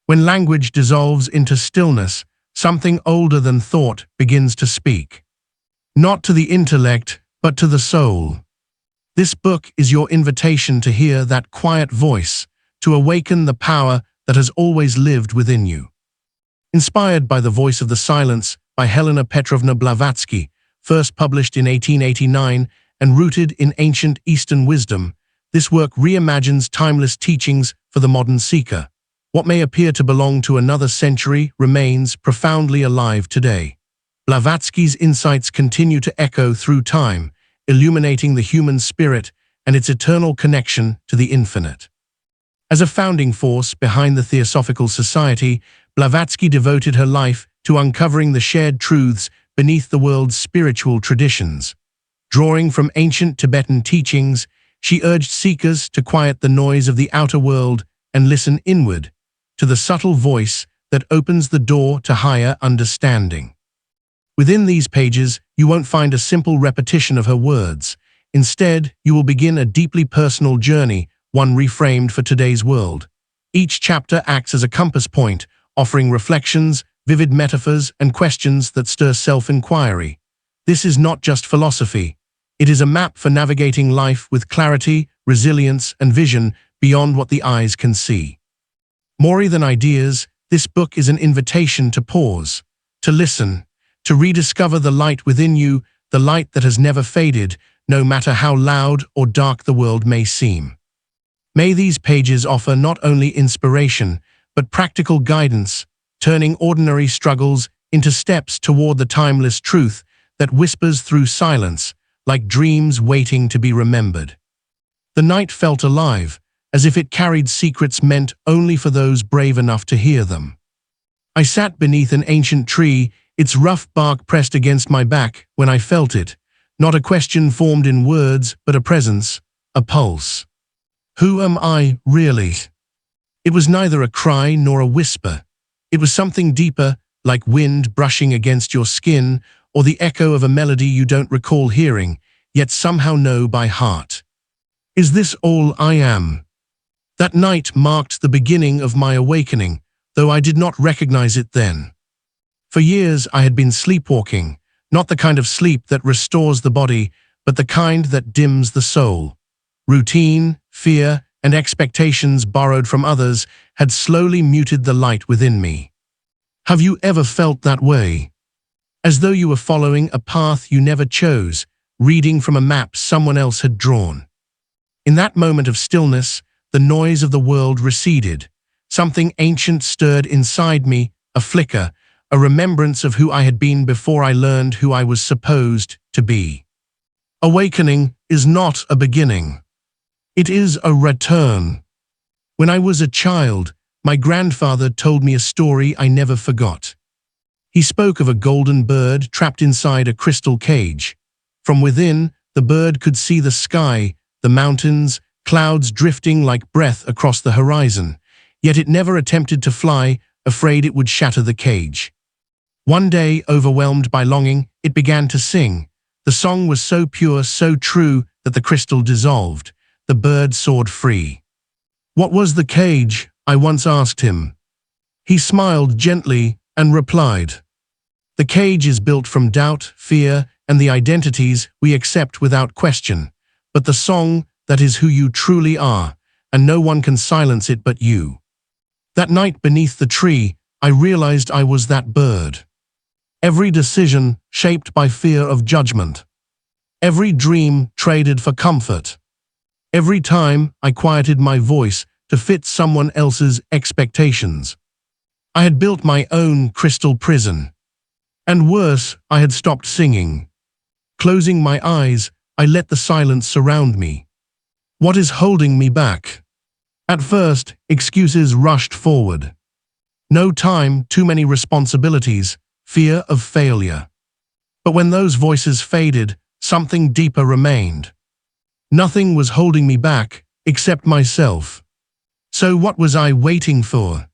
When language dissolves into stillness, something older than thought begins to speak. Not to the intellect, but to the soul. This book is your invitation to hear that quiet voice, to awaken the power that has always lived within you. Inspired by The Voice of the Silence by Helena Petrovna Blavatsky, first published in 1889 and rooted in ancient Eastern wisdom, this work reimagines timeless teachings for the modern seeker. What may appear to belong to another century remains profoundly alive today. Blavatsky's insights continue to echo through time, illuminating the human spirit and its eternal connection to the infinite. As a founding force behind the Theosophical Society, Blavatsky devoted her life to uncovering the shared truths beneath the world's spiritual traditions. Drawing from ancient Tibetan teachings, she urged seekers to quiet the noise of the outer world and listen inward, to the subtle voice that opens the door to higher understanding. Within these pages, you won't find a simple repetition of her words. Instead, you will begin a deeply personal journey, one reframed for today's world. Each chapter acts as a compass point, offering reflections, vivid metaphors, and questions that stir self-inquiry. This is not just philosophy. It is a map for navigating life with clarity, resilience, and vision beyond what the eyes can see. More than ideas, this book is an invitation to pause, to listen, to rediscover the light within you, the light that has never faded, no matter how loud or dark the world may seem. May these pages offer not only inspiration, but practical guidance, turning ordinary struggles into steps toward the timeless truth that whispers through silence, like dreams waiting to be remembered. The night felt alive, as if it carried secrets meant only for those brave enough to hear them. I sat beneath an ancient tree, its rough bark pressed against my back when I felt it, not a question formed in words, but a presence, a pulse. Who am I, really? It was neither a cry nor a whisper. It was something deeper, like wind brushing against your skin, or the echo of a melody you don't recall hearing, yet somehow know by heart. Is this all I am? That night marked the beginning of my awakening, though I did not recognize it then. For years I had been sleepwalking, not the kind of sleep that restores the body, but the kind that dims the soul. Routine, fear, and expectations borrowed from others had slowly muted the light within me. Have you ever felt that way? As though you were following a path you never chose, reading from a map someone else had drawn. In that moment of stillness, the noise of the world receded. Something ancient stirred inside me, a flicker, a remembrance of who I had been before I learned who I was supposed to be. Awakening is not a beginning. It is a return. When I was a child, my grandfather told me a story I never forgot. He spoke of a golden bird trapped inside a crystal cage. From within, the bird could see the sky, the mountains, clouds drifting like breath across the horizon, yet it never attempted to fly, afraid it would shatter the cage. One day, overwhelmed by longing, it began to sing. The song was so pure, so true, that the crystal dissolved. The bird soared free. "What was the cage?" I once asked him. He smiled gently and replied, "The cage is built from doubt, fear, and the identities we accept without question. But the song, that is who you truly are, and no one can silence it but you." That night beneath the tree, I realized I was that bird. Every decision shaped by fear of judgment. Every dream traded for comfort. Every time I quieted my voice to fit someone else's expectations. I had built my own crystal prison. And worse, I had stopped singing. Closing my eyes, I let the silence surround me. What is holding me back? At first, excuses rushed forward. No time, too many responsibilities, fear of failure. But when those voices faded, something deeper remained. Nothing was holding me back, except myself. So what was I waiting for?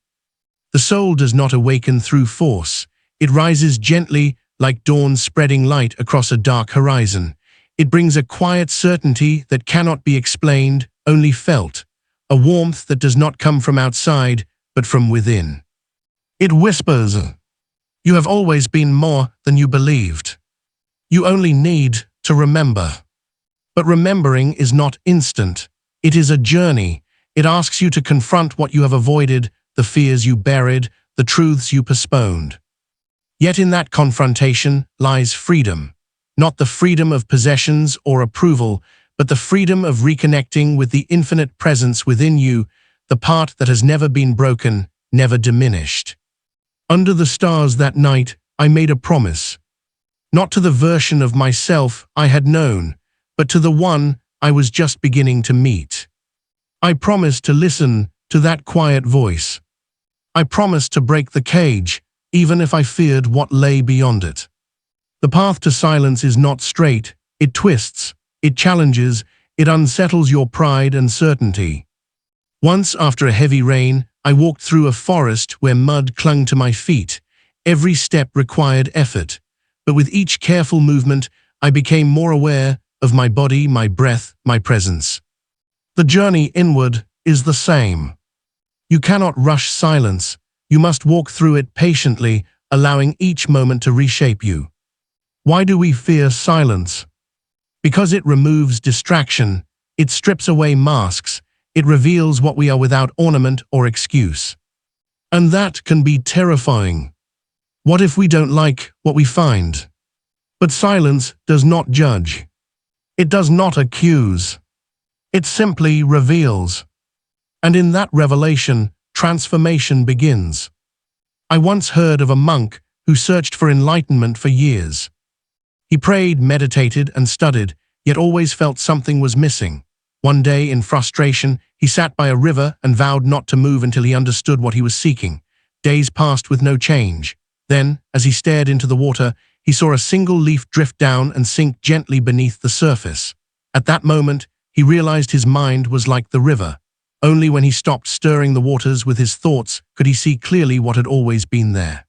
The soul does not awaken through force. It rises gently, like dawn spreading light across a dark horizon. It brings a quiet certainty that cannot be explained, only felt. A warmth that does not come from outside, but from within. It whispers, "You have always been more than you believed. You only need to remember." But remembering is not instant. It is a journey. It asks you to confront what you have avoided, the fears you buried, the truths you postponed. Yet in that confrontation lies freedom. Not the freedom of possessions or approval, but the freedom of reconnecting with the infinite presence within you, the part that has never been broken, never diminished. Under the stars that night, I made a promise. Not to the version of myself I had known, but to the one I was just beginning to meet. I promised to listen to that quiet voice. I promised to break the cage, even if I feared what lay beyond it. The path to silence is not straight. It twists, it challenges, it unsettles your pride and certainty. Once, after a heavy rain, I walked through a forest where mud clung to my feet. Every step required effort, but with each careful movement, I became more aware of my body, my breath, my presence. The journey inward is the same. You cannot rush silence. You must walk through it patiently, allowing each moment to reshape you. Why do we fear silence? Because it removes distraction, it strips away masks, it reveals what we are without ornament or excuse. And that can be terrifying. What if we don't like what we find? But silence does not judge. It does not accuse. It simply reveals. And in that revelation, transformation begins. I once heard of a monk who searched for enlightenment for years. He prayed, meditated, and studied, yet always felt something was missing. One day, in frustration, he sat by a river and vowed not to move until he understood what he was seeking. Days passed with no change. Then, as he stared into the water, he saw a single leaf drift down and sink gently beneath the surface. At that moment, he realized his mind was like the river. Only when he stopped stirring the waters with his thoughts could he see clearly what had always been there.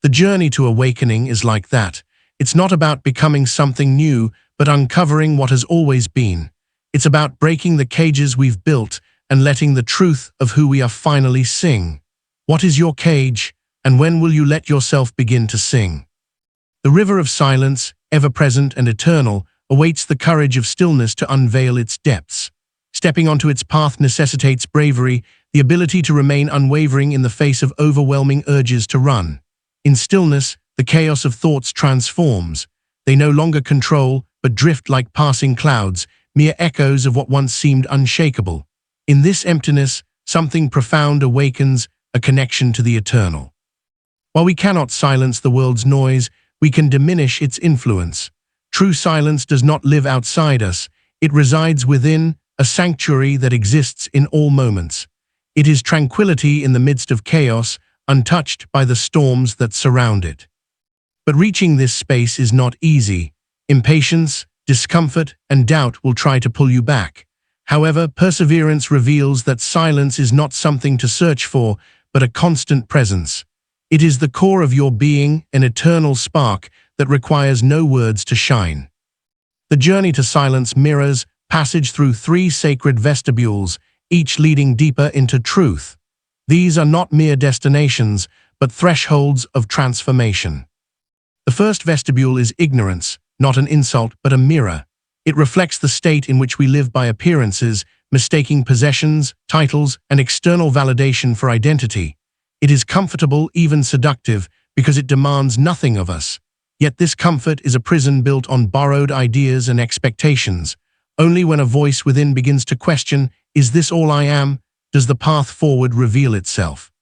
The journey to awakening is like that. It's not about becoming something new, but uncovering what has always been. It's about breaking the cages we've built and letting the truth of who we are finally sing. What is your cage, and when will you let yourself begin to sing? The river of silence, ever-present and eternal, awaits the courage of stillness to unveil its depths. Stepping onto its path necessitates bravery, the ability to remain unwavering in the face of overwhelming urges to run. In stillness, the chaos of thoughts transforms. They no longer control, but drift like passing clouds, mere echoes of what once seemed unshakable. In this emptiness, something profound awakens, a connection to the eternal. While we cannot silence the world's noise, we can diminish its influence. True silence does not live outside us. It resides within, a sanctuary that exists in all moments. It is tranquility in the midst of chaos, untouched by the storms that surround it. But reaching this space is not easy. Impatience, discomfort, and doubt will try to pull you back. However, perseverance reveals that silence is not something to search for, but a constant presence. It is the core of your being, an eternal spark that requires no words to shine. The journey to silence mirrors passage through 3 sacred vestibules, each leading deeper into truth. These are not mere destinations, but thresholds of transformation. The first vestibule is ignorance, not an insult, but a mirror. It reflects the state in which we live by appearances, mistaking possessions, titles, and external validation for identity. It is comfortable, even seductive, because it demands nothing of us. Yet this comfort is a prison built on borrowed ideas and expectations. Only when a voice within begins to question, "Is this all I am?" does the path forward reveal itself.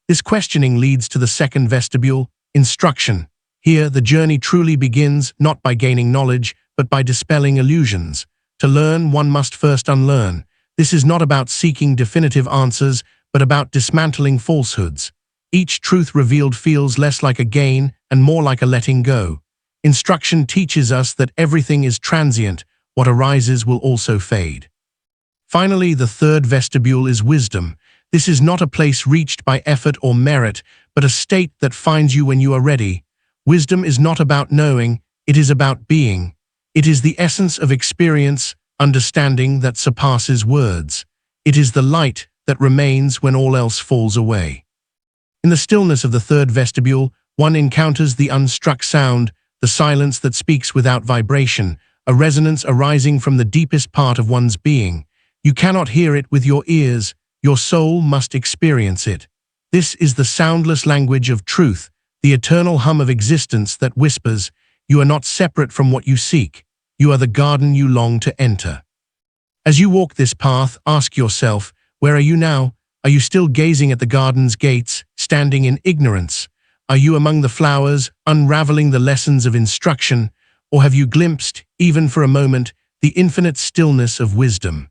This questioning leads to the second vestibule, instruction. Here, the journey truly begins, not by gaining knowledge, but by dispelling illusions. To learn, one must first unlearn. This is not about seeking definitive answers, but about dismantling falsehoods. Each truth revealed feels less like a gain and more like a letting go. Instruction teaches us that everything is transient. What arises will also fade. Finally, the third vestibule is wisdom. This is not a place reached by effort or merit, but a state that finds you when you are ready. Wisdom is not about knowing, it is about being. It is the essence of experience, understanding that surpasses words. It is the light that remains when all else falls away. In the stillness of the third vestibule, one encounters the unstruck sound, the silence that speaks without vibration, a resonance arising from the deepest part of one's being. You cannot hear it with your ears, your soul must experience it. This is the soundless language of truth, the eternal hum of existence that whispers, "You are not separate from what you seek. You are the garden you long to enter." As you walk this path, ask yourself, where are you now? Are you still gazing at the garden's gates, standing in ignorance? Are you among the flowers, unraveling the lessons of instruction? Or have you glimpsed, even for a moment, the infinite stillness of wisdom?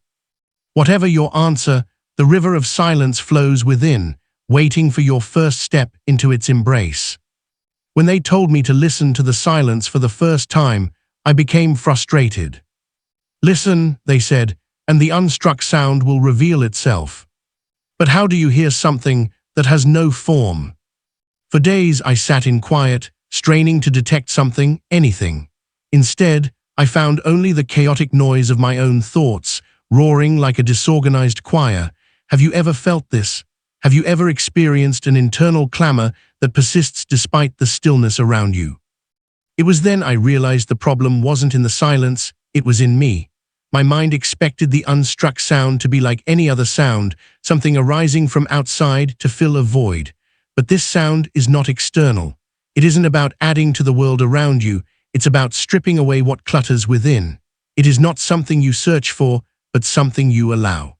Whatever your answer, the river of silence flows within, waiting for your first step into its embrace. When they told me to listen to the silence for the first time, I became frustrated. "Listen," they said, "and the unstruck sound will reveal itself." But how do you hear something that has no form? For days I sat in quiet, straining to detect something, anything. Instead, I found only the chaotic noise of my own thoughts, roaring like a disorganized choir. Have you ever felt this? Have you ever experienced an internal clamor that persists despite the stillness around you? It was then I realized the problem wasn't in the silence, it was in me. My mind expected the unstruck sound to be like any other sound, something arising from outside to fill a void. But this sound is not external. It isn't about adding to the world around you, it's about stripping away what clutters within. It is not something you search for, but something you allow.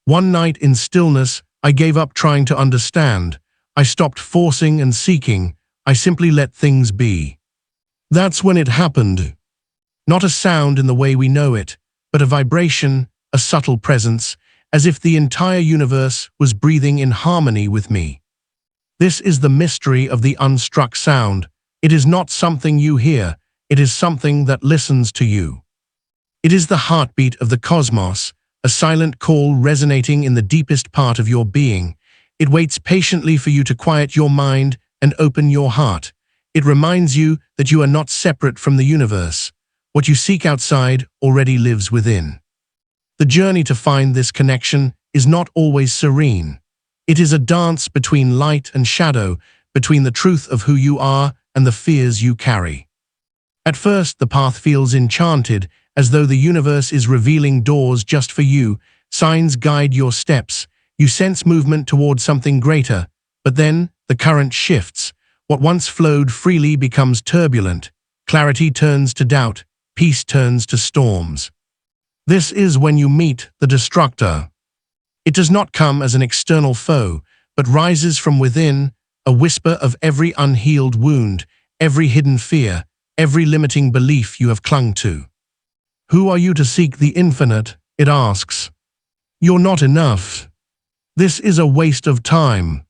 One night in stillness, I gave up trying to understand. I stopped forcing and seeking. I simply let things be. That's when it happened. Not a sound in the way we know it, but a vibration, a subtle presence, as if the entire universe was breathing in harmony with me. This is the mystery of the unstruck sound. It is not something you hear, it is something that listens to you. It is the heartbeat of the cosmos, a silent call resonating in the deepest part of your being. It waits patiently for you to quiet your mind and open your heart. It reminds you that you are not separate from the universe. What you seek outside already lives within. The journey to find this connection is not always serene. It is a dance between light and shadow, between the truth of who you are and the fears you carry. At first, the path feels enchanted, as though the universe is revealing doors just for you. Signs guide your steps. You sense movement toward something greater. But then, the current shifts. What once flowed freely becomes turbulent. Clarity turns to doubt. Peace turns to storms. This is when you meet the destructor. It does not come as an external foe, but rises from within, a whisper of every unhealed wound, every hidden fear, every limiting belief you have clung to. Who are you to seek the infinite? It asks. You're not enough. This is a waste of time.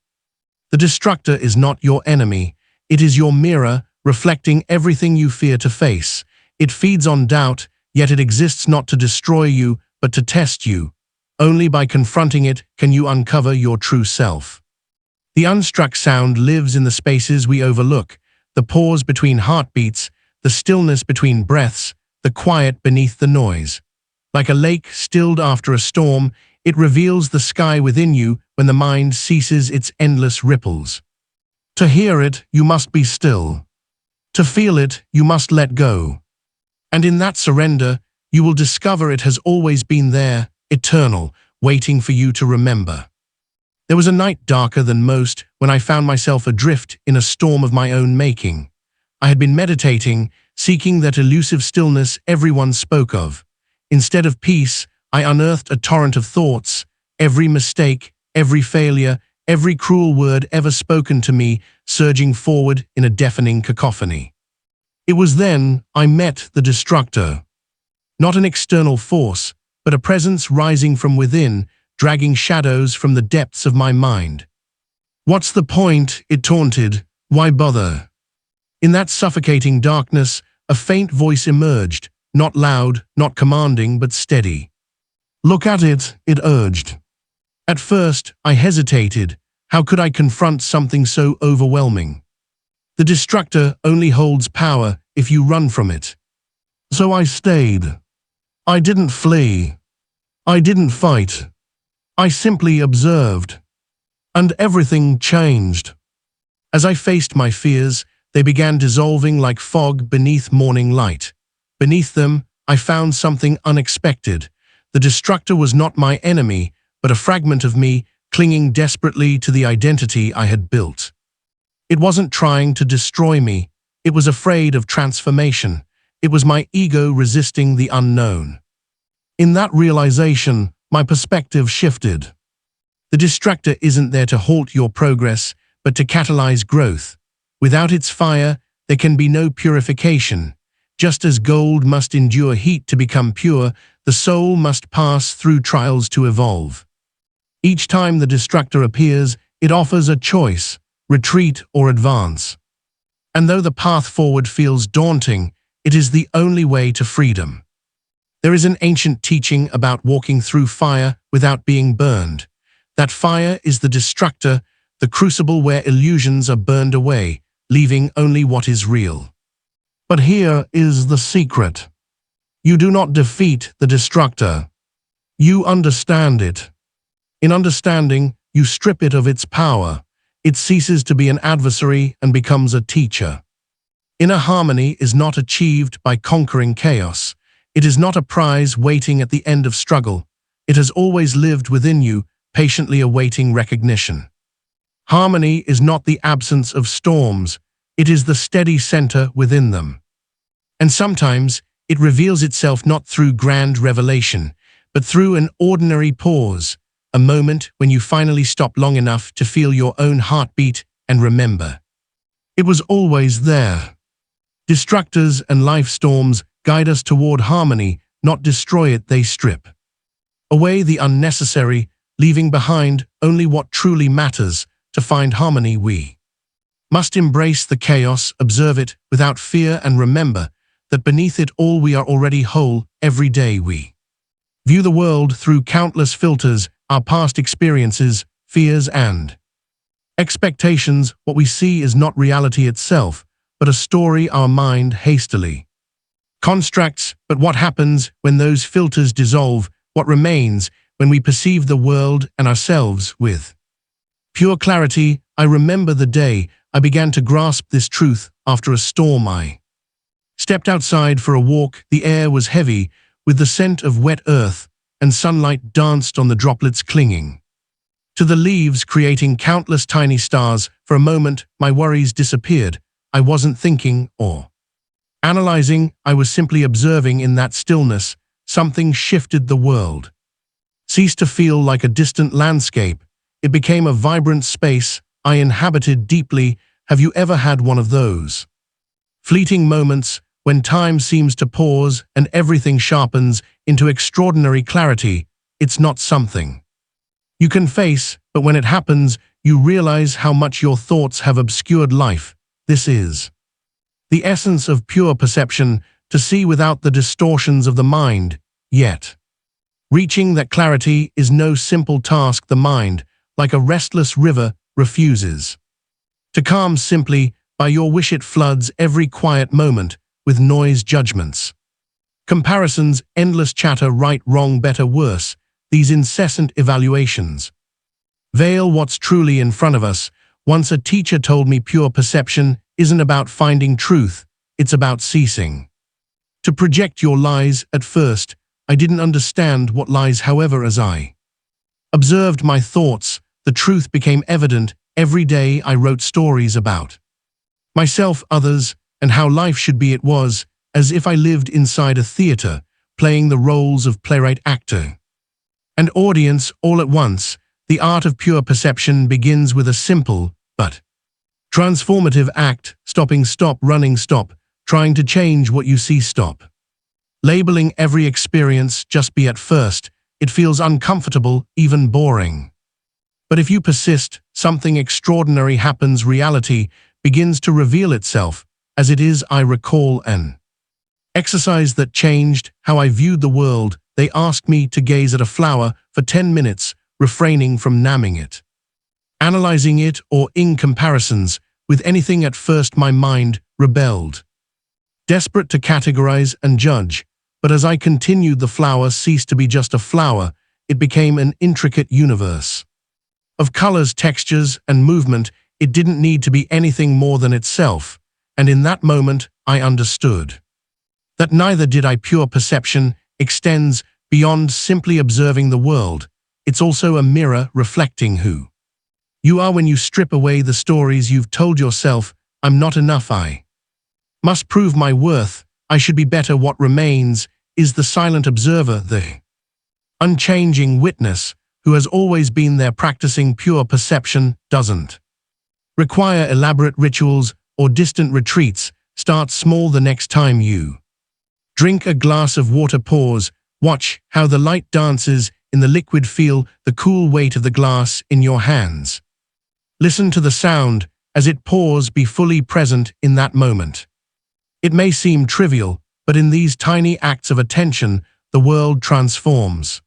The destructor is not your enemy. It is your mirror, reflecting everything you fear to face. It feeds on doubt, yet it exists not to destroy you, but to test you. Only by confronting it can you uncover your true self. The unstruck sound lives in the spaces we overlook, the pause between heartbeats, the stillness between breaths, the quiet beneath the noise. Like a lake stilled after a storm, it reveals the sky within you when the mind ceases its endless ripples. To hear it, you must be still. To feel it, you must let go. And in that surrender, you will discover it has always been there, eternal, waiting for you to remember. There was a night darker than most when I found myself adrift in a storm of my own making. I had been meditating, seeking that elusive stillness everyone spoke of. Instead of peace, I unearthed a torrent of thoughts, every mistake, every failure, every cruel word ever spoken to me surging forward in a deafening cacophony. It was then I met the destructor. Not an external force, but a presence rising from within, dragging shadows from the depths of my mind. What's the point? It taunted. Why bother? In that suffocating darkness, a faint voice emerged, not loud, not commanding, but steady. Look at it, it urged. At first, I hesitated. How could I confront something so overwhelming? The destructor only holds power if you run from it. So I stayed. I didn't flee. I didn't fight. I simply observed. And everything changed. As I faced my fears, they began dissolving like fog beneath morning light. Beneath them, I found something unexpected. The destructor was not my enemy, but a fragment of me clinging desperately to the identity I had built. It wasn't trying to destroy me. It was afraid of transformation. It was my ego resisting the unknown. In that realization, my perspective shifted. The distractor isn't there to halt your progress, but to catalyze growth. Without its fire, there can be no purification. Just as gold must endure heat to become pure, the soul must pass through trials to evolve. Each time the distractor appears, it offers a choice: retreat or advance. And though the path forward feels daunting, it is the only way to freedom. There is an ancient teaching about walking through fire without being burned. That fire is the distractor, the crucible where illusions are burned away, leaving only what is real. But here is the secret. You do not defeat the distractor. You understand it. In understanding, you strip it of its power. It ceases to be an adversary and becomes a teacher. Inner harmony is not achieved by conquering chaos. It is not a prize waiting at the end of struggle. It has always lived within you, patiently awaiting recognition. Harmony is not the absence of storms, it is the steady center within them. And sometimes it reveals itself not through grand revelation, but through an ordinary pause, a moment when you finally stop long enough to feel your own heartbeat and remember. It was always there. Distractors and life storms guide us toward harmony, not destroy it, they strip away the unnecessary, leaving behind only what truly matters. To find harmony, we must embrace the chaos, observe it without fear, and remember that beneath it all we are already whole. Every day we view the world through countless filters, our past experiences, fears, and expectations. What we see is not reality itself, but a story our mind hastily constructs. But what happens when those filters dissolve? What remains when we perceive the world and ourselves with pure clarity? I remember the day I began to grasp this truth. After a storm, I stepped outside for a walk. The air was heavy with the scent of wet earth, and sunlight danced on the droplets clinging to the leaves, creating countless tiny stars. For a moment, my worries disappeared. I wasn't thinking or analyzing, I was simply observing. In that stillness, something shifted. The world ceased to feel like a distant landscape. It became a vibrant space I inhabited deeply. Have you ever had one of those fleeting moments when time seems to pause and everything sharpens into extraordinary clarity? It's not something you can face, but when it happens, you realize how much your thoughts have obscured life. This is the essence of pure perception, to see without the distortions of the mind. Yet, reaching that clarity is no simple task. The mind, like a restless river, refuses to calm simply by your wish. It floods every quiet moment with noise, judgments, comparisons, endless chatter, right, wrong, better, worse. These incessant evaluations veil what's truly in front of us. Once a teacher told me pure perception isn't about finding truth, it's about ceasing to project your lies. At first, I didn't understand what lies. However, as I observed my thoughts, the truth became evident. Every day I wrote stories about myself, others, and how life should be. It was as if I lived inside a theater, playing the roles of playwright, actor, and audience all at once. The art of pure perception begins with a simple but transformative act: stopping, stop running, stop trying to change what you see, stop labeling every experience. Just be. At first, it feels uncomfortable, even boring. But if you persist, something extraordinary happens. Reality begins to reveal itself as it is. I recall an exercise that changed how I viewed the world. They asked me to gaze at a flower for 10 minutes, refraining from naming it, analyzing it, or in comparisons with anything. At first, my mind rebelled, desperate to categorize and judge. But as I continued, the flower ceased to be just a flower. it became an intricate universe. Of colors, textures, and movement, it didn't need to be anything more than itself, and in that moment I understood that neither did I. Pure perception extends beyond simply observing the world. It's also a mirror reflecting who you are when you strip away the stories you've told yourself. I'm not enough, I must prove my worth, I should be better. What remains is the silent observer, the unchanging witness, who has always been there. Practicing pure perception doesn't require elaborate rituals or distant retreats. Start small. The next time you drink a glass of water, pause, watch how the light dances in the liquid, feel the cool weight of the glass in your hands. Listen to the sound as it pours, be fully present in that moment. It may seem trivial, but in these tiny acts of attention, the world transforms.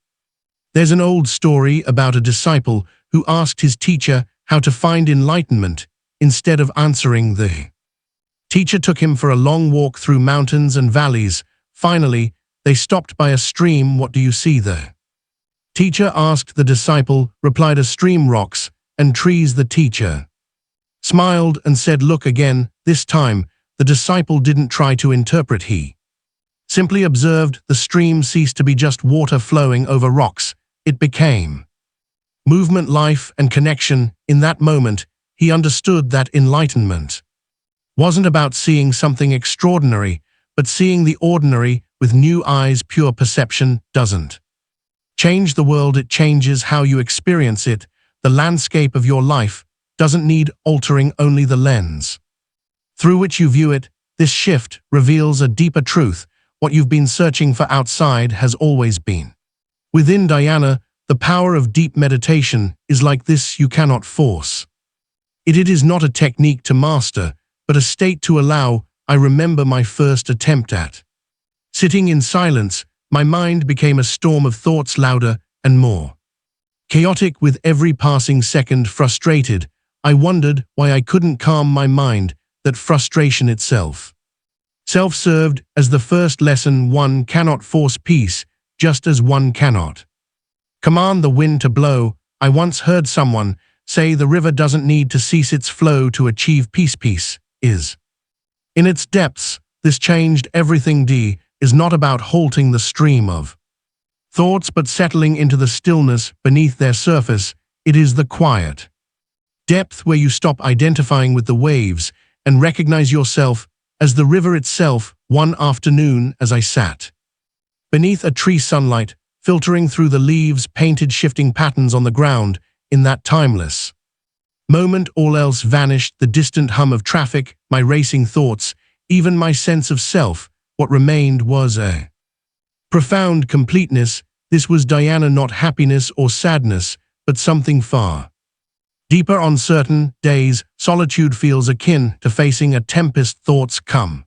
There's an old story about a disciple who asked his teacher how to find enlightenment. Instead of answering, the teacher took him for a long walk through mountains and valleys. Finally, they stopped by a stream. What do you see there? Teacher asked. The disciple replied, a stream, rocks, and trees. The teacher smiled and said, look again. This time, the disciple didn't try to interpret. He simply observed. The stream ceased to be just water flowing over rocks. It became movement, life, and connection. In that moment, he understood that enlightenment wasn't about seeing something extraordinary, but seeing the ordinary with new eyes. Pure perception doesn't change the world, it changes how you experience it. The landscape of your life doesn't need altering, only the lens through which you view it. This shift reveals a deeper truth. What you've been searching for outside has always been within. Diana, the power of deep meditation is like this. You cannot force it. It is not a technique to master, but a state to allow. I remember my first attempt at sitting in silence. My mind became a storm of thoughts, louder and more chaotic with every passing second. Frustrated, I wondered why I couldn't calm my mind. That frustration itself served as the first lesson. One cannot force peace, just as one cannot command the wind to blow. I once heard someone say the river doesn't need to cease its flow to achieve peace. Peace is in its depths. This changed everything. D is not about halting the stream of thoughts, but settling into the stillness beneath their surface. It is the quiet depth where you stop identifying with the waves and recognize yourself as the river itself. One afternoon, as I sat beneath a tree, sunlight filtering through the leaves painted shifting patterns on the ground. In that timeless moment, all else vanished, the distant hum of traffic, my racing thoughts, even my sense of self. What remained was a profound completeness. This was Diana, not happiness or sadness, but something far deeper. On certain days, solitude feels akin to facing a tempest. Thoughts come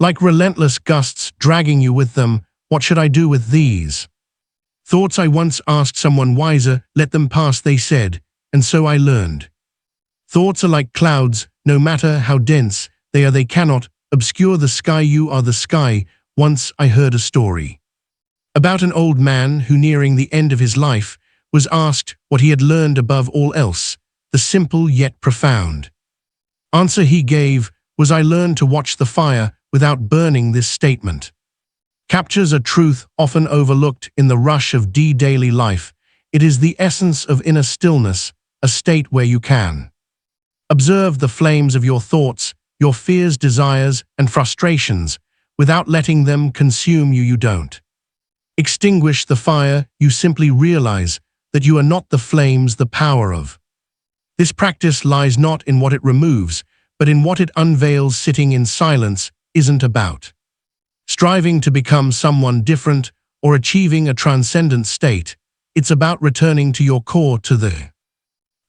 like relentless gusts, dragging you with them. What should I do with these thoughts? I once asked someone wiser. Let them pass, they said, and so I learned. Thoughts are like clouds. No matter how dense they are, they cannot obscure the sky. You are the sky. Once I heard a story about an old man who, nearing the end of his life, was asked what he had learned above all else. The simple yet profound answer he gave was, I learned to watch the fire without burning. This statement captures a truth often overlooked in the rush of daily life. It is the essence of inner stillness, a state where you can observe the flames of your thoughts, your fears, desires, and frustrations, without letting them consume you. You don't extinguish the fire, you simply realize that you are not the flames. The power of this practice lies not in what it removes, but in what it unveils. Sitting in silence isn't about striving to become someone different or achieving a transcendent state. It's about returning to your core, to the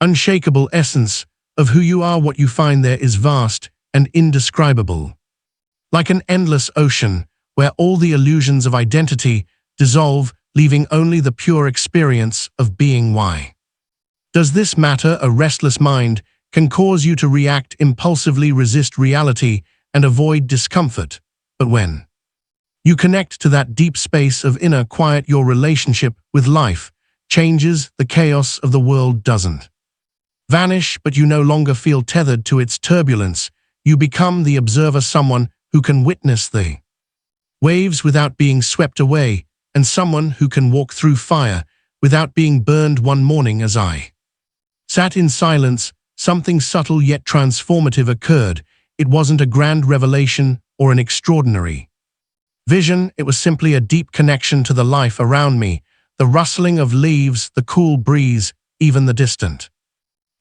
unshakable essence of who you are. What you find there is vast and indescribable, like an endless ocean where all the illusions of identity dissolve, leaving only the pure experience of being. Why does this matter? A restless mind can cause you to react impulsively, resist reality, and avoid discomfort. But when you connect to that deep space of inner quiet, your relationship with life changes, the chaos of the world doesn't vanish, but you no longer feel tethered to its turbulence. You become the observer, someone who can witness the waves without being swept away, and someone who can walk through fire without being burned. One morning, as I sat in silence, something subtle yet transformative occurred. It wasn't a grand revelation or an extraordinary vision, it was simply a deep connection to the life around me, the rustling of leaves, the cool breeze, even the distant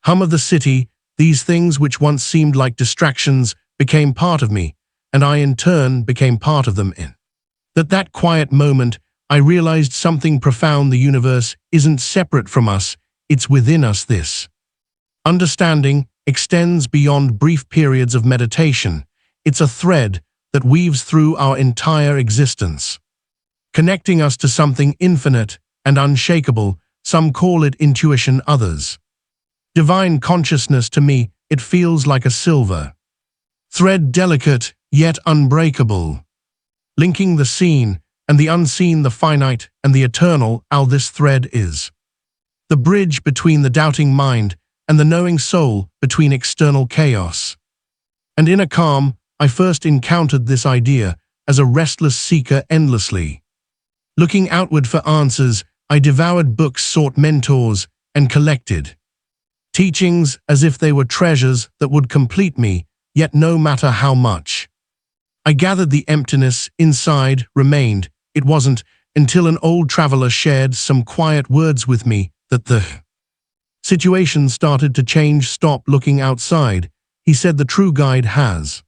hum of the city. These things which once seemed like distractions became part of me, and I in turn became part of them. In that quiet moment, I realized something profound. The universe isn't separate from us, it's within us. This understanding extends beyond brief periods of meditation. It's a thread that weaves through our entire existence, connecting us to something infinite and unshakable. Some call it intuition, others divine consciousness. To me, it feels like a silver thread, delicate yet unbreakable, linking the seen and the unseen, the finite and the eternal. This thread is the bridge between the doubting mind and the knowing soul, between external chaos and inner calm. I first encountered this idea as a restless seeker, endlessly looking outward for answers. I devoured books, sought mentors, and collected teachings as if they were treasures that would complete me. Yet no matter how much I gathered, the emptiness inside remained. It wasn't until an old traveler shared some quiet words with me that the situation started to change. Stop looking outside, he said. The true guide has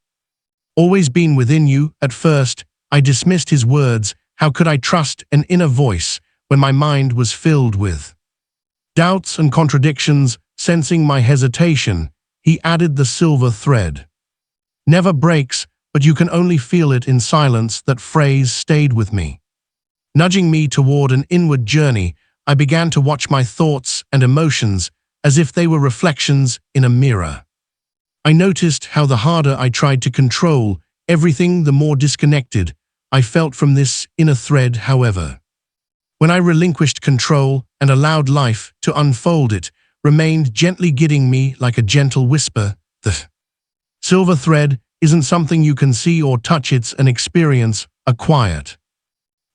always been within you. At first, I dismissed his words. How could I trust an inner voice when my mind was filled with doubts and contradictions? Sensing my hesitation, he added, the silver thread never breaks, but you can only feel it in silence. That phrase stayed with me, nudging me toward an inward journey. I began to watch my thoughts and emotions as if they were reflections in a mirror. I noticed how the harder I tried to control everything, the more disconnected I felt from this inner thread. However, when I relinquished control and allowed life to unfold, it remained gently guiding me like a gentle whisper. The silver thread isn't something you can see or touch, it's an experience, a quiet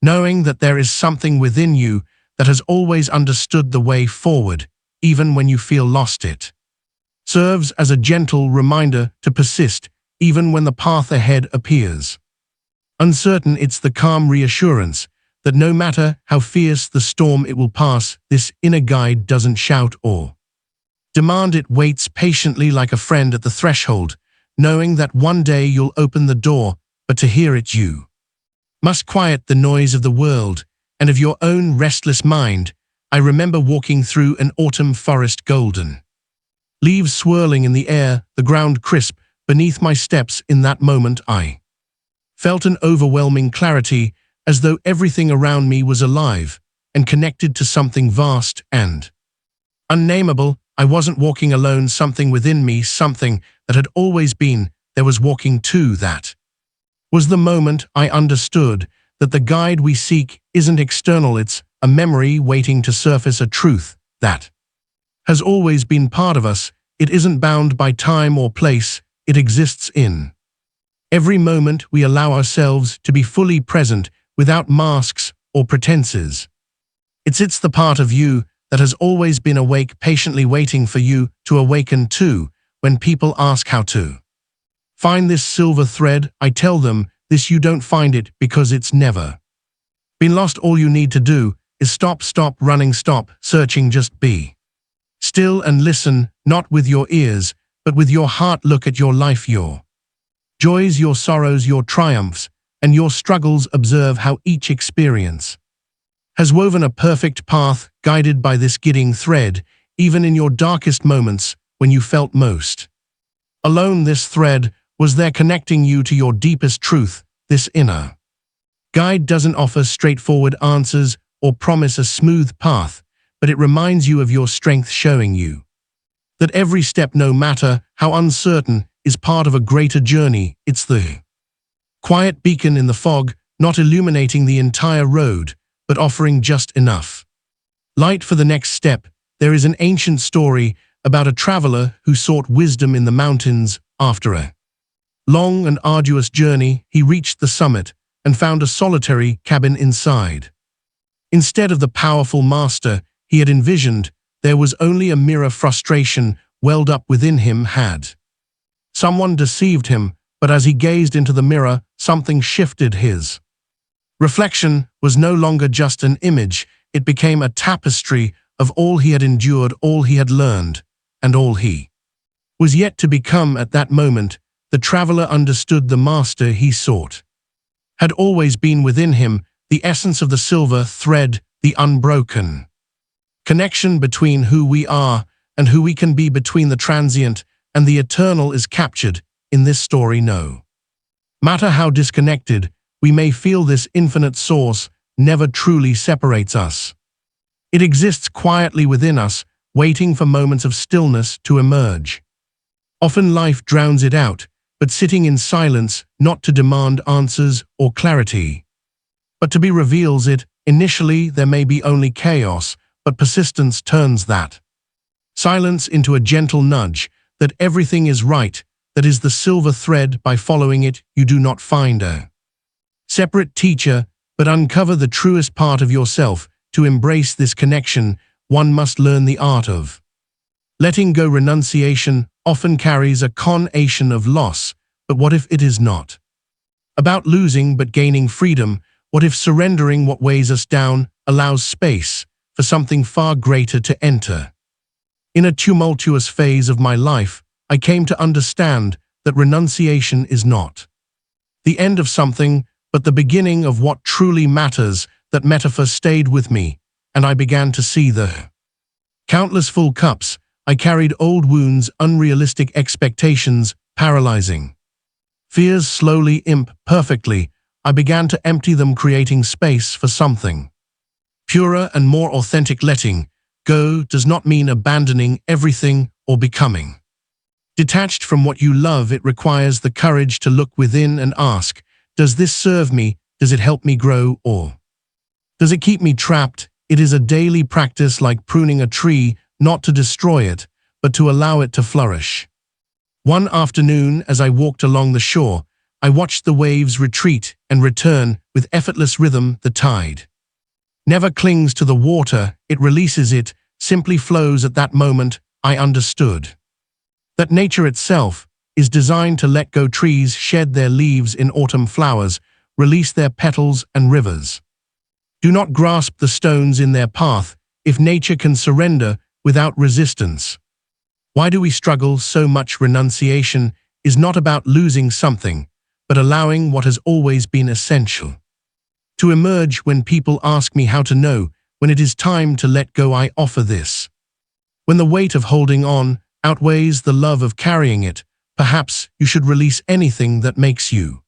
knowing that there is something within you that has always understood the way forward, even when you feel lost. It serves as a gentle reminder to persist, even when the path ahead appears uncertain. It's the calm reassurance that no matter how fierce the storm, it will pass. This inner guide doesn't shout or demand, it waits patiently like a friend at the threshold, knowing that one day you'll open the door, but to hear it you must quiet the noise of the world and of your own restless mind. I remember walking through an autumn forest, golden leaves swirling in the air, the ground crisp beneath my steps. In that moment I felt an overwhelming clarity, as though everything around me was alive and connected to something vast and unnameable. I wasn't walking alone, something within me, something that had always been there, was walking too. That was the moment I understood that the guide we seek isn't external, it's a memory waiting to surface, a truth that has always been part of us. It isn't bound by time or place, it exists in every moment we allow ourselves to be fully present without masks or pretenses. It's the part of you that has always been awake, patiently waiting for you to awaken too. When people ask how to find this silver thread, I tell them this: you don't find it because it's never been lost. All you need to do is stop running, stop searching, just be still and listen, not with your ears, but with your heart. Look at your life, your joys, your sorrows, your triumphs, and your struggles. Observe how each experience has woven a perfect path, guided by this guiding thread. Even in your darkest moments, when you felt most alone, this thread was there, connecting you to your deepest truth. This inner guide doesn't offer straightforward answers or promise a smooth path, but it reminds you of your strength, showing you that every step, no matter how uncertain, is part of a greater journey. It's the quiet beacon in the fog, not illuminating the entire road, but offering just enough Light for the next step, there is an ancient story about a traveler who sought wisdom in the mountains. After a long and arduous journey, he reached the summit and found a solitary cabin inside. Instead of the powerful master he had envisioned, there was only a mirror. Frustration welled up within him. Had someone deceived him? But as he gazed into the mirror, something shifted. His reflection was no longer just an image, it became a tapestry of all he had endured, all he had learned, and all he was yet to become. At that moment, the traveler understood the master he sought had always been within him, the essence of the silver thread, the unbroken connection between who we are and who we can be, between the transient and the eternal, is captured in this story. No matter how disconnected we may feel, this infinite source never truly separates us. It exists quietly within us, waiting for moments of stillness to emerge. Often life drowns it out, but sitting in silence, not to demand answers or clarity, but to be reveals it. Initially, there may be only chaos, but persistence turns that silence into a gentle nudge, that everything is right, that is the silver thread. By following it, you do not find a separate teacher, but uncover the truest part of yourself. To embrace this connection, one must learn the art of letting go. Renunciation often carries a connotation of loss, but what if it is not about losing but gaining freedom? What if surrendering what weighs us down allows space for something far greater to enter? In a tumultuous phase of my life, I came to understand that renunciation is not the end of something, but the beginning of what truly matters. That metaphor stayed with me, and I began to see the countless full cups I carried: old wounds, unrealistic expectations, paralyzing fears. Slowly, imperfectly, I began to empty them, creating space for something purer and more authentic. Letting go does not mean abandoning everything or becoming detached from what you love. It requires the courage to look within and ask, does this serve me? Does it help me grow? Or does it keep me trapped? It is a daily practice, like pruning a tree, not to destroy it, but to allow it to flourish. One afternoon, as I walked along the shore, I watched the waves retreat and return with effortless rhythm. The tide never clings to the water, it releases it, simply flows. At that moment, I understood that nature itself is designed to let go. Trees shed their leaves in autumn, flowers release their petals, and rivers do not grasp the stones in their path. If nature can surrender without resistance, why do we struggle so much? Renunciation is not about losing something, but allowing what has always been essential to emerge. When people ask me how to know when it is time to let go, I offer this: when the weight of holding on outweighs the love of carrying it, perhaps you should release anything that makes you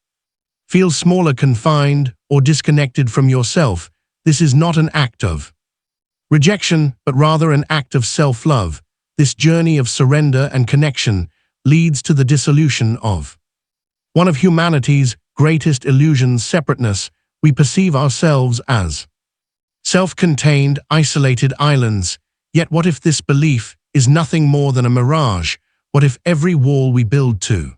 feel smaller, confined, or disconnected from yourself. This is not an act of rejection, but rather an act of self-love. This journey of surrender and connection leads to the dissolution of one of humanity's greatest illusions: separateness. We perceive ourselves as self-contained, isolated islands. Yet what if this belief is nothing more than a mirage? What if every wall we build to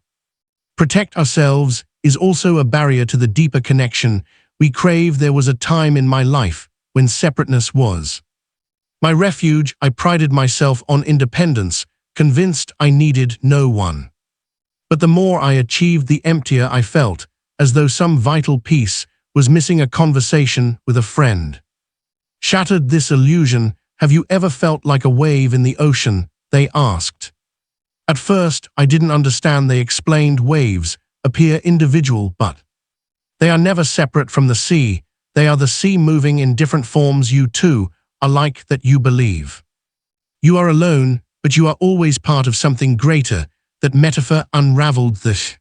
protect ourselves is also a barrier to the deeper connection we crave? There was a time in my life when separateness was my refuge. I prided myself on independence, convinced I needed no one. But the more I achieved, the emptier I felt, as though some vital piece was missing. A conversation with a friend shattered this illusion. Have you ever felt like a wave in the ocean? They asked. At first, I didn't understand. They explained, waves appear individual, but they are never separate from the sea. They are the sea moving in different forms. You too are like that. You believe you are alone, but you are always part of something greater. That metaphor unraveled the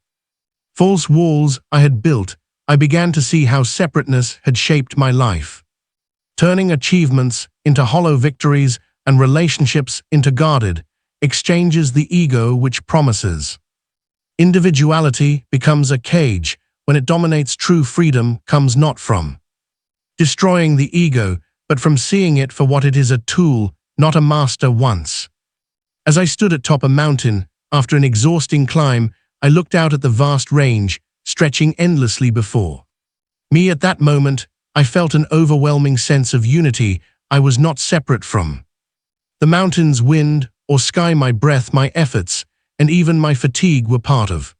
false walls I had built. I began to see how separateness had shaped my life, turning achievements into hollow victories and relationships into guarded exchanges. The ego, which promises individuality, becomes a cage when it dominates. True freedom comes not from destroying the ego, but from seeing it for what it is, a tool, not a master once. As I stood atop a mountain, after an exhausting climb, I looked out at the vast range, stretching endlessly before me. At that moment, I felt an overwhelming sense of unity. I was not separate from the mountains, wind, or sky. My breath, my efforts, and even my fatigue were part of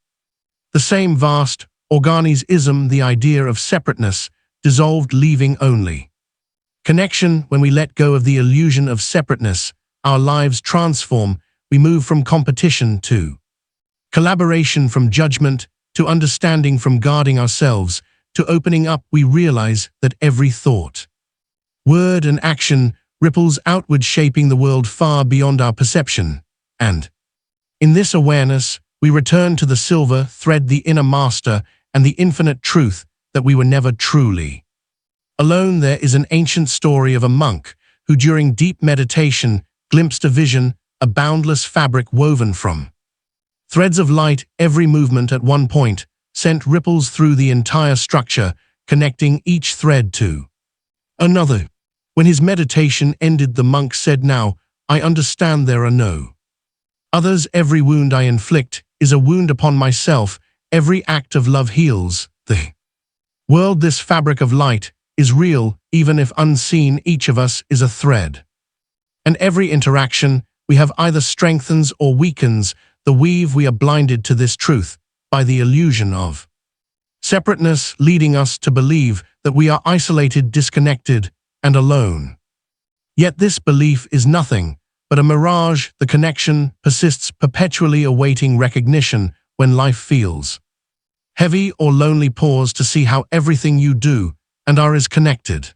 the same vast organism. The idea of separateness dissolved, leaving only connection. When we let go of the illusion of separateness, our lives transform. We move from competition to collaboration, from judgment to understanding, from guarding ourselves to opening up. We realize that every thought, word, and action ripples outward, shaping the world far beyond our perception. And in this awareness, we return to the silver thread, the inner master, and the infinite truth that we were never truly alone. There is an ancient story of a monk who, during deep meditation, glimpsed a vision, a boundless fabric woven from threads of light. Every movement at one point sent ripples through the entire structure, connecting each thread to another. When his meditation ended, the monk said, "Now, I understand there are no others. Every wound I inflict is a wound upon myself. Every act of love heals the world. This fabric of light is real, even if unseen. Each of us is a thread, and every interaction we have either strengthens or weakens the weave. We are blinded to this truth by the illusion of separateness, leading us to believe that we are isolated, disconnected, and alone. Yet this belief is nothing but a mirage. The connection persists, perpetually awaiting recognition. When life feels heavy or lonely, pause to see how everything you do and are is connected.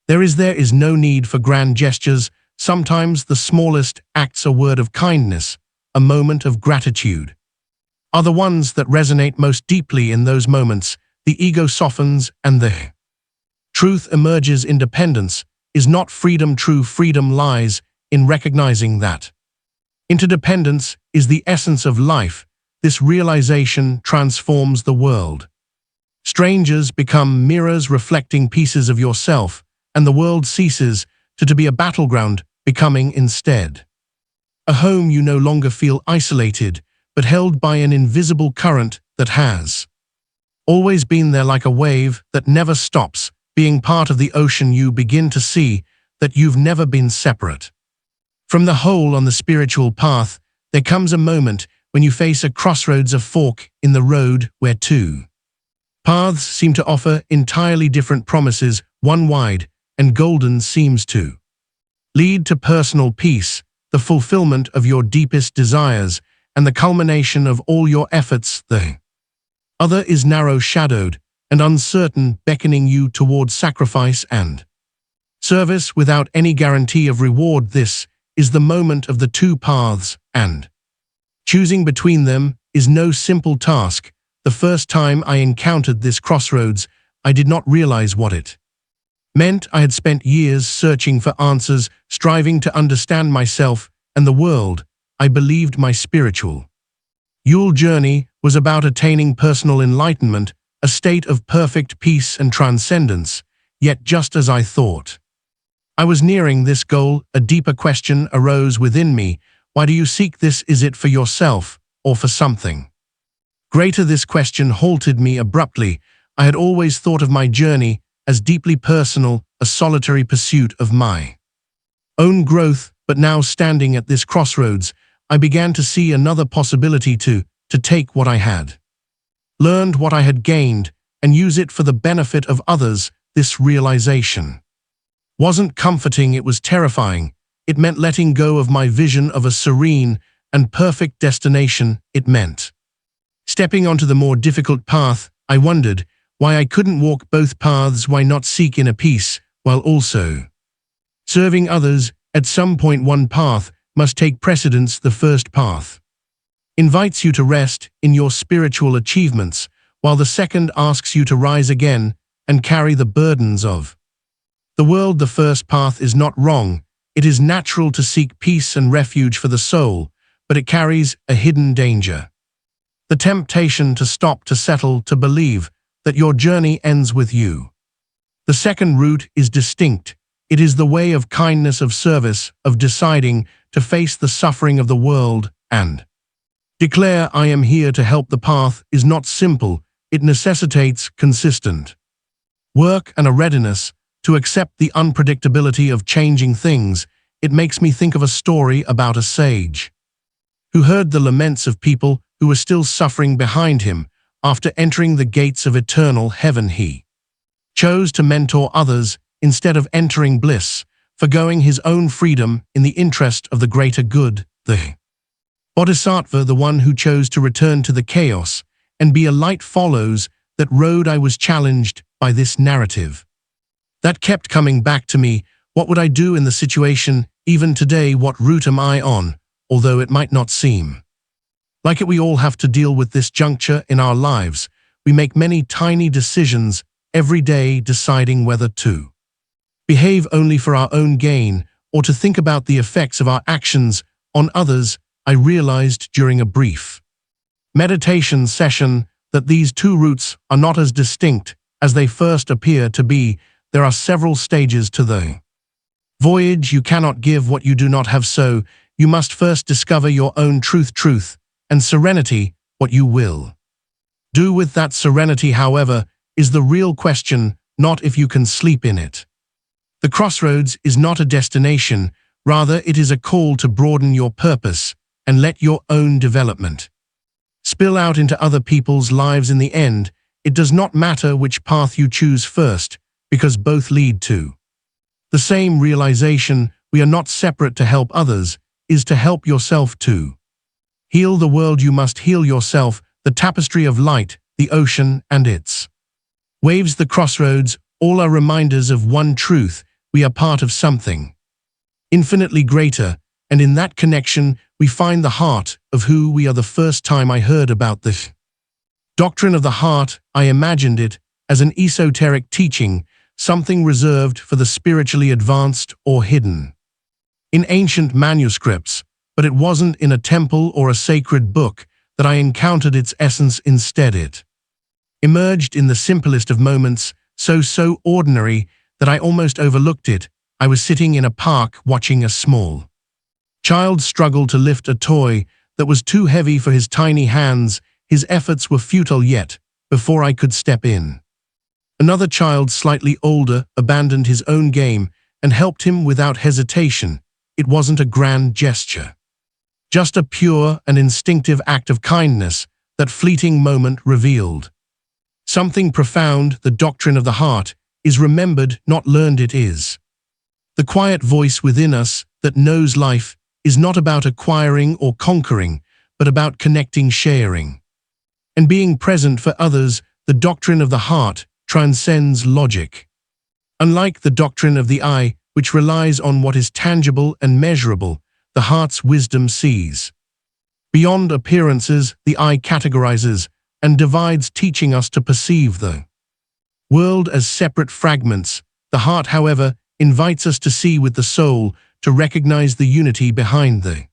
There is no need for grand gestures. Sometimes the smallest acts, a word of kindness, a moment of gratitude, are the ones that resonate most deeply. In those moments, the ego softens and the truth emerges. Independence is not freedom. True freedom lies in recognizing that interdependence is the essence of life. This realization transforms the world. Strangers become mirrors, reflecting pieces of yourself, and the world ceases to be a battleground, becoming instead a home. You no longer feel isolated, but held by an invisible current that has always been there, like a wave that never stops. Being part of the ocean, you begin to see that you've never been separate from the whole. On the spiritual path, there comes a moment when you face a crossroads, a fork in the road where two paths seem to offer entirely different promises. One, wide and golden, seems to lead to personal peace, the fulfillment of your deepest desires, and the culmination of all your efforts. The other is narrow, shadowed, and uncertain, beckoning you toward sacrifice and service without any guarantee of reward. This is the moment of the two paths, and choosing between them is no simple task. The first time I encountered this crossroads, I did not realize what it meant. I had spent years searching for answers, striving to understand myself and the world. I believed my spiritual journey was about attaining personal enlightenment, a state of perfect peace and transcendence. Yet just as I thought I was nearing this goal, a deeper question arose within me. Why do you seek this? Is it for yourself or for something greater? This question halted me abruptly. I had always thought of my journey as deeply personal, a solitary pursuit of my own growth, but now, standing at this crossroads, I began to see another possibility to take what I had learned, what I had gained, and use it for the benefit of others. This realization wasn't comforting, it was terrifying. It meant letting go of my vision of a serene and perfect destination. It meant stepping onto the more difficult path. I wondered why I couldn't walk both paths, why not seek inner peace while also serving others. At some point, one path must take precedence. The first path invites you to rest in your spiritual achievements, while the second asks you to rise again and carry the burdens of the world. The first path is not wrong. It is natural to seek peace and refuge for the soul, but it carries a hidden danger. The temptation to stop, to settle, to believe that your journey ends with you. The second route is distinct. It is the way of kindness, of service, of deciding to face the suffering of the world and declare, I am here to help. The path is not simple. It necessitates consistent work and a readiness to accept the unpredictability of changing things. It makes me think of a story about a sage who heard the laments of people who were still suffering behind him. After entering the gates of eternal heaven, he chose to mentor others instead of entering bliss, forgoing his own freedom in the interest of the greater good. The Bodhisattva, the one who chose to return to the chaos and be a light, follows that road. I was challenged by this narrative that kept coming back to me. What would I do in the situation? Even today, what route am I on? Although it might not seem like it, we all have to deal with this juncture in our lives. We make many tiny decisions every day, deciding whether to behave only for our own gain or to think about the effects of our actions on others. I realized during a brief meditation session that these two routes are not as distinct as they first appear to be. There are several stages to the voyage. You cannot give what you do not have, so you must first discover your own truth, and serenity, what you will do with that serenity, however, is the real question, not if you can sleep in it. The crossroads is not a destination, rather it is a call to broaden your purpose and let your own development spill out into other people's lives. In the end, it does not matter which path you choose first, because both lead to the same realization. We are not separate. To help others is to help yourself too. Heal the world, you must heal yourself. The tapestry of light, the ocean and its waves, the crossroads, all are reminders of one truth. We are part of something infinitely greater, and in that connection we find the heart of who we are. The first time I heard about the doctrine of the heart, I imagined it as an esoteric teaching, something reserved for the spiritually advanced or hidden in ancient manuscripts, but it wasn't in a temple or a sacred book that I encountered its essence. Instead, it emerged in the simplest of moments, so ordinary that I almost overlooked it. I was sitting in a park watching a small child struggle to lift a toy that was too heavy for his tiny hands. His efforts were futile, yet before I could step in, another child, slightly older, abandoned his own game and helped him without hesitation. It wasn't a grand gesture, just a pure and instinctive act of kindness. That fleeting moment revealed something profound. The doctrine of the heart is remembered, not learned. It is the quiet voice within us that knows life is not about acquiring or conquering, but about connecting, sharing, and being present for others. The doctrine of the heart transcends logic. Unlike the doctrine of the eye, which relies on what is tangible and measurable, the heart's wisdom sees beyond appearances. The eye categorizes and divides, teaching us to perceive the world as separate fragments. The heart, however, invites us to see with the soul, to recognize the unity behind the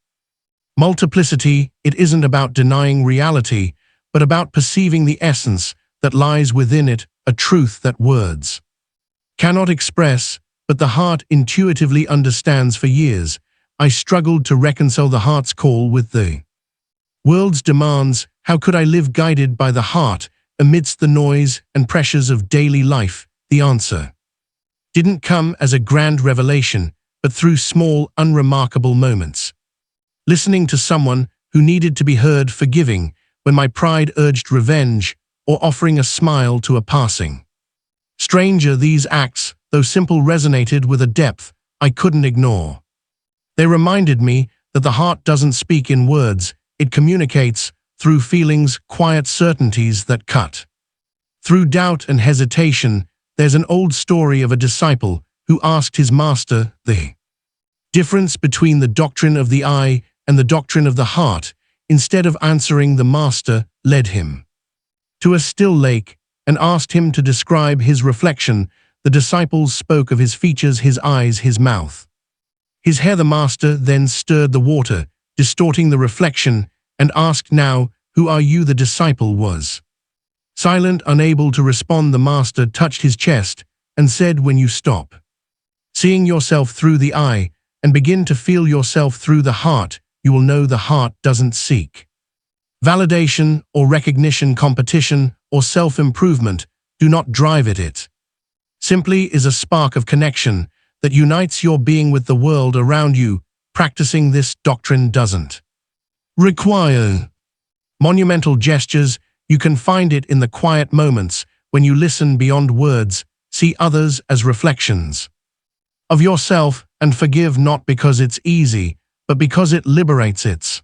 multiplicity. It isn't about denying reality, but about perceiving the essence that lies within it, a truth that words cannot express, but the heart intuitively understands. For years, I struggled to reconcile the heart's call with the world's demands. How could I live guided by the heart amidst the noise and pressures of daily life? The answer didn't come as a grand revelation, but through small, unremarkable moments. Listening to someone who needed to be heard, forgiving when my pride urged revenge, or offering a smile to a passing stranger. These acts, though simple, resonated with a depth I couldn't ignore. They reminded me that the heart doesn't speak in words, it communicates through feelings, quiet certainties that cut through doubt and hesitation. There's an old story of a disciple who asked his master the difference between the doctrine of the eye and the doctrine of the heart. Instead of answering, the master led him to a still lake and asked him to describe his reflection. The disciples spoke of his features, his eyes, his mouth, his hair. The master then stirred the water, distorting the reflection, and asked, "Now, who are you?" The disciple was silent, unable to respond. The master touched his chest and said, "When you stop Seeing yourself through the eye and begin to feel yourself through the heart, you will know the heart doesn't seek validation or recognition, competition or self-improvement do not drive it. Simply is a spark of connection that unites your being with the world around you. Practicing this doctrine doesn't require monumental gestures. You can find it in the quiet moments when you listen beyond words, see others as reflections of yourself, and forgive not because it's easy, but because it liberates it.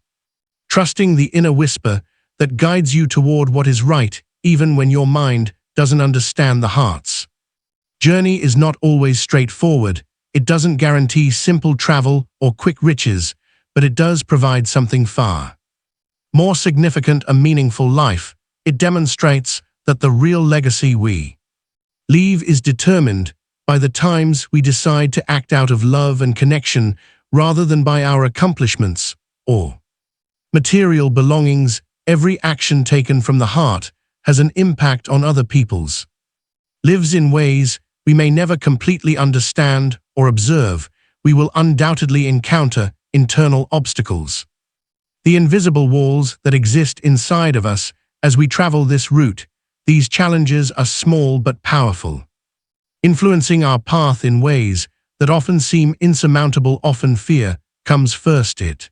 Trusting the inner whisper that guides you toward what is right, even when your mind doesn't understand the heart's journey is not always straightforward. It doesn't guarantee simple travel or quick riches, but it does provide something far more significant, a meaningful life. It demonstrates that the real legacy we leave is determined by the times we decide to act out of love and connection rather than by our accomplishments or material belongings. Every action taken from the heart has an impact on other people's lives in ways we may never completely understand or observe. We will undoubtedly encounter internal obstacles, the invisible walls that exist inside of us as we travel this route. These challenges are small but powerful, influencing our path in ways that often seem insurmountable. Often fear comes first. It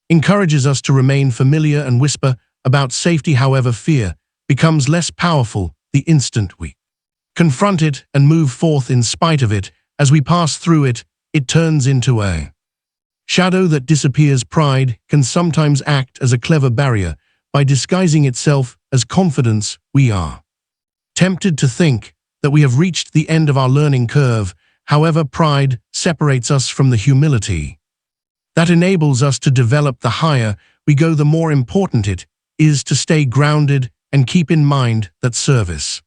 encourages us to remain familiar and whisper about safety. However, fear becomes less powerful the instant we confront it and move forth in spite of it. As we pass through it, it turns into a shadow that disappears. Pride can sometimes act as a clever barrier by disguising itself as confidence. We are tempted to think that we have reached the end of our learning curve. However, pride separates us from the humility that enables us to develop. The higher we go, the more important it is to stay grounded and keep in mind that service,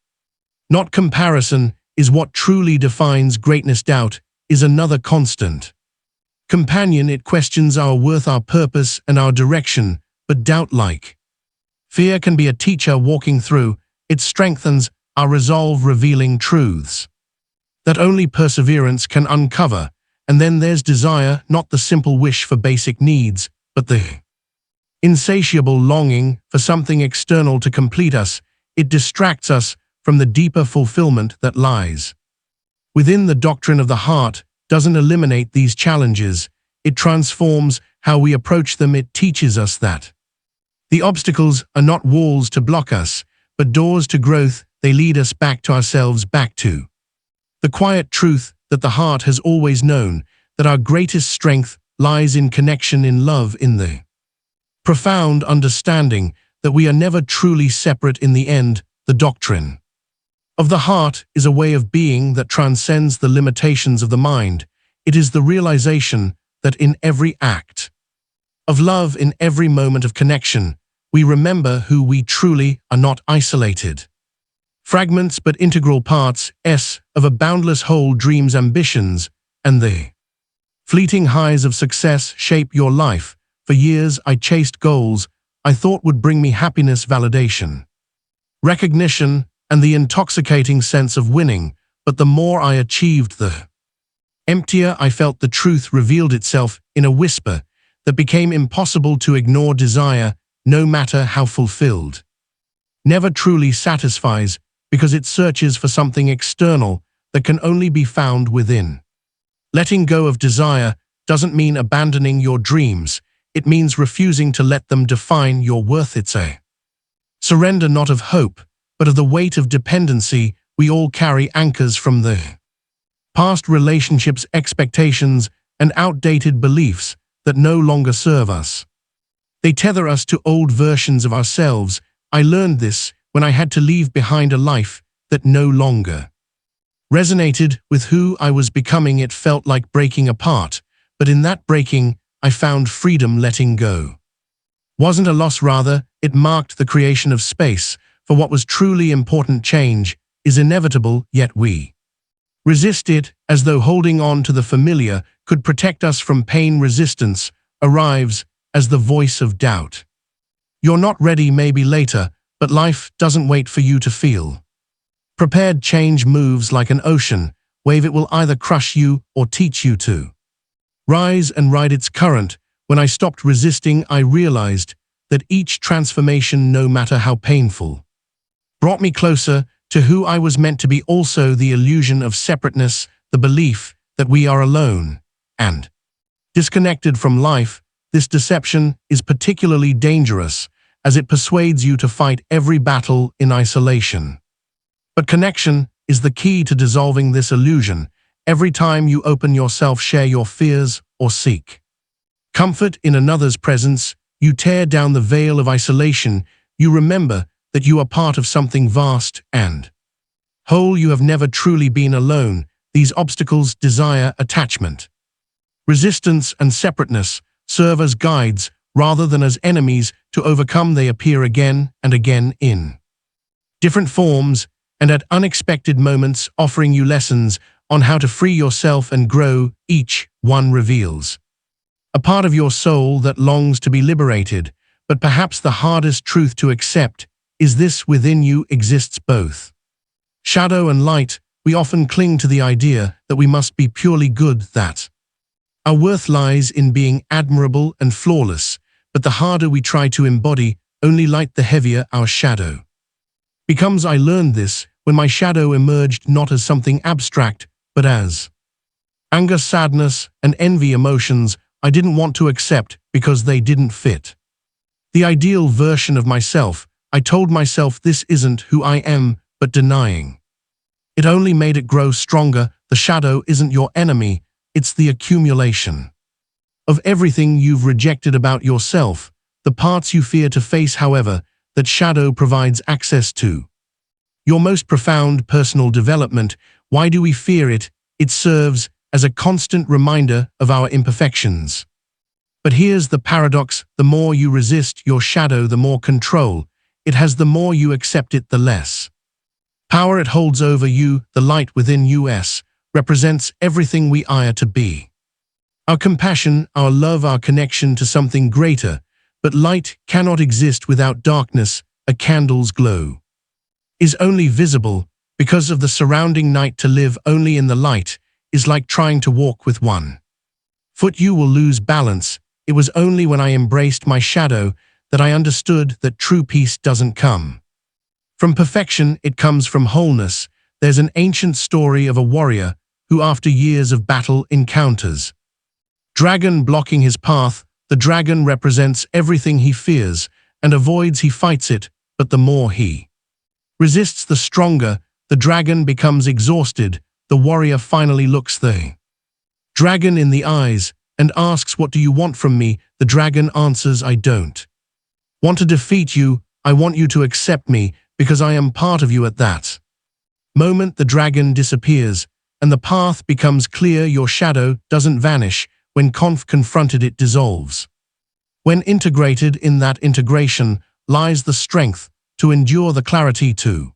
not comparison, is what truly defines greatness. Doubt is another constant companion. It questions our worth, our purpose, and our direction. But doubt, like fear, can be a teacher walking through. It strengthens our resolve, revealing truths that only perseverance can uncover. And then there's desire, not the simple wish for basic needs, but the insatiable longing for something external to complete us. It distracts us from the deeper fulfillment that lies within. The doctrine of the heart doesn't eliminate these challenges. It transforms how we approach them. It teaches us that the obstacles are not walls to block us, but doors to growth. They lead us back to ourselves, back to the quiet truth that the heart has always known, that our greatest strength lies in connection, in love, in the profound understanding that we are never truly separate in the end. The doctrine of the heart is a way of being that transcends the limitations of the mind. It is the realization that in every act of love, in every moment of connection, we remember who we truly are, not isolated fragments but integral parts of a boundless whole. Dreams, ambitions, and the fleeting highs of success shape your life. For years I chased goals I thought would bring me happiness, validation, recognition, and the intoxicating sense of winning. But the more I achieved, the emptier I felt. The truth revealed itself in a whisper that became impossible to ignore. Desire, no matter how fulfilled, never truly satisfies, because it searches for something external that can only be found within. Letting go of desire doesn't mean abandoning your dreams. It means refusing to let them define your worth. It's a surrender, not of hope, but of the weight of dependency. We all carry anchors from the past, relationships, expectations, and outdated beliefs that no longer serve us. They tether us to old versions of ourselves. I learned this when I had to leave behind a life that no longer resonated with who I was becoming. It felt like breaking apart, but in that breaking, I found freedom. Letting go wasn't a loss, rather, it marked the creation of space for what was truly important. Change is inevitable, yet we resist it as though holding on to the familiar could protect us from pain. Resistance arrives as the voice of doubt. You're not ready, maybe later, but life doesn't wait for you to feel prepared. Change moves like an ocean, wave it will either crush you or teach you to rise and ride its current. When I stopped resisting, I realized that each transformation, no matter how painful, brought me closer to who I was meant to be. Also, the illusion of separateness, the belief that we are alone and disconnected from life, this deception is particularly dangerous as it persuades you to fight every battle in isolation. But connection is the key to dissolving this illusion. Every time you open yourself, share your fears, or seek comfort in another's presence, you tear down the veil of isolation. You remember that you are part of something vast and whole. You have never truly been alone. These obstacles, desire, attachment, resistance, and separateness, serve as guides rather than as enemies to overcome. They appear again and again in different forms and at unexpected moments, offering you lessons on how to free yourself and grow. Each one reveals a part of your soul that longs to be liberated, but perhaps the hardest truth to accept is this: within you exists both shadow and light. We often cling to the idea that we must be purely good, that our worth lies in being admirable and flawless, but the harder we try to embody only light, the heavier our shadow becomes. I learned this when my shadow emerged not as something abstract, but as anger, sadness, and envy, emotions I didn't want to accept because they didn't fit the ideal version of myself. I told myself this isn't who I am, but denying it only made it grow stronger. The shadow isn't your enemy, it's the accumulation of everything you've rejected about yourself, the parts you fear to face. However, that shadow provides access to your most profound personal development. Why do we fear it? It serves as a constant reminder of our imperfections. But here's the paradox: the more you resist your shadow, the more control it has. The more you accept it, the less power it holds over you. The light within us represents everything we aspire to be: our compassion, our love, our connection to something greater. But light cannot exist without darkness. A candle's glow is only visible because of the surrounding night. To live only in the light is like trying to walk with one foot. You will lose balance. It was only when I embraced my shadow that I understood that true peace doesn't come from perfection, it comes from wholeness. There's an ancient story of a warrior who, after years of battle, encounters dragon blocking his path. The dragon represents everything he fears and avoids. He fights it, but the more he resists, the stronger the dragon becomes. Exhausted, the warrior finally looks the dragon in the eyes and asks, "What do you want from me?" The dragon answers, "I don't want to defeat you. I want you to accept me because I am part of you." At that moment, the dragon disappears and the path becomes clear. Your shadow doesn't vanish. When confronted, it dissolves. When integrated, in that integration lies the strength to endure, the clarity to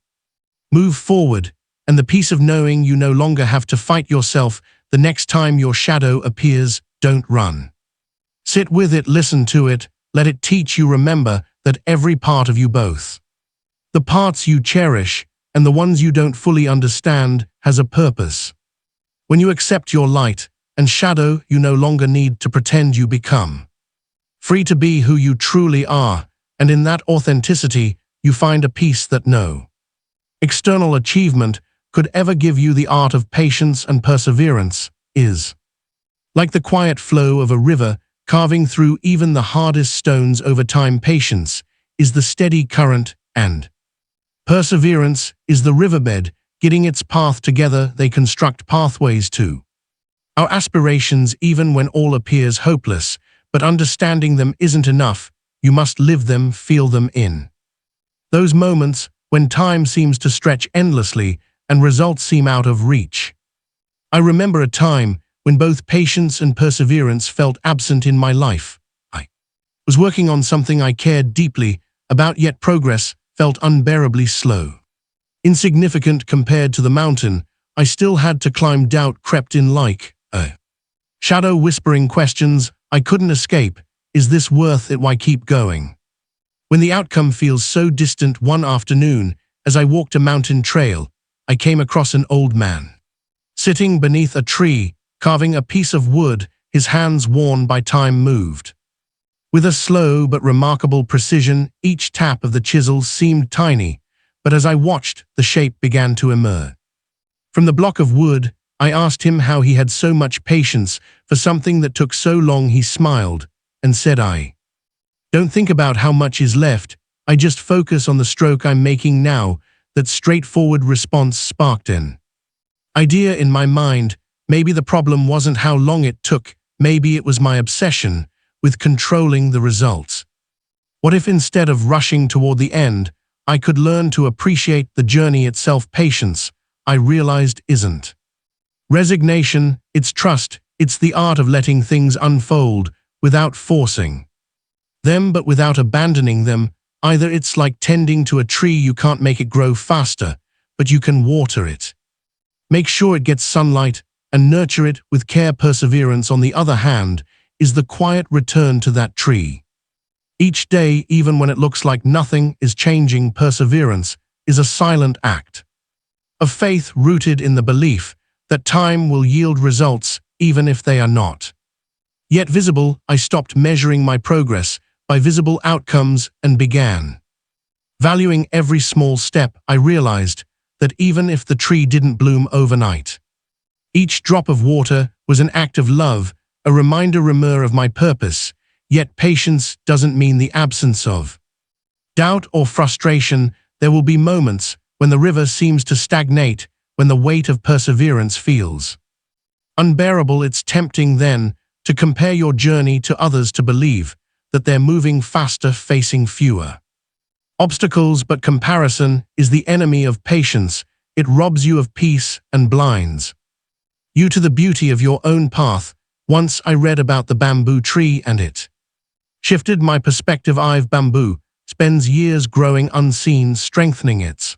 move forward, and the peace of knowing you no longer have to fight yourself. The next time your shadow appears, don't run. Sit with it, listen to it, let it teach you. Remember that every part of you, both the parts you cherish and the ones you don't fully understand, has a purpose. When you accept your light and shadow, you no longer need to pretend. You become free to be who you truly are, and in that authenticity, you find a peace that no external achievement could ever give you. The art of patience and perseverance is like the quiet flow of a river, carving through even the hardest stones. Over time, patience is the steady current, and perseverance is the riverbed, getting its path together. They construct pathways to our aspirations even when all appears hopeless, but understanding them isn't enough. You must live them, feel them in those moments when time seems to stretch endlessly and results seem out of reach. I remember a time when both patience and perseverance felt absent in my life. I was working on something I cared deeply about, yet progress felt unbearably slow. Insignificant compared to the mountain I still had to climb. Doubt crept in like a shadow, whispering questions I couldn't escape. Is this worth it? Why keep going when the outcome feels so distant? One afternoon, as I walked a mountain trail, I came across an old man Sitting beneath a tree, carving a piece of wood, his hands worn by time moved. With a slow but remarkable precision, each tap of the chisel seemed tiny, but as I watched, the shape began to emerge. From the block of wood, I asked him how he had so much patience for something that took so long. He smiled and said, "I don't think about how much is left, I just focus on the stroke I'm making now." That straightforward response sparked an idea in my mind. Maybe the problem wasn't how long it took, maybe it was my obsession with controlling the results. What if instead of rushing toward the end, I could learn to appreciate the journey itself? Patience, I realized, isn't resignation, it's trust, it's the art of letting things unfold without forcing them but without abandoning them. Either it's like tending to a tree, you can't make it grow faster, but you can water it. Make sure it gets sunlight and nurture it with care. Perseverance, on the other hand, is the quiet return to that tree. Each day, even when it looks like nothing is changing, perseverance is a silent act of faith rooted in the belief that time will yield results even if they are not yet visible. I stopped measuring my progress by visible outcomes and began valuing every small step. I realized that even if the tree didn't bloom overnight, each drop of water was an act of love, a reminder of my purpose. Yet patience doesn't mean the absence of doubt or frustration. There will be moments when the river seems to stagnate, when the weight of perseverance feels unbearable. It's tempting then to compare your journey to others, to believe that they're moving faster, facing fewer obstacles, but comparison is the enemy of patience. It robs you of peace and blinds you to the beauty of your own path. Once I read about the bamboo tree and it shifted my perspective. Bamboo spends years growing unseen, strengthening its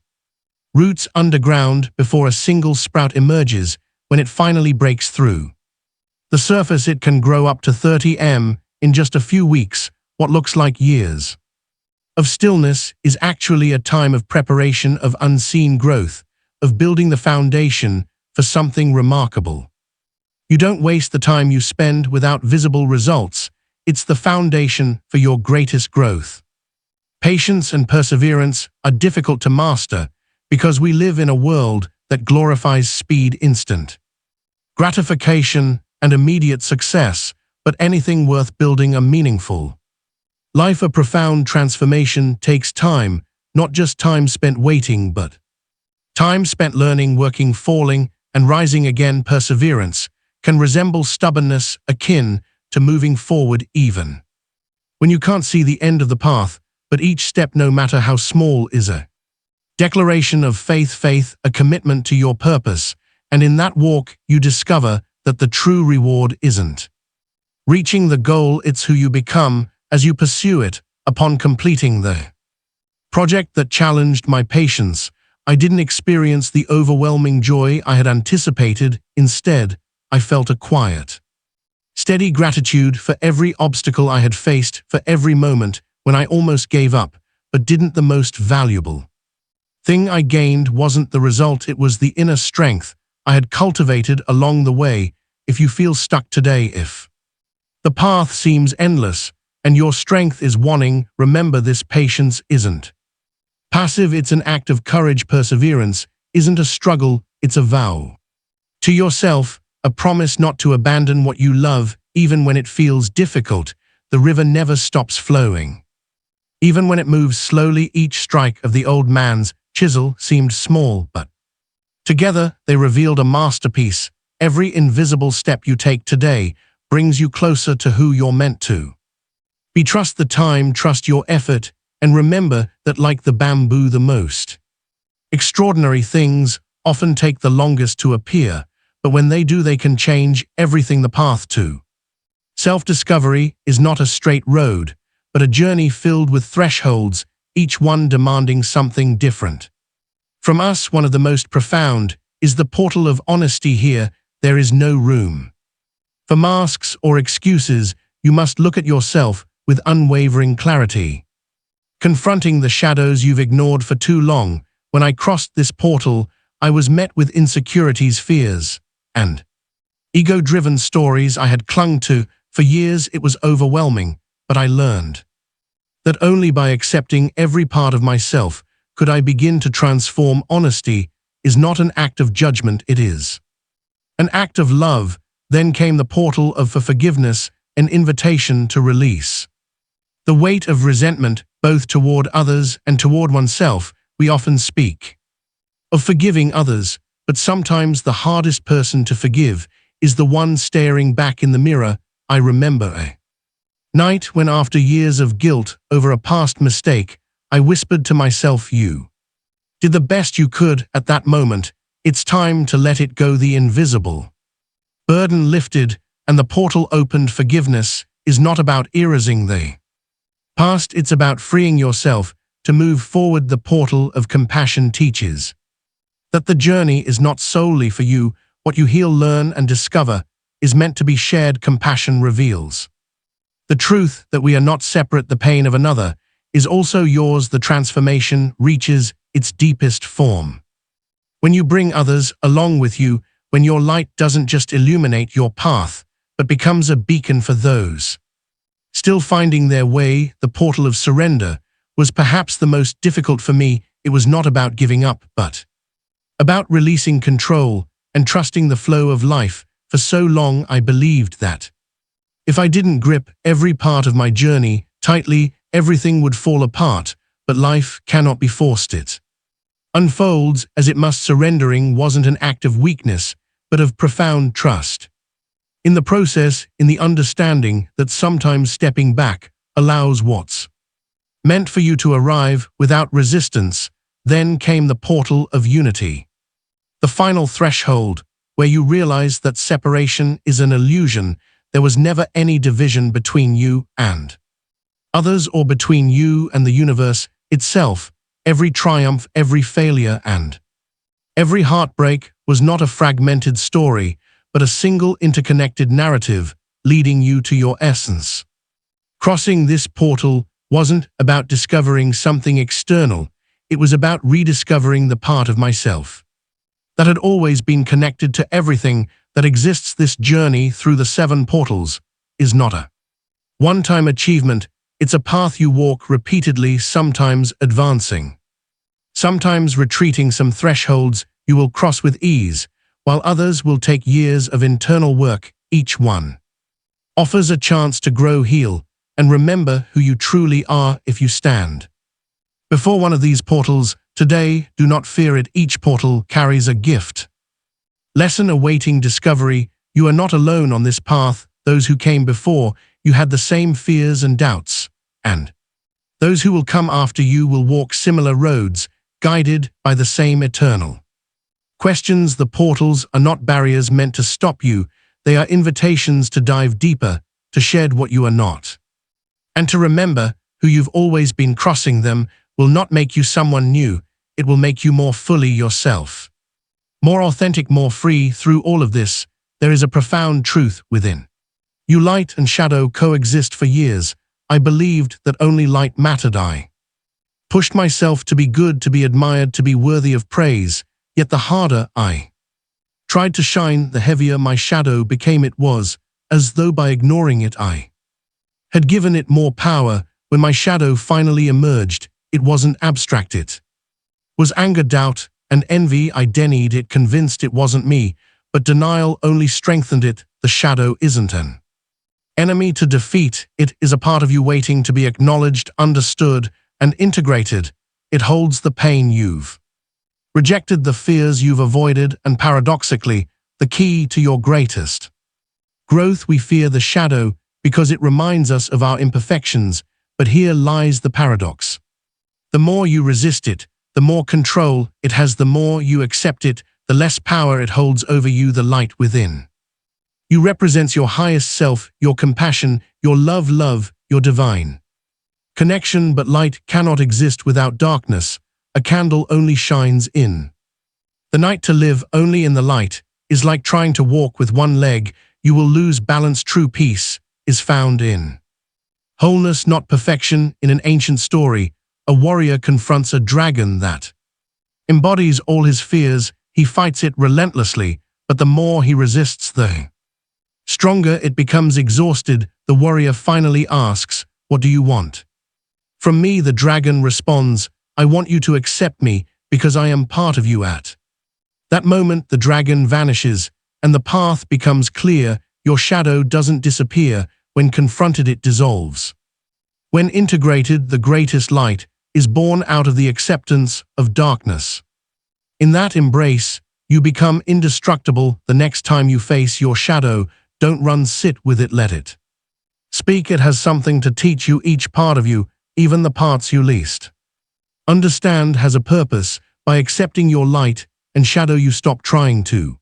roots underground before a single sprout emerges. When it finally breaks through the surface, it can grow up to 30 m in just a few weeks. What looks like years of stillness is actually a time of preparation, of unseen growth, of building the foundation for something remarkable. You don't waste the time you spend without visible results. It's the foundation for your greatest growth. Patience and perseverance are difficult to master because we live in a world that glorifies speed, instant gratification, and immediate success, but anything worth building a meaningful life, a profound transformation, takes time, not just time spent waiting, but time spent learning, working, falling, and rising again. Perseverance can resemble stubbornness, akin to moving forward even when you can't see the end of the path, but each step, no matter how small, is a declaration of faith, a commitment to your purpose, and in that walk you discover that the true reward isn't reaching the goal, it's who you become as you pursue it. Upon completing the project that challenged my patience, I didn't experience the overwhelming joy I had anticipated. Instead, I felt a quiet, steady gratitude for every obstacle I had faced, for every moment when I almost gave up, but didn't. The most valuable thing I gained wasn't the result, it was the inner strength I had cultivated along the way. If you feel stuck today, if the path seems endless and your strength is waning, remember this: patience isn't passive, it's an act of courage. Perseverance isn't a struggle, it's a vow to yourself, a promise not to abandon what you love, even when it feels difficult. The river never stops flowing, even when it moves slowly. Each strike of the old man's chisel seemed small, but together they revealed a masterpiece. Every invisible step you take today brings you closer to who you're meant to be. Trust the time, trust your effort, and remember that, like the bamboo, the most extraordinary things often take the longest to appear, but when they do, they can change everything. The path to self-discovery is not a straight road, but a journey filled with thresholds, each one demanding something different from us. One of the most profound is the portal of honesty. Here, there is no room for masks or excuses. You must look at yourself with unwavering clarity, confronting the shadows you've ignored for too long. When I crossed this portal, I was met with insecurities, fears, and ego-driven stories I had clung to. For years it was overwhelming, but I learned that only by accepting every part of myself could I begin to transform. Honesty is not an act of judgment, it is an act of love. Then came the portal of forgiveness, an invitation to release the weight of resentment, both toward others and toward oneself. We often speak of forgiving others, but sometimes the hardest person to forgive is the one staring back in the mirror. I remember a night when, after years of guilt over a past mistake, I whispered to myself, "You did the best you could at that moment. It's time to let it go." The invisible burden lifted, and the portal opened. Forgiveness is not about erasing the past, it's about freeing yourself to move forward. The portal of compassion teaches that the journey is not solely for you. What you heal, learn, and discover is meant to be shared. Compassion reveals the truth that we are not separate. The pain of another is also yours. The transformation reaches its deepest form when you bring others along with you, when your light doesn't just illuminate your path, but becomes a beacon for those still finding their way. The portal of surrender was perhaps the most difficult for me. It was not about giving up, but about releasing control and trusting the flow of life. For so long I believed that if I didn't grip every part of my journey tightly, everything would fall apart. But life cannot be forced. It unfolds as it must. Surrendering wasn't an act of weakness, but of profound trust in the process, in the understanding that sometimes stepping back allows what's meant for you to arrive without resistance. Then came the portal of unity, the final threshold where you realize that separation is an illusion. There was never any division between you and others, or between you and the universe itself. Every triumph, every failure, and every heartbreak was not a fragmented story, but a single interconnected narrative leading you to your essence. Crossing this portal wasn't about discovering something external. It was about rediscovering the part of myself that had always been connected to everything that exists. This journey through the 7 portals is not a one-time achievement. It's a path you walk repeatedly, sometimes advancing, sometimes retreating. Some thresholds you will cross with ease, while others will take years of internal work. Each one offers a chance to grow, heal, and remember who you truly are. If you stand before one of these portals today, do not fear it. Each portal carries a gift, lesson awaiting discovery. You are not alone on this path. Those who came before you had the same fears and doubts, and those who will come after you will walk similar roads, guided by the same eternal questions. The portals are not barriers meant to stop you. They are invitations to dive deeper, to shed what you are not, and to remember who you've always been. Crossing them will not make you someone new. It will make you more fully yourself, more authentic, more free. Through all of this, there is a profound truth within you. Light and shadow coexist. For years, I believed that only light mattered. I pushed myself to be good, to be admired, to be worthy of praise. Yet the harder I tried to shine, the heavier my shadow became. It was as though by ignoring it, I had given it more power. When my shadow finally emerged, it wasn't abstract. It was anger, doubt, and envy. I denied it, convinced it wasn't me, but denial only strengthened it. The shadow isn't an enemy to defeat. It is a part of you waiting to be acknowledged, understood, and integrated. It holds the pain you've rejected, the fears you've avoided, and paradoxically, the key to your greatest growth. We fear the shadow because it reminds us of our imperfections, but here lies the paradox. The more you resist it, the more control it has. The more you accept it, the less power it holds over you. The light within you represents your highest self, your compassion, your love, your divine connection. But light cannot exist without darkness. A candle only shines in the night. To live only in the light is like trying to walk with one leg. You will lose balance. True peace is found in wholeness, not perfection. In an ancient story, a warrior confronts a dragon that embodies all his fears. He fights it relentlessly, but the more he resists, the stronger it becomes. Exhausted, the warrior finally asks, "What do you want?" From me, the dragon responds, "I want you to accept me because I am part of you." At that moment, the dragon vanishes, and the path becomes clear. Your shadow doesn't disappear. When confronted, it dissolves. When integrated, the greatest light is born out of the acceptance of darkness. In that embrace, you become indestructible. The next time you face your shadow, don't run, sit with it, let it speak. It has something to teach you. Each part of you, even the parts you least understand, has a purpose. By accepting your light and shadow, you stop trying to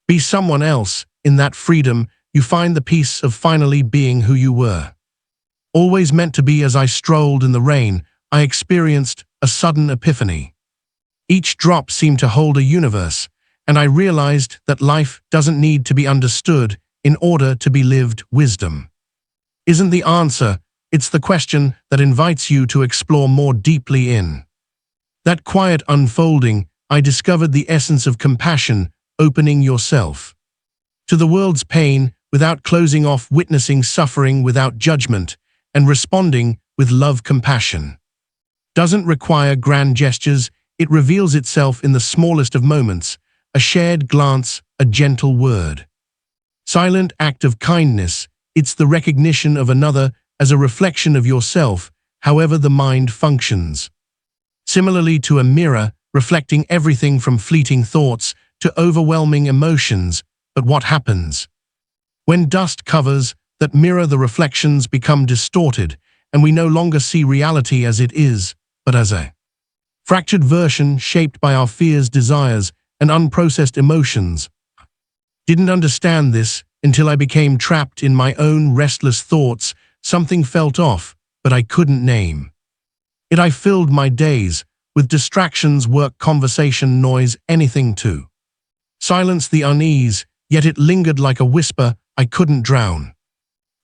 be someone else. In that freedom, you find the peace of finally being who you were always meant to be. As I strolled in the rain, I experienced a sudden epiphany. Each drop seemed to hold a universe, and I realized that life doesn't need to be understood in order to be lived. Wisdom isn't the answer, it's the question that invites you to explore more deeply. In that quiet unfolding, I discovered the essence of compassion, opening yourself to the world's pain without closing off, witnessing suffering without judgment, and responding with love. Compassion doesn't require grand gestures, it reveals itself in the smallest of moments, a shared glance, a gentle word. Silent act of kindness, it's the recognition of another as a reflection of yourself, however the mind functions. Similarly to a mirror, reflecting everything from fleeting thoughts to overwhelming emotions. But what happens when dust covers that mirror? The reflections become distorted, and we no longer see reality as it is, but as a fractured version shaped by our fears, desires, and unprocessed emotions. Didn't understand this until I became trapped in my own restless thoughts. Something felt off, but I couldn't name it. I filled my days with distractions, work, conversation, noise, anything to silence the unease, yet it lingered like a whisper I couldn't drown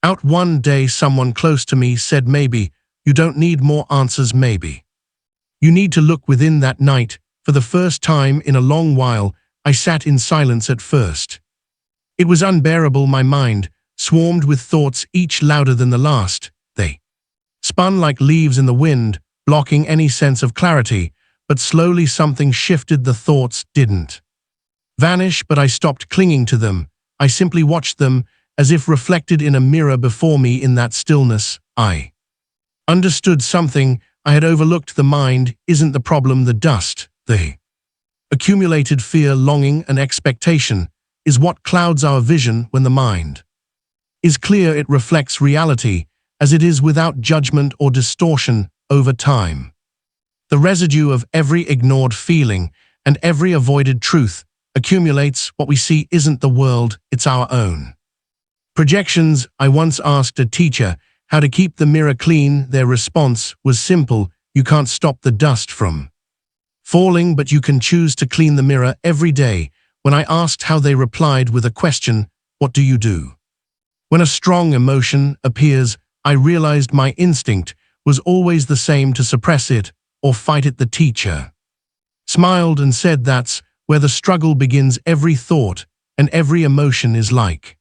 out. One day, someone close to me said, "Maybe you don't need more answers, maybe you need to look within." That night, for the first time in a long while, I sat in silence. At first, it was unbearable. My mind swarmed with thoughts, each louder than the last. They spun like leaves in the wind, blocking any sense of clarity. But slowly something shifted. The thoughts didn't vanish, but I stopped clinging to them. I simply watched them, as if reflected in a mirror before me. In that stillness, I understood something I had overlooked. The mind isn't the problem. The dust, the accumulated fear, longing, and expectation is what clouds our vision. When the mind is clear, it reflects reality as it is, without judgment or distortion. Over time, the residue of every ignored feeling and every avoided truth accumulates. What we see isn't the world, it's our own projections. I once asked a teacher how to keep the mirror clean. Their response was simple: you can't stop the dust from falling, but you can choose to clean the mirror every day. When I asked how, they replied with a question: what do you do when a strong emotion appears? I realized my instinct was always the same: to suppress it or fight it. The teacher smiled and said, "That's where the struggle begins. Every thought and every emotion is like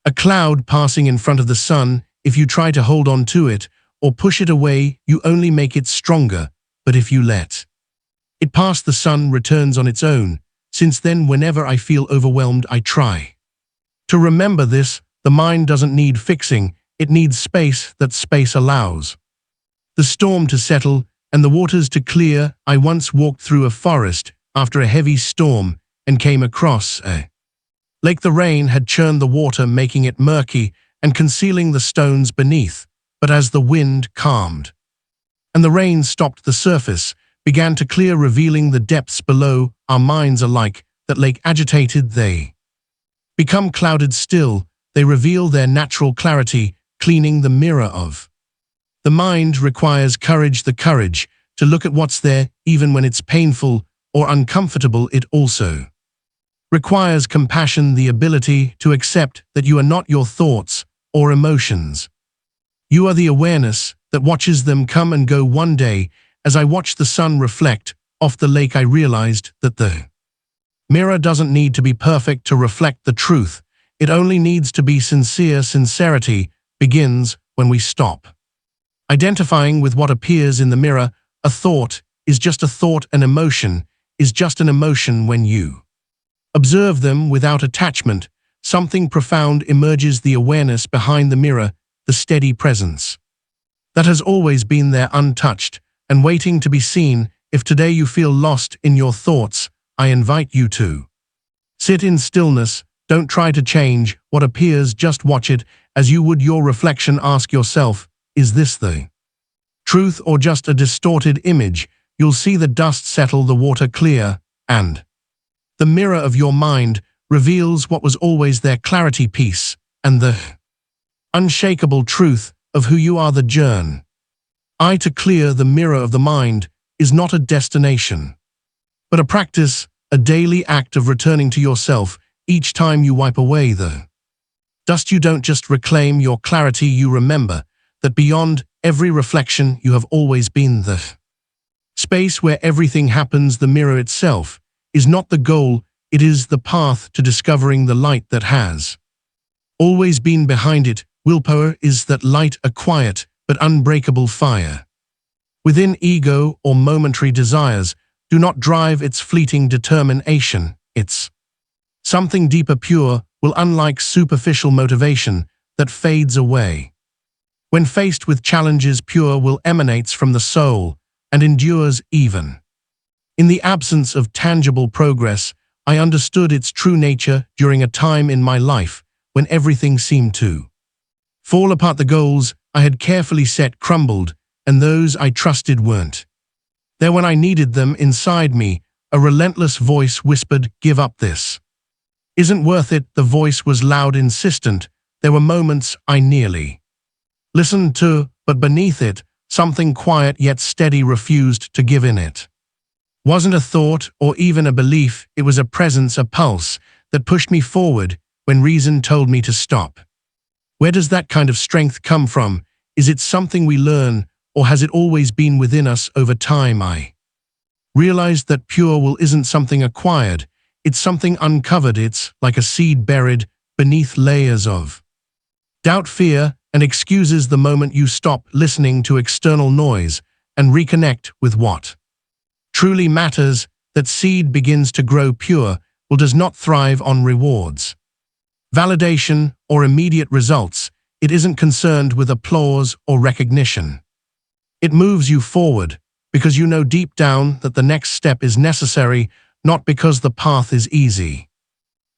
a cloud passing in front of the sun. If you try to hold on to it or push it away, you only make it stronger. But if you let it pass, the sun returns on its own." Since then, whenever I feel overwhelmed, I try to remember this: the mind doesn't need fixing, it needs space. That space allows the storm to settle and the waters to clear. I once walked through a forest after a heavy storm and came across a lake. The rain had churned the water, making it murky and concealing the stones beneath. But as the wind calmed and the rain stopped, the surface began to clear, revealing the depths below. Our minds are like that lake, agitated, they become clouded. Still, they reveal their natural clarity. Cleaning the mirror of the mind requires courage, the courage to look at what's there, even when it's painful or uncomfortable. It also requires compassion, the ability to accept that you are not your thoughts or emotions. You are the awareness that watches them come and go. One day, as I watched the sun reflect off the lake, I realized that the Mirror doesn't need to be perfect to reflect the truth. It only needs to be sincere. Sincerity begins when we stop identifying with what appears in the mirror. A thought is just a thought. An emotion is just an emotion. When you observe them without attachment, something profound emerges. The awareness behind the mirror, the steady presence that has always been there, untouched and waiting to be seen. If today you feel lost in your thoughts, I invite you to sit in stillness. Don't try to change what appears, just watch it as you would your reflection. Ask yourself, is this the truth or just a distorted image? You'll see the dust settle, the water clear, and the mirror of your mind reveals what was always there: clarity, peace, and the unshakable truth of who you are. The journey to clear the mirror of the mind is not a destination, but a practice, a daily act of returning to yourself. Each time you wipe away the dust, you don't just reclaim your clarity, you remember that beyond every reflection you have always been the space where everything happens. The mirror itself is not the goal, it is the path to discovering the light that has always been behind it. Willpower is that light, a quiet but unbreakable fire within. Ego or momentary desires do not drive its fleeting determination. It's something deeper, pure, will, unlike superficial motivation that fades away when faced with challenges. Pure will emanates from the soul and endures even in the absence of tangible progress. I understood its true nature during a time in my life when everything seemed to fall apart. The goals I had carefully set crumbled, and those I trusted weren't there when I needed them. Inside me, a relentless voice whispered, give up, this isn't worth it. The voice was loud, insistent. There were moments I nearly listened to, but beneath it, something quiet yet steady refused to give in. It wasn't a thought or even a belief, it was a presence, a pulse that pushed me forward when reason told me to stop. Where does that kind of strength come from? Is it something we learn, or has it always been within us? Over time, I realized that pure will isn't something acquired, it's something uncovered. It's like a seed buried beneath layers of doubt, fear, and excuses. The moment you stop listening to external noise and reconnect with what truly matters, that seed begins to grow. Pure will does not thrive on rewards, validation, or immediate results. It isn't concerned with applause or recognition. It moves you forward because you know deep down that the next step is necessary, not because the path is easy.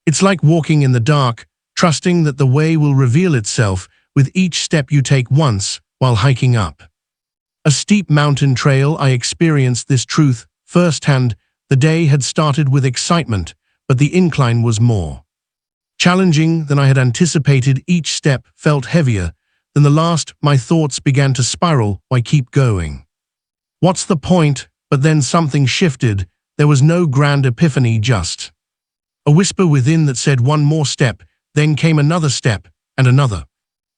It's like walking in the dark, trusting that the way will reveal itself with each step you take. Once, while hiking up a steep mountain trail, I experienced this truth firsthand. The day had started with excitement, but the incline was more challenging than I had anticipated. Each step felt heavier than the last. My thoughts began to spiral. Why keep going? What's the point? But then something shifted. There was no grand epiphany, just a whisper within that said one more step. Then came another step, and another.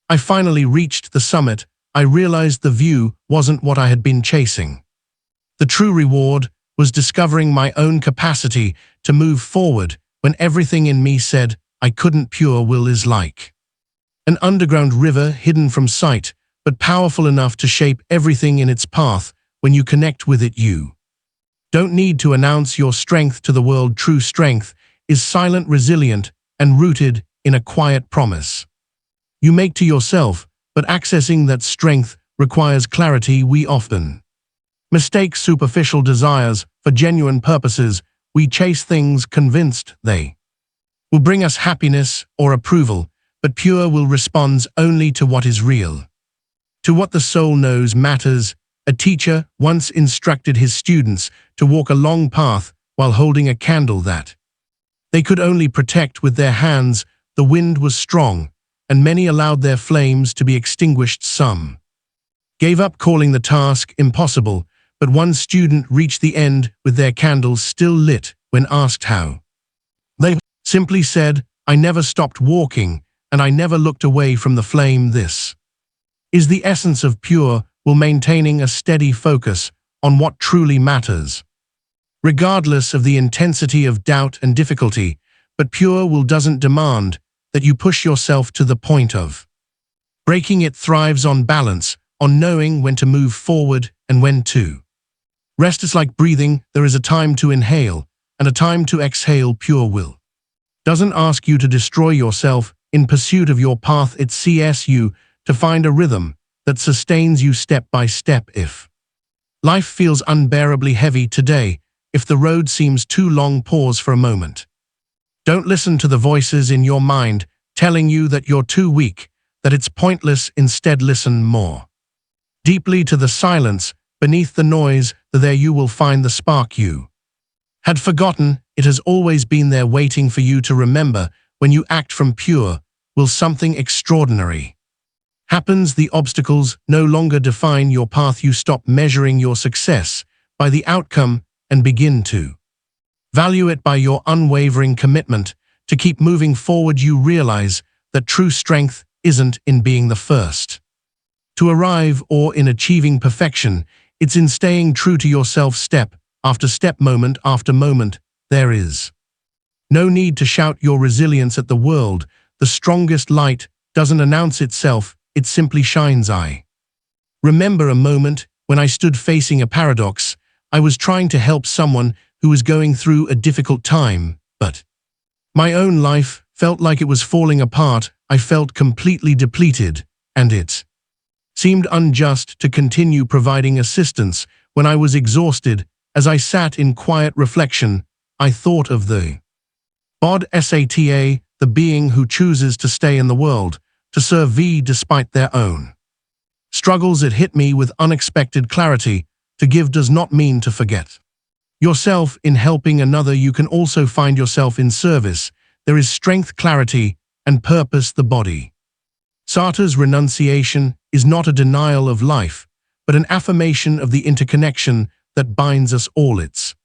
I finally reached the summit. I realized the view wasn't what I had been chasing. The true reward was discovering my own capacity to move forward when everything in me said I couldn't. Pure will is like an underground river, hidden from sight, but powerful enough to shape everything in its path. When you connect with it, you don't need to announce your strength to the world. True strength is silent, resilient, and rooted in a quiet promise you make to yourself. But accessing that strength requires clarity. We often mistake superficial desires for genuine purposes. We chase things convinced they will bring us happiness or approval, but pure will responds only to what is real, to what the soul knows matters. A teacher once instructed his students to walk a long path while holding a candle that they could only protect with their hands. The wind was strong, and many allowed their flames to be extinguished. Some gave up, calling the task impossible, but one student reached the end with their candles still lit. When asked how, they simply said, I never stopped walking, and I never looked away from the flame. This is the essence of pure will, maintaining a steady focus on what truly matters. regardless of the intensity of doubt and difficulty, but pure will doesn't demand that you push yourself to the point of breaking. It thrives on balance, on knowing when to move forward and when to rest. Is like breathing, there is a time to inhale and a time to exhale. Pure will doesn't ask you to destroy yourself in pursuit of your path. It asks you to find a rhythm that sustains you step by step. If life feels unbearably heavy today, if the road seems too long, pause for a moment. Don't listen to the voices in your mind telling you that you're too weak, that it's pointless. Instead, listen more deeply to the silence beneath the noise. There you will find the spark you had forgotten. It has always been there, waiting for you to remember. When you act from pure will, something extraordinary happens. The obstacles no longer define your path. You stop measuring your success by the outcome and begin to value it by your unwavering commitment to keep moving forward. You realize that true strength isn't in being the first to arrive or in achieving perfection. It's in staying true to yourself step after step, moment after moment. There is no need to shout your resilience at the world. The strongest light doesn't announce itself, it simply shines. I remember a moment when I stood facing a paradox. I was trying to help someone who was going through a difficult time, but my own life felt like it was falling apart. I felt completely depleted, and it seemed unjust to continue providing assistance when I was exhausted. As I sat in quiet reflection, I thought of the Bodhisattva, the being who chooses to stay in the world, to serve despite their own struggles. It hit me with unexpected clarity. To give does not mean to forget yourself. In helping another, you can also find yourself in service. There is strength, clarity, and purpose. The body Sartre's renunciation is not a denial of life, but an affirmation of the interconnection that binds us all. It's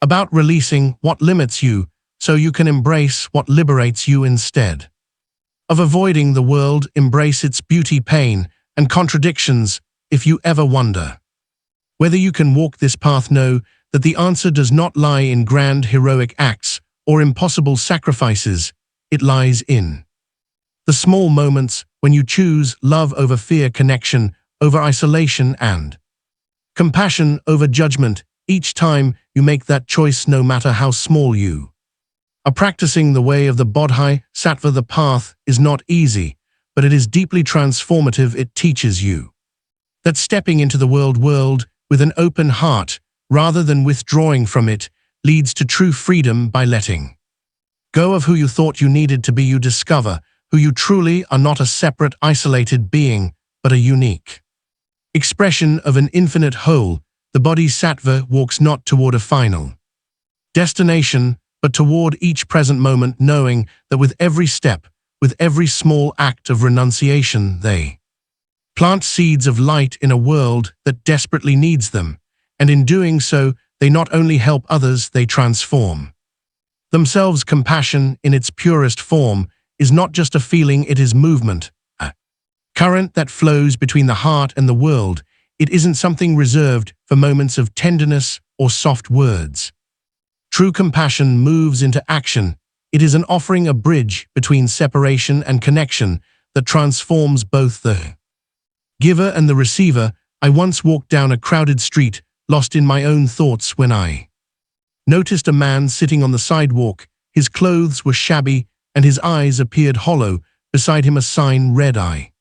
about releasing what limits you so you can embrace what liberates you. Instead of avoiding the world, embrace its beauty, pain, and contradictions. If you ever wonder whether you can walk this path, know that the answer does not lie in grand heroic acts or impossible sacrifices. It lies in the small moments when you choose love over fear, connection over isolation, and compassion over judgment. Each time you make that choice, no matter how small, you are practicing the way of the Bodhisattva. The path is not easy, but it is deeply transformative. It teaches you that stepping into the world with an open heart, rather than withdrawing from it, leads to true freedom. By letting go of who you thought you needed to be, you discover who you truly are, not a separate, isolated being, but a unique expression of an infinite whole. The Bodhisattva walks not toward a final destination, but toward each present moment, knowing that with every step, with every small act of renunciation, they plant seeds of light in a world that desperately needs them. And in doing so, they not only help others, they transform themselves. Compassion in its purest form is not just a feeling, it is movement, a current that flows between the heart and the world. It isn't something reserved for moments of tenderness or soft words. True compassion moves into action. It is an offering, a bridge between separation and connection that transforms both the giver and the receiver. I once walked down a crowded street, lost in my own thoughts, when I noticed a man sitting on the sidewalk. His clothes were shabby and his eyes appeared hollow. Beside him a sign read, "I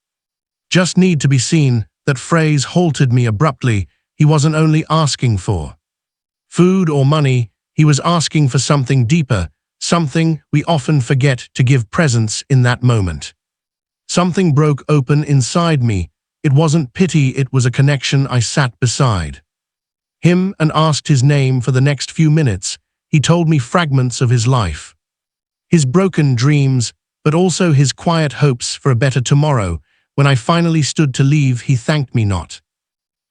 just need to be seen." That phrase halted me abruptly. He wasn't only asking for food or money, he was asking for something deeper, something we often forget to give presence in that moment. Something broke open inside me. It wasn't pity, it was a connection. I sat beside him and asked his name. For the next few minutes, he told me fragments of his life, his broken dreams, but also his quiet hopes for a better tomorrow. When I finally stood to leave, he thanked me not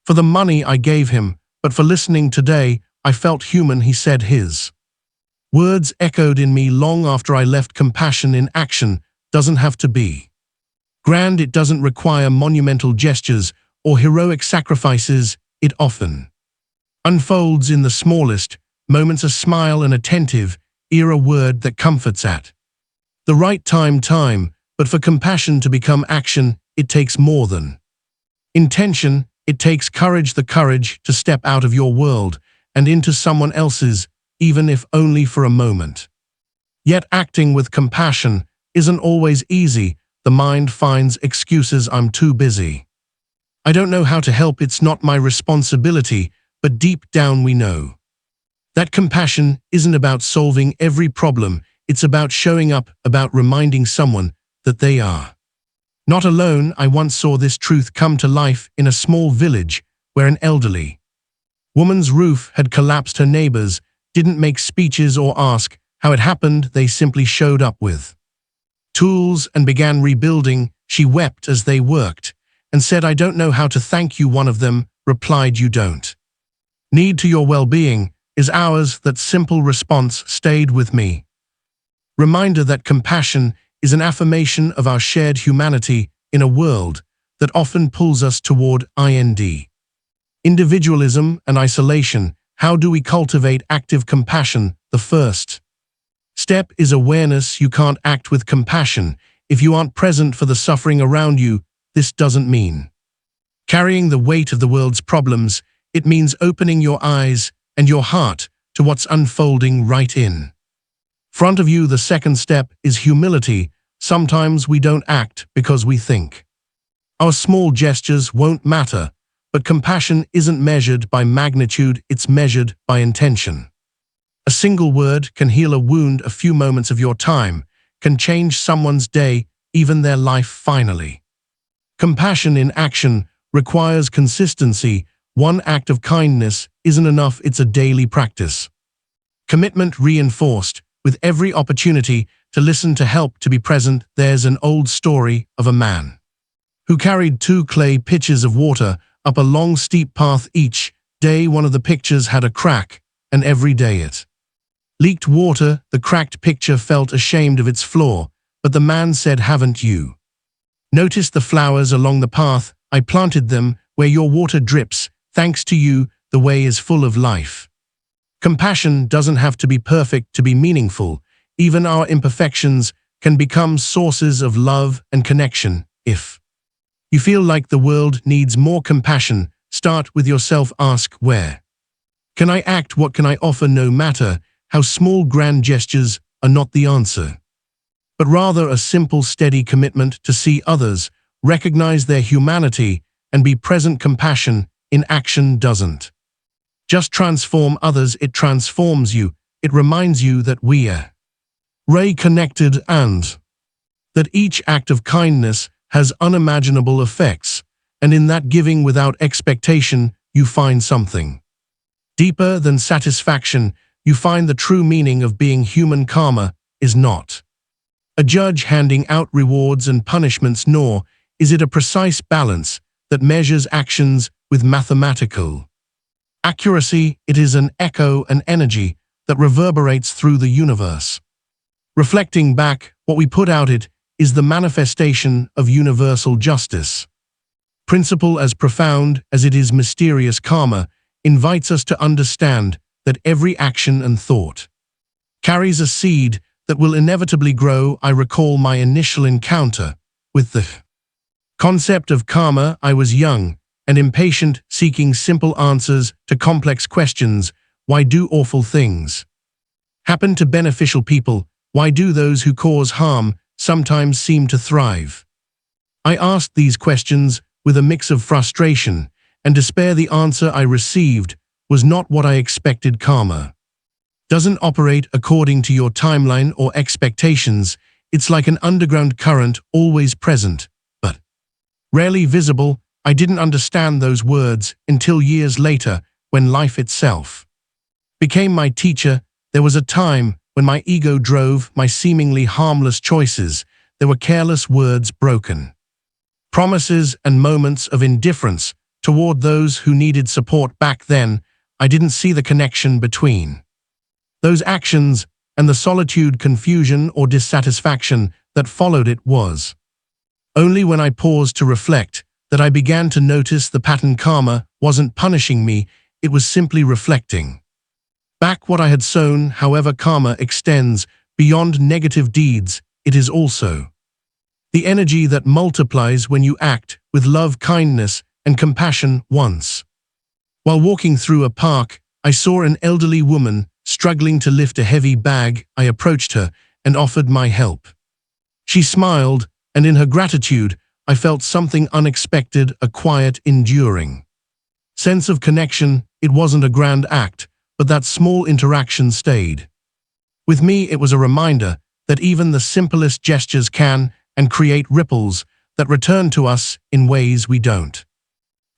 for the money I gave him, but for listening. Today, I felt human, he said. His words echoed in me long after I left. Compassion in action doesn't have to be grand. It doesn't require monumental gestures or heroic sacrifices. It often unfolds in the smallest, moments a smile, an attentive ear, a word that comforts at the right time, but for compassion to become action, it takes more than intention. It takes courage, the courage to step out of your world and into someone else's, even if only for a moment. Yet acting with compassion isn't always easy. The mind finds excuses. I'm too busy. I don't know how to help. It's not my responsibility. But deep down we know that compassion isn't about solving every problem. It's about showing up, about reminding someone that they are not alone. I once saw this truth come to life in a small village where an elderly woman's roof had collapsed. Her neighbors didn't make speeches or ask how it happened. They simply showed up with tools and began rebuilding. She wept as they worked and said, "I don't know how to thank you." One of them replied, "You don't need to. Your well-being is ours." That simple response stayed with me. Reminder that compassion is an affirmation of our shared humanity in a world that often pulls us toward individualism and isolation. How do we cultivate active compassion? The first step is awareness. You can't act with compassion if you aren't present for the suffering around you. This doesn't mean carrying the weight of the world's problems. It means opening your eyes and your heart to what's unfolding right in front of you. The second step is humility. Sometimes we don't act because we think our small gestures won't matter, but compassion isn't measured by magnitude, it's measured by intention. A single word can heal a wound. A few moments of your time can change someone's day, even their life. Finally, compassion in action requires consistency. One act of kindness isn't enough, it's a daily practice. Commitment reinforced with every opportunity to listen, to help, to be present. There's an old story of a man who carried 2 clay pitchers of water up a long steep path. Each day one of the pitchers had a crack, and every day it leaked water. The cracked pitcher felt ashamed of its flaw, but the man said, "Haven't you noticed the flowers along the path? I planted them where your water drips. Thanks to you, the way is full of life." Compassion doesn't have to be perfect to be meaningful. Even our imperfections can become sources of love and connection. If you feel like the world needs more compassion, start with yourself. Ask, where can I act? What can I offer? No matter how small, grand gestures are not the answer, but rather a simple, steady commitment to see others, recognize their humanity, and be present. Compassion in action doesn't just transform others, it transforms you. It reminds you that we are connected and that each act of kindness has unimaginable effects, and in that giving without expectation, you find something deeper than satisfaction. You find the true meaning of being human. Karma is not a judge handing out rewards and punishments, nor is it a precise balance that measures actions with mathematical accuracy. It is an echo, an energy that reverberates through the universe. Reflecting back, what we put out it is the manifestation of universal justice. Principle as profound as it is mysterious, karma invites us to understand that every action and thought carries a seed that will inevitably grow. I recall my initial encounter with the concept of karma. I was young and impatient, seeking simple answers to complex questions. Why do awful things happen to beneficial people? Why do those who cause harm sometimes seem to thrive? I asked these questions with a mix of frustration and despair. The answer I received was not what I expected. Karma doesn't operate according to your timeline or expectations. It's like an underground current, always present, but rarely visible. I didn't understand those words until years later, when life itself became my teacher. There was a time when my ego drove my seemingly harmless choices. There were careless words, broken promises, and moments of indifference toward those who needed support. Back then, I didn't see the connection between those actions and the solitude, confusion, or dissatisfaction that followed. It was only when I paused to reflect that I began to notice the pattern. Karma wasn't punishing me, it was simply reflecting back what I had sown. However, karma extends beyond negative deeds. It is also the energy that multiplies when you act with love, kindness, and compassion. Once, while walking through a park, I saw an elderly woman struggling to lift a heavy bag. I approached her and offered my help. She smiled, and in her gratitude, I felt something unexpected, a quiet, enduring sense of connection. It wasn't a grand act, but that small interaction stayed with me. It was a reminder that even the simplest gestures can and create ripples that return to us in ways we don't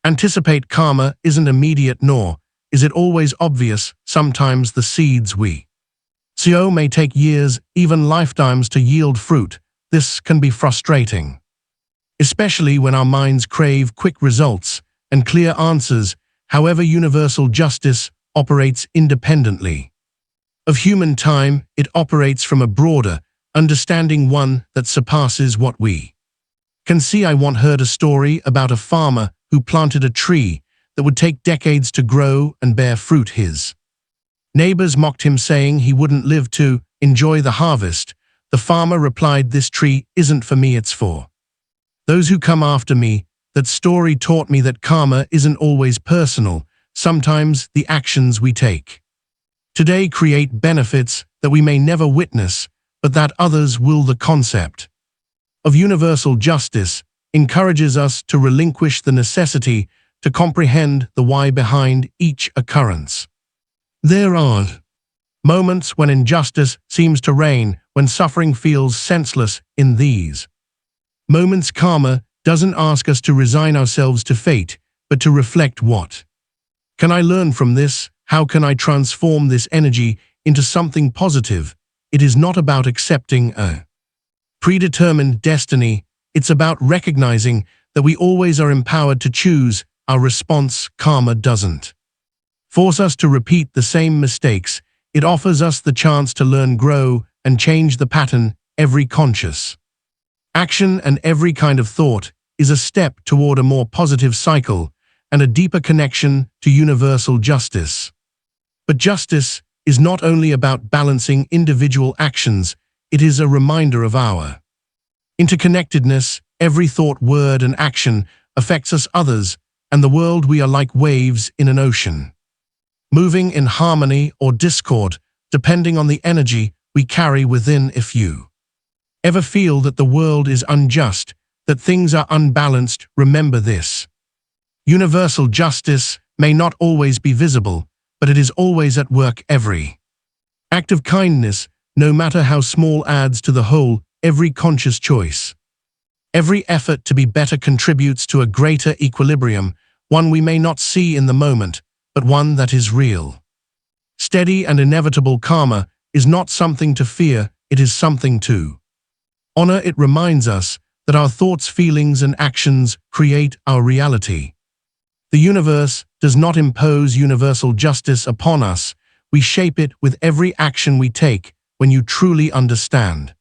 anticipate. Karma isn't immediate, nor is it always obvious. Sometimes the seeds we sow may take years, even lifetimes, to yield fruit. This can be frustrating, especially when our minds crave quick results and clear answers. However, universal justice operates independently of human time. It operates from a broader understanding, one that surpasses what we can see. I once heard a story about a farmer who planted a tree that would take decades to grow and bear fruit. His neighbors mocked him, saying he wouldn't live to enjoy the harvest. The farmer replied, "This tree isn't for me, it's for those who come after me." That story taught me that karma isn't always personal. Sometimes the actions we take today create benefits that we may never witness, but that others will. The concept of universal justice encourages us to relinquish the necessity to comprehend the why behind each occurrence. There are moments when injustice seems to reign, when suffering feels senseless. In these moments, karma doesn't ask us to resign ourselves to fate, but to reflect, what can I learn from this? How can I transform this energy into something positive? It is not about accepting a predetermined destiny. It's about recognizing that we always are empowered to choose our response. Karma doesn't force us to repeat the same mistakes. It offers us the chance to learn, grow, and change the pattern. Every conscious action and every kind of thought is a step toward a more positive cycle and a deeper connection to universal justice. But justice is not only about balancing individual actions, it is a reminder of our interconnectedness. Every thought, word, and action affects us, others, and the world. We are like waves in an ocean, moving in harmony or discord, depending on the energy we carry within. If you ever feel that the world is unjust, that things are unbalanced, remember this: universal justice may not always be visible, but it is always at work. Every act of kindness, no matter how small, adds to the whole. Every conscious choice, every effort to be better contributes to a greater equilibrium, one we may not see in the moment, but one that is real, steady, and inevitable. Karma is not something to fear, it is something to honor. It reminds us that our thoughts, feelings, and actions create our reality. The universe does not impose universal justice upon us. We shape it with every action we take. When you truly understand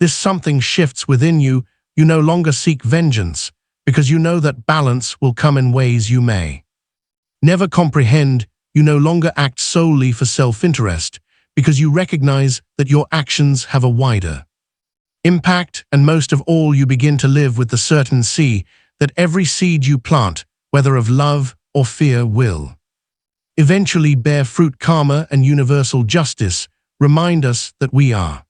this, something shifts within you. You no longer seek vengeance, because you know that balance will come in ways you may never comprehend. You no longer act solely for self-interest, because you recognize that your actions have a wider impact. And most of all, you begin to live with the certainty that every seed you plant, whether of love or fear, will eventually bear fruit. Karma and universal justice remind us that we are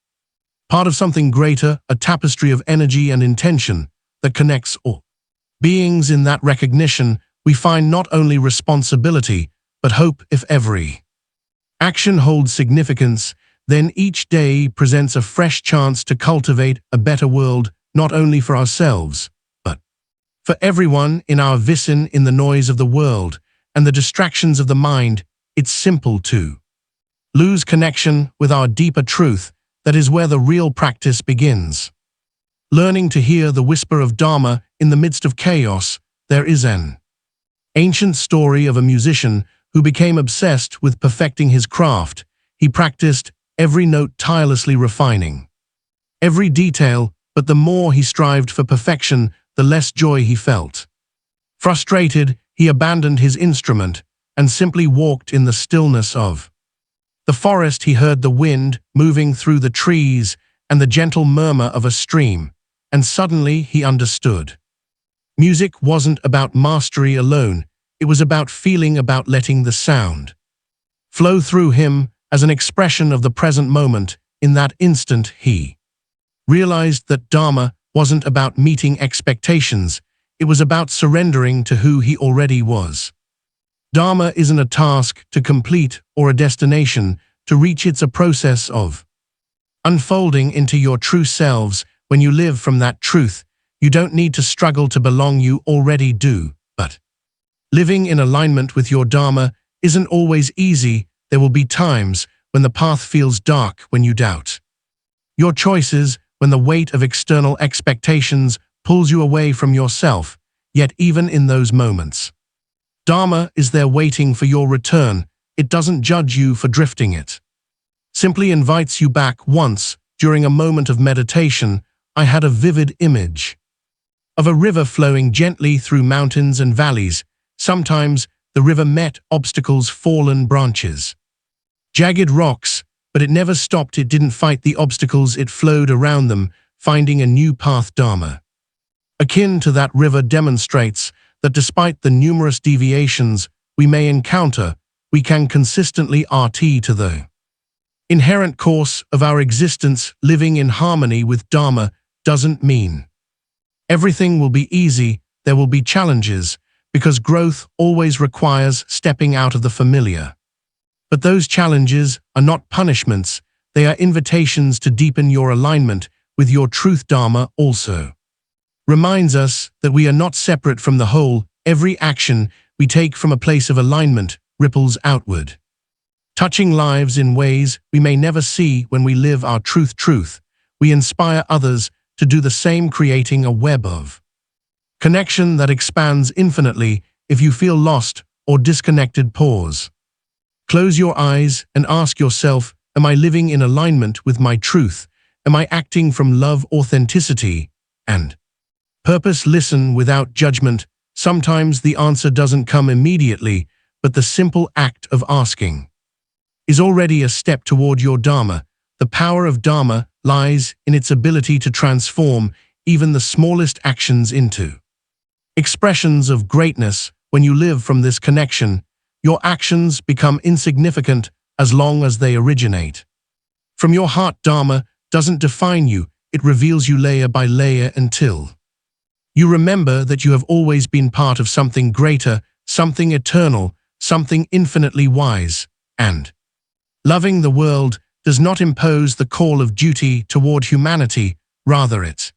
part of something greater, a tapestry of energy and intention that connects all beings. In that recognition, we find not only responsibility, but hope. If every action holds significance, then each day presents a fresh chance to cultivate a better world, not only for ourselves, but for everyone in our vicinity. In the noise of the world and the distractions of the mind, it's simple to lose connection with our deeper truth. That is where the real practice begins. Learning to hear the whisper of Dharma in the midst of chaos. There is an ancient story of a musician who became obsessed with perfecting his craft. He practiced every note, tirelessly refining every detail, but the more he strived for perfection, the less joy he felt. Frustrated, he abandoned his instrument and simply walked in the stillness of The forest, he heard the wind moving through the trees and the gentle murmur of a stream, and suddenly he understood. Music wasn't about mastery alone, it was about feeling, about letting the sound flow through him as an expression of the present moment. In that instant, he realized that Dharma wasn't about meeting expectations, it was about surrendering to who he already was. Dharma isn't a task to complete or a destination to reach, it's a process of unfolding into your true selves. When you live from that truth, you don't need to struggle to belong, you already do. But living in alignment with your Dharma isn't always easy. There will be times when the path feels dark, when you doubt your choices, when the weight of external expectations pulls you away from yourself. Yet even in those moments, Dharma is there waiting for your return. It doesn't judge you for drifting, it simply invites you back. Once, during a moment of meditation, I had a vivid image of a river flowing gently through mountains and valleys. Sometimes the river met obstacles, fallen branches, jagged rocks, but it never stopped. It didn't fight the obstacles, it flowed around them, finding a new path. Dharma, akin to that river, demonstrates that despite the numerous deviations we may encounter, we can consistently RT to the inherent course of our existence. Living in harmony with Dharma doesn't mean everything will be easy. There will be challenges, because growth always requires stepping out of the familiar. But those challenges are not punishments, they are invitations to deepen your alignment with your truth. Dharma also reminds us that we are not separate from the whole. Every action we take from a place of alignment ripples outward, touching lives in ways we may never see. When we live our truth, we inspire others to do the same, creating a web of connection that expands infinitely. If you feel lost or disconnected, pause. Close your eyes and ask yourself, am I living in alignment with my truth? Am I acting from love, authenticity, and purpose? Listen without judgment. Sometimes the answer doesn't come immediately, but the simple act of asking is already a step toward your Dharma. The power of Dharma lies in its ability to transform even the smallest actions into expressions of greatness. When you live from this connection, your actions become insignificant as long as they originate from your heart. Dharma doesn't define you, it reveals you layer by layer until you remember that you have always been part of something greater, something eternal, something infinitely wise. And loving the world does not impose the call of duty toward humanity, rather it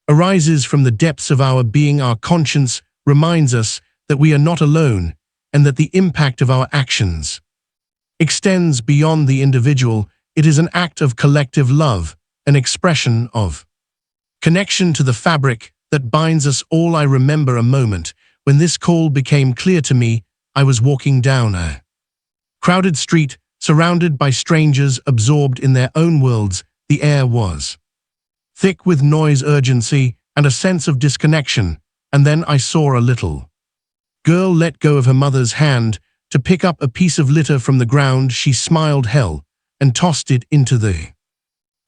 arises from the depths of our being. Our conscience reminds us that we are not alone, and that the impact of our actions extends beyond the individual. It is an act of collective love, an expression of connection to the fabric that binds us all. I remember a moment when this call became clear to me. I was walking down a crowded street, surrounded by strangers absorbed in their own worlds. The air was thick with noise, urgency, and a sense of disconnection. And then I saw a little girl let go of her mother's hand to pick up a piece of litter from the ground. She smiled hell and tossed it into the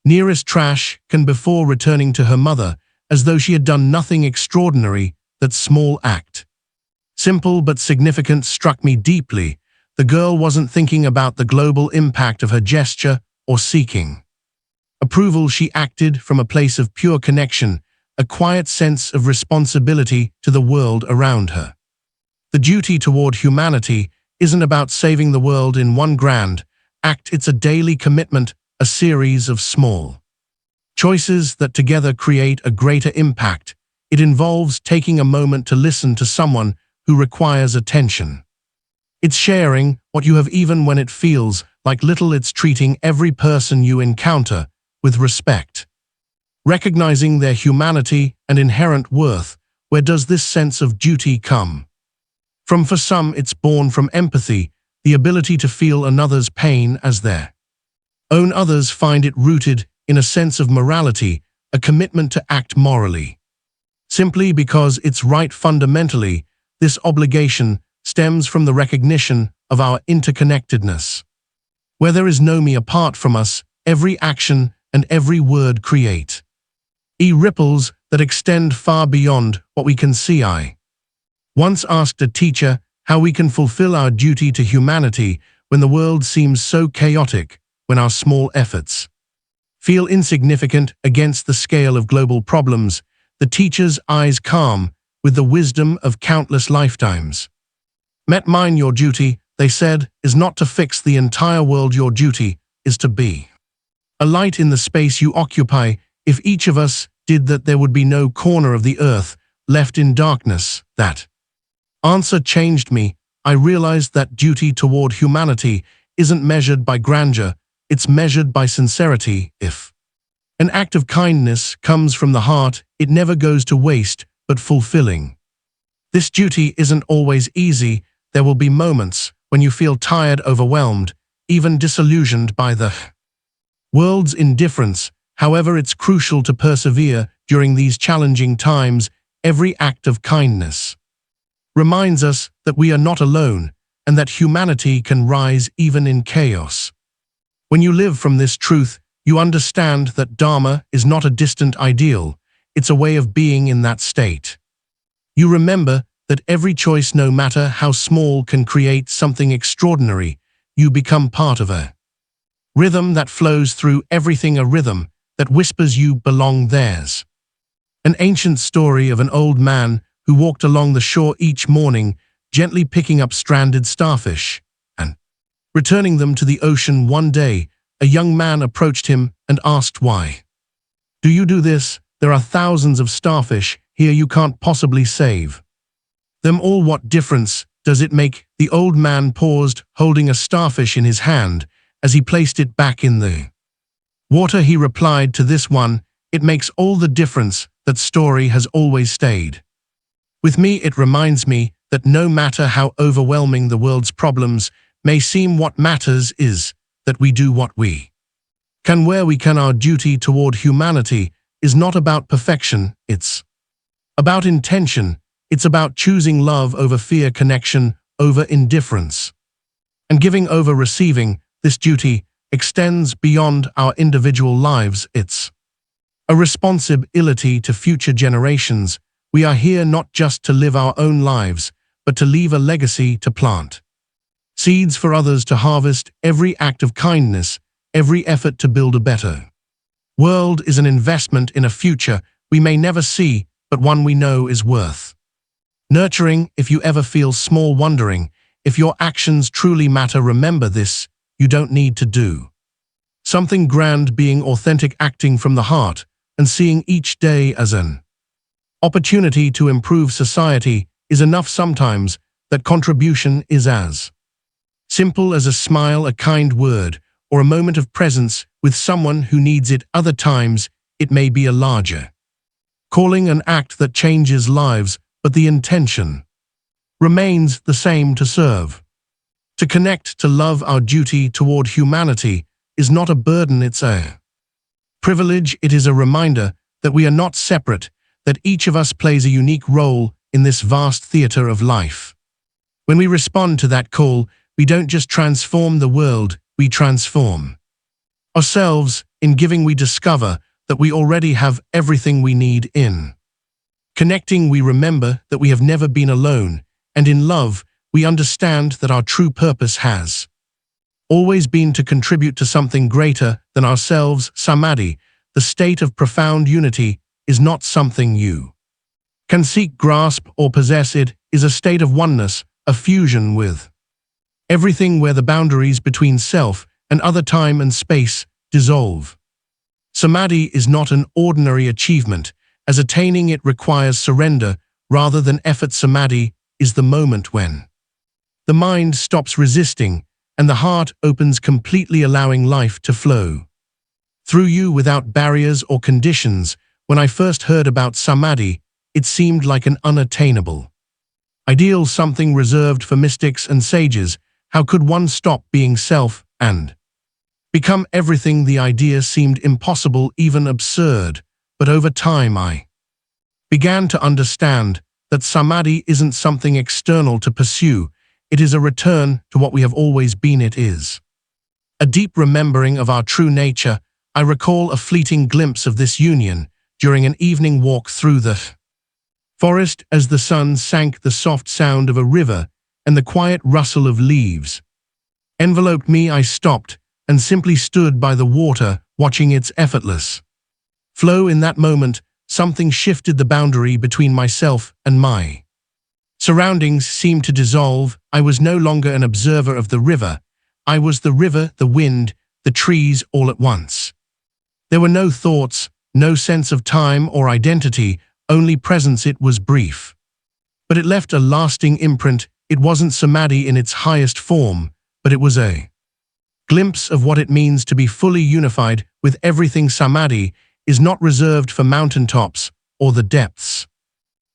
nearest trash can before returning to her mother, as though she had done nothing extraordinary. That small act, simple but significant, struck me deeply. The girl wasn't thinking about the global impact of her gesture or seeking approval. She acted from a place of pure connection, a quiet sense of responsibility to the world around her. The duty toward humanity isn't about saving the world in one grand act, it's a daily commitment, a series of small choices that together create a greater impact. It involves taking a moment to listen to someone who requires attention. It's sharing what you have even when it feels like little. It's treating every person you encounter with respect, recognizing their humanity and inherent worth. Where does this sense of duty come from? For some, it's born from empathy, the ability to feel another's pain as their own. Others find it rooted in a sense of morality, a commitment to act morally simply because it's right. Fundamentally, this obligation stems from the recognition of our interconnectedness. Where there is no me apart from us, every action and every word create ripples that extend far beyond what we can see. I once asked a teacher how we can fulfill our duty to humanity when the world seems so chaotic, when our small efforts feel insignificant against the scale of global problems. The teacher's eyes calm with the wisdom of countless lifetimes. Met mine, your duty, they said, is not to fix the entire world. Your duty is to be a light in the space you occupy. If each of us did that, there would be no corner of the earth left in darkness. That answer changed me. I realized that duty toward humanity isn't measured by grandeur, it's measured by sincerity. If an act of kindness comes from the heart, it never goes to waste, but fulfilling. This duty isn't always easy. There will be moments when you feel tired, overwhelmed, even disillusioned by the world's indifference. However, it's crucial to persevere during these challenging times. Every act of kindness reminds us that we are not alone and that humanity can rise even in chaos. When you live from this truth, you understand that Dharma is not a distant ideal, it's a way of being in that state. You remember that every choice, no matter how small, can create something extraordinary. You become part of a rhythm that flows through everything, a rhythm that whispers you belong theirs. An ancient story of an old man who walked along the shore each morning, gently picking up stranded starfish and returning them to the ocean. One day, a young man approached him and asked, "Why do you do this? There are thousands of starfish here, you can't possibly save them all. What difference does it make?" The old man paused, holding a starfish in his hand. As he placed it back in the water, he replied, "To this one, it makes all the difference. That story has always stayed with me. It reminds me that no matter how overwhelming the world's problems may seem, what matters is that we do what we can where we can. Our duty toward humanity is not about perfection, it's about intention. It's about choosing love over fear, connection over indifference, and giving over receiving. This duty extends beyond our individual lives. It's a responsibility to future generations. We are here not just to live our own lives, but to leave a legacy, to plant seeds for others to harvest. Every act of kindness, every effort to build a better world is an investment in a future we may never see, but one we know is worth nurturing. If you ever feel small, wondering if your actions truly matter, remember this: you don't need to do something grand. Being authentic, acting from the heart, and seeing each day as an opportunity to improve society is enough. Sometimes that contribution is as simple as a smile, a kind word, or a moment of presence with someone who needs it. Other times, it may be a larger calling, an act that changes lives, but the intention remains the same: to serve, to connect, to love. Our duty toward humanity is not a burden, it's a privilege. It is a reminder that we are not separate, that each of us plays a unique role in this vast theater of life. When we respond to that call, we don't just transform the world, we transform ourselves. In giving, we discover that we already have everything we need. In connecting, we remember that we have never been alone, and in love, we understand that our true purpose has always been to contribute to something greater than ourselves. Samadhi, the state of profound unity, is not something you can seek, grasp, or possess. It is a state of oneness, a fusion with everything, where the boundaries between self and other, time and space, dissolve. Samadhi is not an ordinary achievement, as attaining it requires surrender rather than effort. Samadhi is the moment when the mind stops resisting and the heart opens completely, allowing life to flow through you without barriers or conditions. When I first heard about Samadhi, it seemed like an unattainable ideal, something reserved for mystics and sages. How could one stop being self and become everything? The idea seemed impossible, even absurd, but over time I began to understand that Samadhi isn't something external to pursue. It is a return to what we have always been. It is A deep remembering of our true nature, I recall a fleeting glimpse of this union during an evening walk through the forest as the sun sank. The soft sound of a river and the quiet rustle of leaves enveloped me. I stopped and simply stood by the water, watching its effortless flow. In that moment, something shifted. The boundary between myself and my surroundings seemed to dissolve. I was no longer an observer of the river. I was the river, the wind, the trees, all at once. There were no thoughts, no sense of time or identity, only presence. It was brief, but it left a lasting imprint. It wasn't samadhi in its highest form, but it was a glimpse of what it means to be fully unified with everything. Samadhi is not reserved for mountaintops or the depths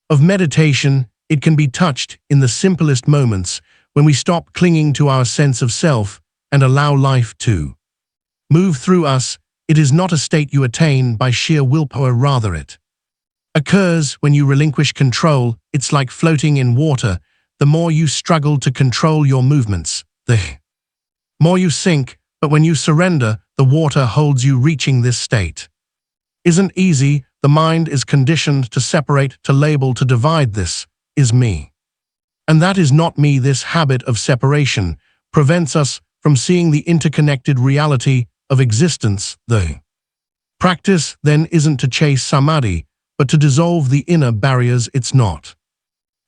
of meditation. It can be touched in the simplest moments, when we stop clinging to our sense of self and allow life to move through us. It is not a state you attain by sheer willpower, rather it occurs when you relinquish control. It's like floating in water. The more you struggle to control your movements, the more you sink, but when you surrender, the water holds you. Reaching this state isn't easy. The mind is conditioned to separate, to label, to divide. This is me, and that is not me. This habit of separation prevents us from seeing the interconnected reality of existence. The practice then isn't to chase samadhi, but to dissolve the inner barriers. It's not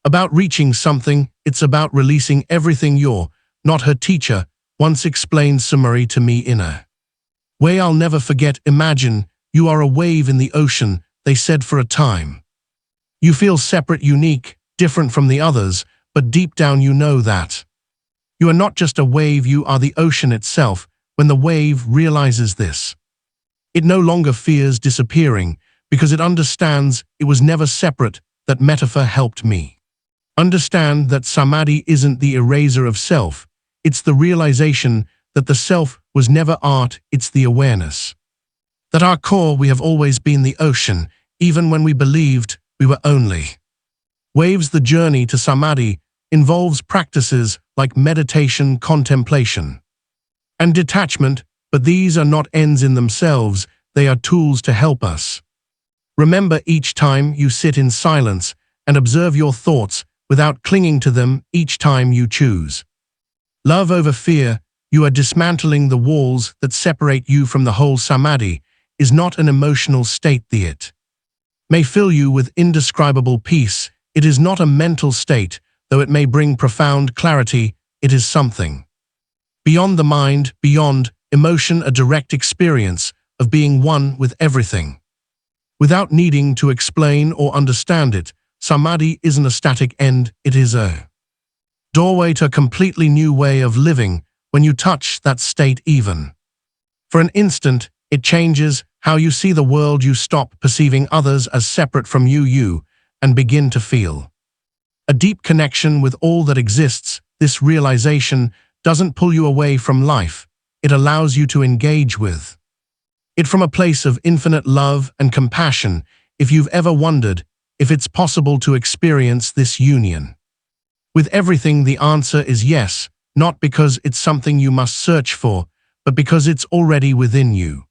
about reaching something, it's about releasing everything. You're not her teacher once explained summary to me in a way I'll never forget. Imagine you are a wave in the ocean, they said. For a time, you feel separate, unique, different from the others, but deep down you know that you are not just a wave, you are the ocean itself. When the wave realizes this, it no longer fears disappearing, because it understands it was never separate. That metaphor helped me understand that samadhi isn't the eraser of self, it's the realization that the self was never art. It's the awareness that our core, we have always been the ocean, even when we believed we were only waves. The journey to samadhi involves practices like meditation, contemplation, and detachment, but these are not ends in themselves, they are tools to help us. Remember, each time you sit in silence and observe your thoughts without clinging to them, each time you choose love over fear, you are dismantling the walls that separate you from the whole. Samadhi is not an emotional state. It may fill you with indescribable peace. It is not a mental state, though it may bring profound clarity. It is something beyond the mind, beyond emotion, a direct experience of being one with everything, without needing to explain or understand it. Samadhi isn't a static end, it is a doorway to a completely new way of living. When you touch that state, even for an instant, it changes how you see the world. You stop perceiving others as separate from you, and begin to feel a deep connection with all that exists. This realization doesn't pull you away from life, it allows you to engage with it from a place of infinite love and compassion. If you've ever wondered if it's possible to experience this union with everything, the answer is yes, not because it's something you must search for, but because it's already within you.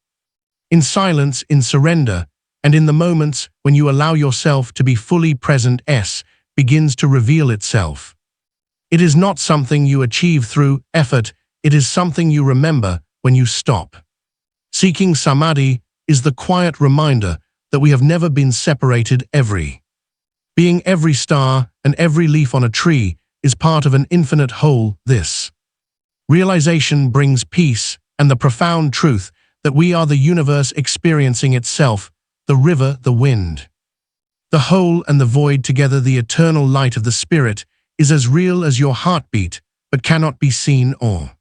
In silence, in surrender, and in the moments when you allow yourself to be fully present, begins to reveal itself. It is not something you achieve through effort, it is something you remember when you stop. Seeking samadhi is the quiet reminder that we have never been separated. Every being, every star, and every leaf on a tree is part of an infinite whole. This realization brings peace and the profound truth that we are the universe experiencing itself, the river, the wind, the whole and the void together. The eternal light of the spirit is as real as your heartbeat, but cannot be seen or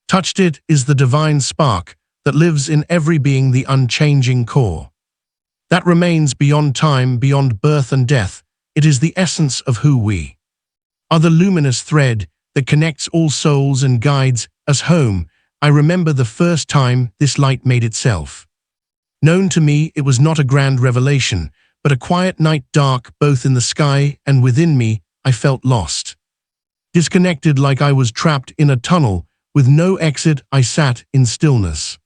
touched. It is the divine spark that lives in every being, the unchanging core that remains beyond time, beyond birth and death. It is the essence of who we are, the luminous thread that connects all souls and guides us home. I remember the first time this light made itself known to me. It was not a grand revelation, but a quiet night, dark both in the sky and within me. I felt lost, disconnected, like I was trapped in a tunnel With no exit, I sat in stillness,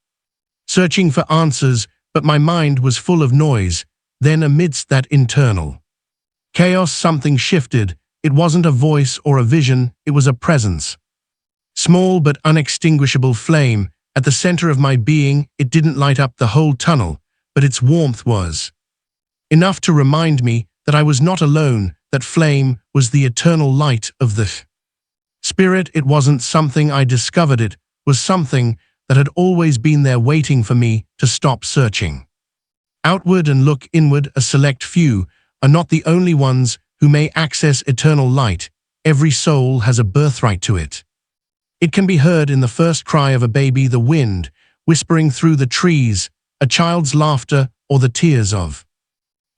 searching for answers, but my mind was full of noise. Then amidst that internal chaos, something shifted. It wasn't a voice or a vision, it was a presence. Small but unextinguishable flame. At the center of my being, it didn't light up the whole tunnel, but its warmth was enough to remind me that I was not alone. That flame was the eternal light of the Spirit. It wasn't something I discovered, it was something that had always been there waiting for me to stop searching outward and look inward. A select few are not the only ones who may access eternal light. Every soul has a birthright to it. It can be heard in the first cry of a baby, the wind whispering through the trees, a child's laughter, or the tears of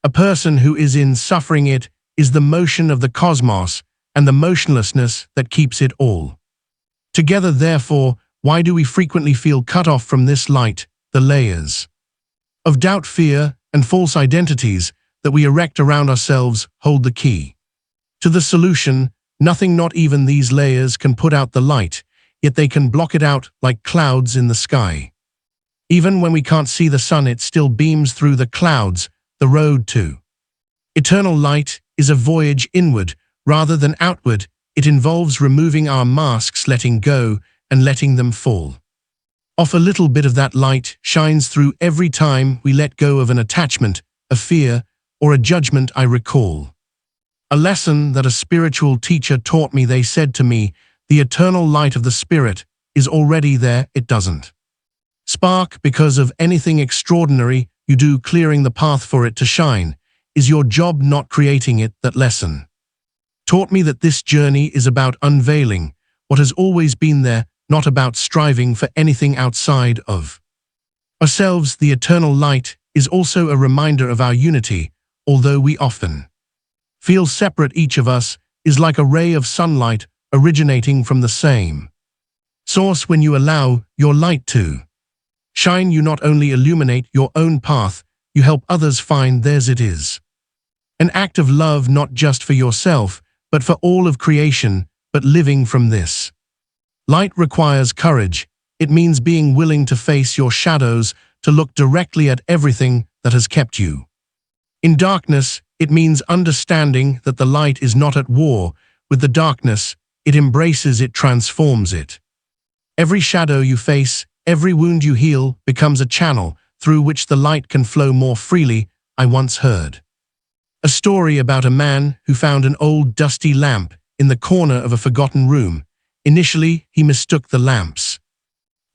a person who is in suffering. It is the motion of the cosmos and the motionlessness that keeps it all together. Therefore, why do we frequently feel cut off from this light? The layers of doubt, fear, and false identities that we erect around ourselves hold the key to the solution. Nothing, not even these layers, can put out the light, yet they can block it out like clouds in the sky. Even when we can't see the sun, it still beams through the clouds. The road to eternal light is a voyage inward rather than outward. It involves removing our masks, letting go, and letting them fall off. A little bit of that light shines through every time we let go of an attachment, a fear, or a judgment. I recall a lesson that a spiritual teacher taught me. They said to me, the eternal light of the Spirit is already there. It doesn't spark because of anything extraordinary you do. Clearing the path for it to shine is your job, not creating it. That lesson taught me that this journey is about unveiling what has always been there, not about striving for anything outside of ourselves. The eternal light is also a reminder of our unity. Although we often feel separate, each of us is like a ray of sunlight originating from the same source. When you allow your light to shine, you not only illuminate your own path, you help others find theirs. It is an act of love, not just for yourself, but for all of creation. But living from this light requires courage. It means being willing to face your shadows, to look directly at everything that has kept you in darkness. It means understanding that the light is not at war with the darkness. It embraces it, transforms it. Every shadow you face, every wound you heal, becomes a channel through which the light can flow more freely. I once heard a story about a man who found an old dusty lamp in the corner of a forgotten room. Initially, he mistook the lamp's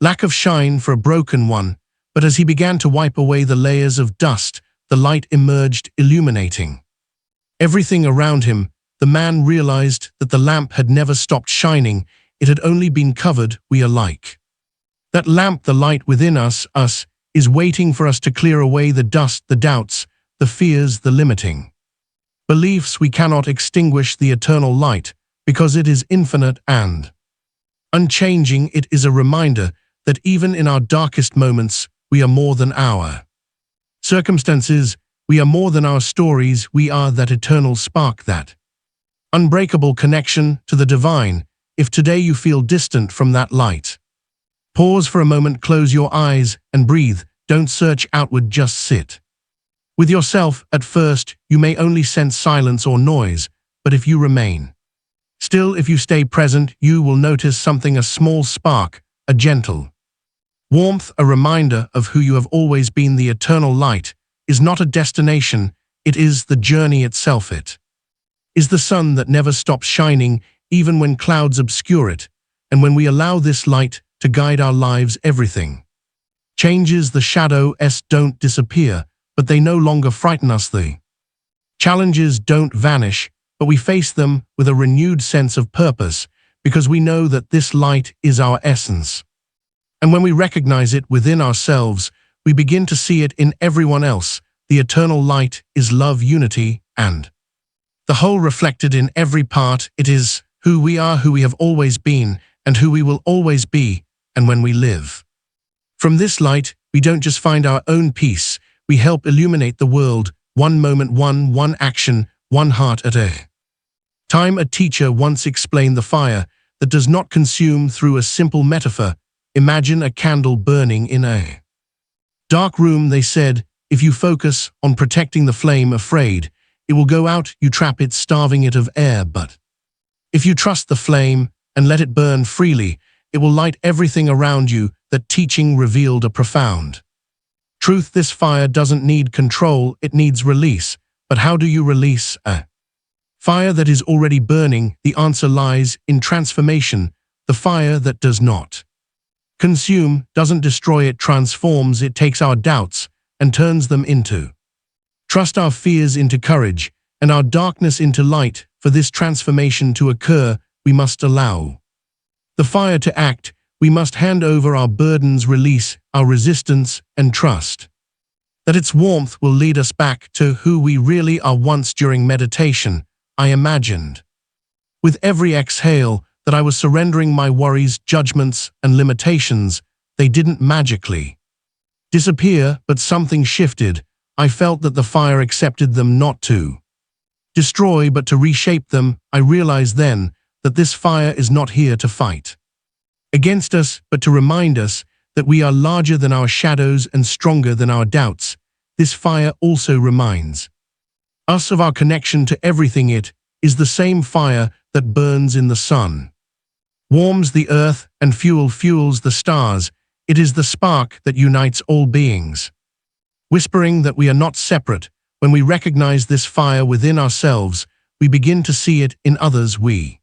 lack of shine for a broken one, but as he began to wipe away the layers of dust, the light emerged, illuminating everything around him. The man realized that the lamp had never stopped shining, it had only been covered. We are like that lamp. The light within us is waiting for us to clear away the dust, the doubts, the fears, the limiting beliefs. We cannot extinguish the eternal light because it is infinite and unchanging. It is a reminder that even in our darkest moments, we are more than our circumstances. We are more than our stories. We are that eternal spark, that unbreakable connection to the divine. If today you feel distant from that light, pause for a moment, close your eyes and breathe. Don't search outward, just sit with yourself. At first, you may only sense silence or noise, but if you remain still, if you stay present, you will notice something, a small spark, a gentle warmth, a reminder of who you have always been. The eternal light is not a destination, it is the journey itself. It is the sun that never stops shining, even when clouds obscure it. And when we allow this light to guide our lives, everything changes. The shadows don't disappear, but they no longer frighten us. The challenges don't vanish, but we face them with a renewed sense of purpose, because we know that this light is our essence. And when we recognize it within ourselves, we begin to see it in everyone else. The eternal light is love, unity, and the whole reflected in every part. It is who we are, who we have always been, and who we will always be. And when we live from this light, we don't just find our own peace, we help illuminate the world, one moment, one action, one heart at a time. A teacher once explained the fire that does not consume. Through a simple metaphor, imagine a candle burning in a dark room. They said, if you focus on protecting the flame, afraid it will go out, you trap it, starving it of air. But if you trust the flame and let it burn freely, it will light everything around you. That teaching revealed a profound truth. This fire doesn't need control, it needs release. But how do you release a fire that is already burning? The answer lies in transformation. The fire that does not consume doesn't destroy, it transforms. It takes our doubts and turns them into trust, our fears into courage, and our darkness into light. For this transformation to occur, we must allow the fire to act. We must hand over our burdens, release our resistance, and trust that its warmth will lead us back to who we really are. Once during meditation, I imagined with every exhale that I was surrendering my worries, judgments, and limitations. They didn't magically disappear, but something shifted. I felt that the fire accepted them, not to destroy, but to reshape them. I realized then that this fire is not here to fight against us, but to remind us that we are larger than our shadows and stronger than our doubts. This fire also reminds us of our connection to everything. It is the same fire that burns in the sun, warms the earth, and fuels the stars. It is the spark that unites all beings, whispering that we are not separate. When we recognize this fire within ourselves, we begin to see it in others. We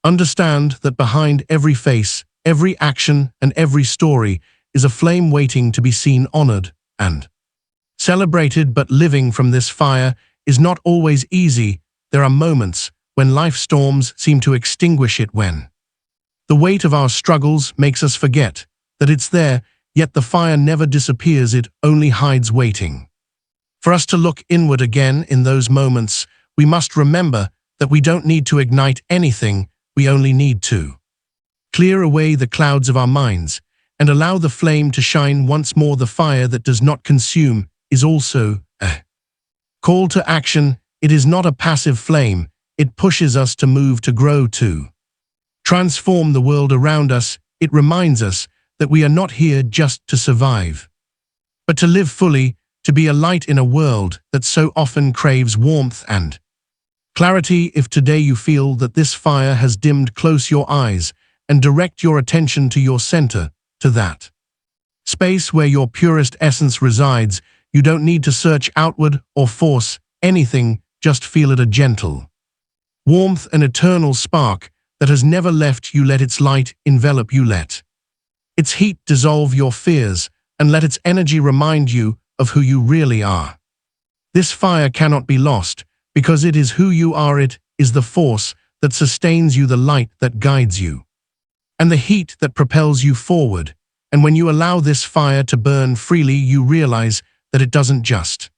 understand that behind every face, every action, and every story is a flame waiting to be seen, honored, and celebrated. But living from this fire is not always easy. There are moments when life storms seem to extinguish it, when the weight of our struggles makes us forget that it's there, yet the fire never disappears. It only hides, waiting for us to look inward again. In those moments, we must remember that we don't need to ignite anything. We only need to clear away the clouds of our minds and allow the flame to shine once more. The fire that does not consume is also a call to action. It is not a passive flame. It pushes us to move, to grow, to transform the world around us. It reminds us that we are not here just to survive, but to live fully, to be a light in a world that so often craves warmth and clarity. If today you feel that this fire has dimmed, close your eyes and direct your attention to your center, to that space where your purest essence resides. You don't need to search outward or force anything, just feel it, a gentle warmth, an eternal spark that has never left you. Let its light envelop you, let its heat dissolve your fears, and let its energy remind you of who you really are. This fire cannot be lost, because it is who you are. It is the force that sustains you, the light that guides you, and the heat that propels you forward. And when you allow this fire to burn freely, you realize that it doesn't just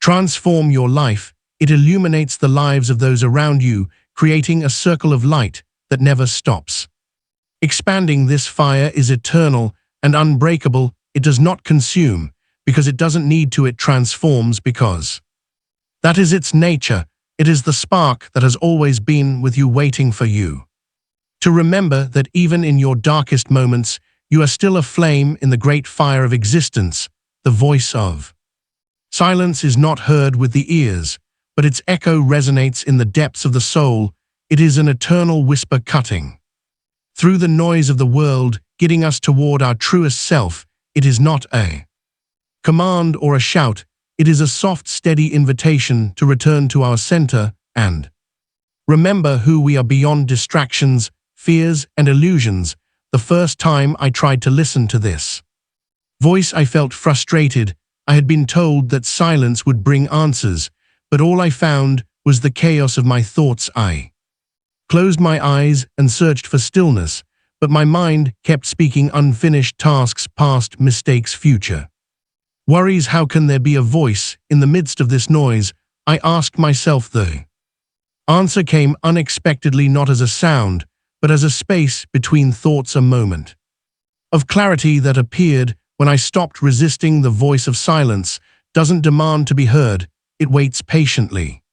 transform your life, it illuminates the lives of those around you, creating a circle of light that never stops expanding. This fire is eternal and unbreakable. It does not consume because it doesn't need to. It transforms because that is its nature. It is the spark that has always been with you, waiting for you to remember that even in your darkest moments, you are still a flame in the great fire of existence. The voice of silence is not heard with the ears, but its echo resonates in the depths of the soul. It is an eternal whisper cutting through the noise of the world, guiding us toward our truest self. It is not a command or a shout. It is a soft, steady invitation to return to our center and remember who we are beyond distractions, fears, and illusions. The first time I tried to listen to this voice, I felt frustrated. I had been told that silence would bring answers, but all I found was the chaos of my thoughts. I closed my eyes and searched for stillness, but my mind kept speaking unfinished tasks, past mistakes, future worries. How can there be a voice in the midst of this noise? I asked myself. The answer came unexpectedly, not as a sound, but as a space between thoughts, a moment of clarity that appeared when I stopped resisting. The voice of silence doesn't demand to be heard, it waits patiently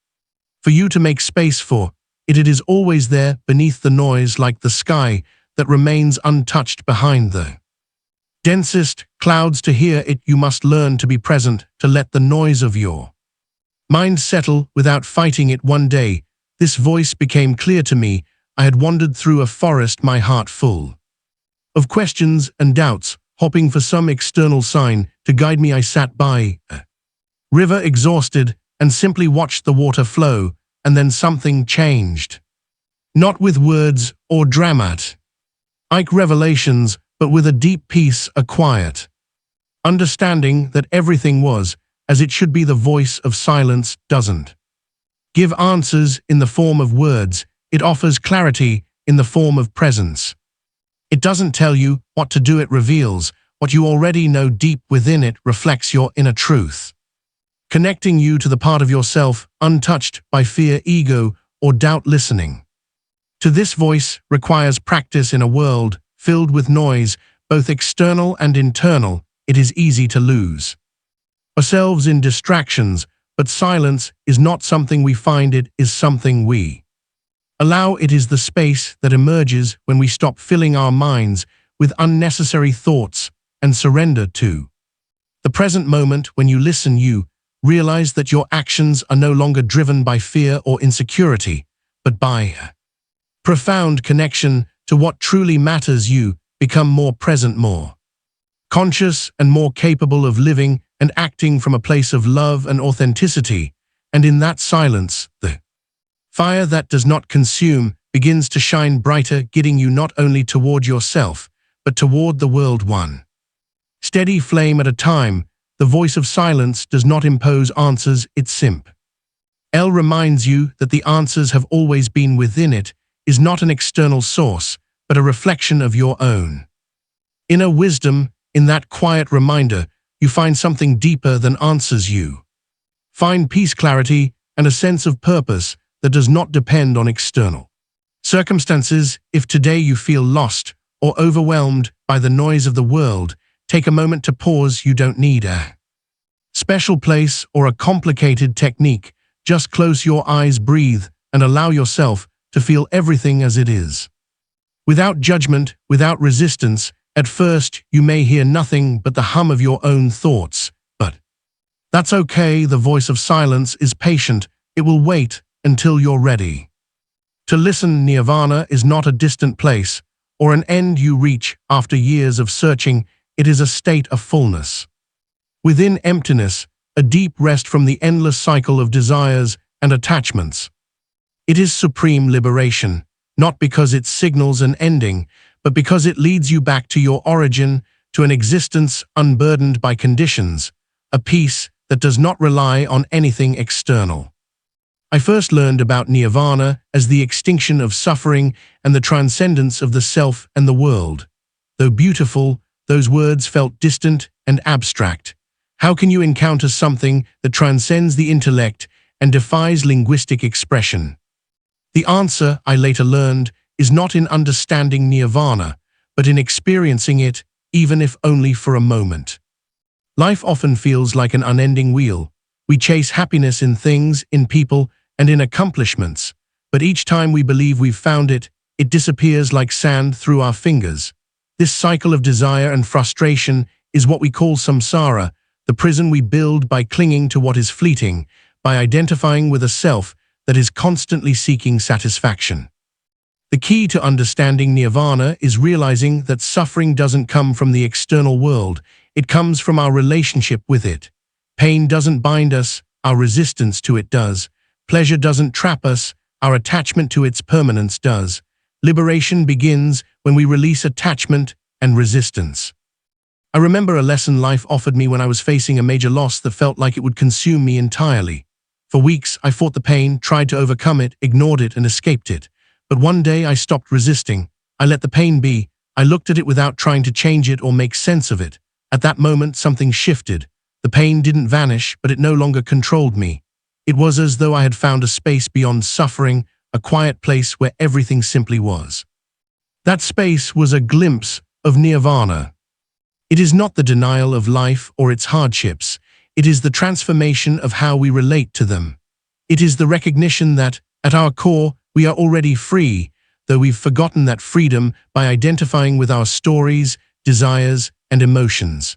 for you to make space for It is always there beneath the noise, like the sky that remains untouched behind the densest clouds. To hear it, you must learn to be present, to let the noise of your mind settle without fighting it. One day, this voice became clear to me. I had wandered through a forest, my heart full of questions and doubts, hoping for some external sign to guide me. I sat by a river, exhausted, and simply watched the water flow, and then something changed. Not with words or dramatic revelations, but with a deep peace, a quiet understanding that everything was as it should be. The voice of silence doesn't give answers in the form of words, it offers clarity in the form of presence. It doesn't tell you what to do, it reveals what you already know deep within. It reflects your inner truth, connecting you to the part of yourself untouched by fear, ego, or doubt. Listening to this voice requires practice. In a world filled with noise, both external and internal, it is easy to lose ourselves in distractions, but silence is not something we find, it is something we allow. It is the space that emerges when we stop filling our minds with unnecessary thoughts and surrender to the present moment. When you listen, you realize that your actions are no longer driven by fear or insecurity, but by a profound connection to what truly matters. You become more present, more conscious, and more capable of living and acting from a place of love and authenticity. And in that silence, the fire that does not consume begins to shine brighter, guiding you not only toward yourself, but toward the world, one steady flame at a time. The voice of silence does not impose answers, it simply reminds you that the answers have always been within. It is not an external source, but a reflection of your own inner wisdom. In that quiet reminder, you find something deeper than answers. You find peace, clarity, and a sense of purpose that does not depend on external circumstances. If today you feel lost or overwhelmed by the noise of the world, take a moment to pause. You don't need a special place or a complicated technique. Just close your eyes, breathe, and allow yourself to feel everything as it is. Without judgment, without resistance. At first, you may hear nothing but the hum of your own thoughts, but that's okay. The voice of silence is patient. It will wait until you're ready to listen. Nirvana is not a distant place or an end you reach after years of searching. It is a state of fullness within emptiness, a deep rest from the endless cycle of desires and attachments. It is supreme liberation, not because it signals an ending, but because it leads you back to your origin, to an existence unburdened by conditions, a peace that does not rely on anything external. I first learned about nirvana as the extinction of suffering and the transcendence of the self and the world. Though beautiful, those words felt distant and abstract. How can you encounter something that transcends the intellect and defies linguistic expression? The answer, I later learned, is not in understanding nirvana, but in experiencing it, even if only for a moment. Life often feels like an unending wheel. We chase happiness in things, in people, and in accomplishments, but each time we believe we've found it, it disappears like sand through our fingers. This cycle of desire and frustration is what we call samsara, the prison we build by clinging to what is fleeting, by identifying with a self that is constantly seeking satisfaction. The key to understanding nirvana is realizing that suffering doesn't come from the external world, it comes from our relationship with it. Pain doesn't bind us, our resistance to it does. Pleasure doesn't trap us, our attachment to its permanence does. Liberation begins when we release attachment and resistance. I remember a lesson life offered me when I was facing a major loss that felt like it would consume me entirely. For weeks, I fought the pain, tried to overcome it, ignored it, and escaped it. But one day I stopped resisting. I let the pain be. I looked at it without trying to change it or make sense of it. At that moment, something shifted. The pain didn't vanish, but it no longer controlled me. It was as though I had found a space beyond suffering, a quiet place where everything simply was. That space was a glimpse of nirvana. It is not the denial of life or its hardships. It is the transformation of how we relate to them. It is the recognition that, at our core, We are already free, though we've forgotten that freedom by identifying with our stories, desires, and emotions.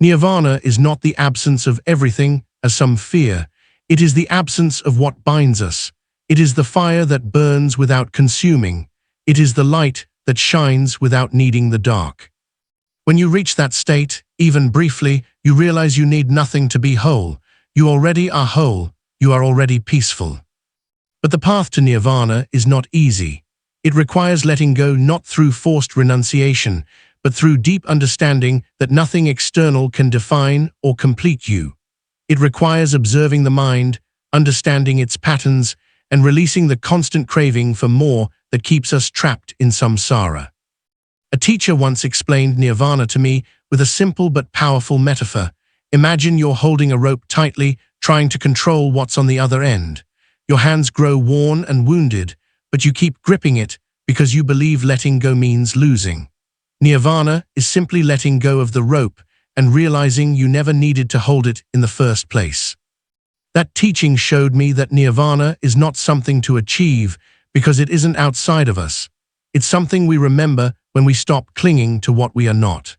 Nirvana is not the absence of everything, as some fear. It is the absence of what binds us. It is the fire that burns without consuming. It is the light that shines without needing the dark. When you reach that state, even briefly, you realize you need nothing to be whole. You already are whole. You are already peaceful. But the path to nirvana is not easy. It requires letting go not through forced renunciation, but through deep understanding that nothing external can define or complete you. It requires observing the mind, understanding its patterns, and releasing the constant craving for more that keeps us trapped in samsara. A teacher once explained nirvana to me with a simple but powerful metaphor. Imagine you're holding a rope tightly, trying to control what's on the other end. Your hands grow worn and wounded, but you keep gripping it because you believe letting go means losing. Nirvana is simply letting go of the rope and realizing you never needed to hold it in the first place. That teaching showed me that nirvana is not something to achieve because it isn't outside of us. It's something we remember when we stop clinging to what we are not.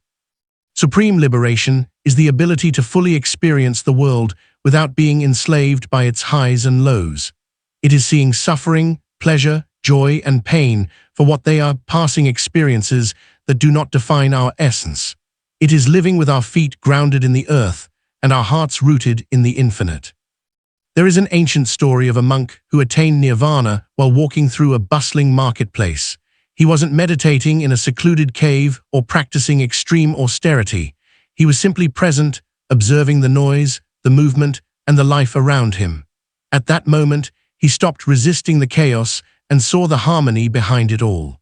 Supreme liberation is the ability to fully experience the world without being enslaved by its highs and lows. It is seeing suffering, pleasure, joy, and pain for what they are, passing experiences that do not define our essence. It is living with our feet grounded in the earth and our hearts rooted in the infinite. There is an ancient story of a monk who attained nirvana while walking through a bustling marketplace. He wasn't meditating in a secluded cave or practicing extreme austerity. He was simply present, observing the noise, the movement, and the life around him. At that moment, he stopped resisting the chaos and saw the harmony behind it all.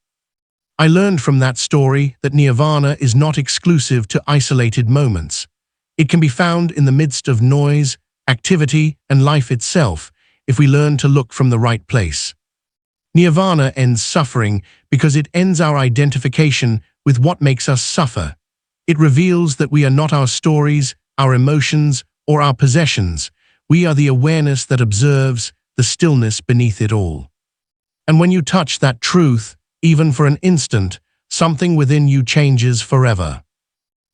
I learned from that story that nirvana is not exclusive to isolated moments. It can be found in the midst of noise, activity, and life itself if we learn to look from the right place. Nirvana ends suffering because it ends our identification with what makes us suffer. It reveals that we are not our stories, our emotions, or our possessions. We are the awareness that observes the stillness beneath it all. And when you touch that truth, even for an instant, something within you changes forever.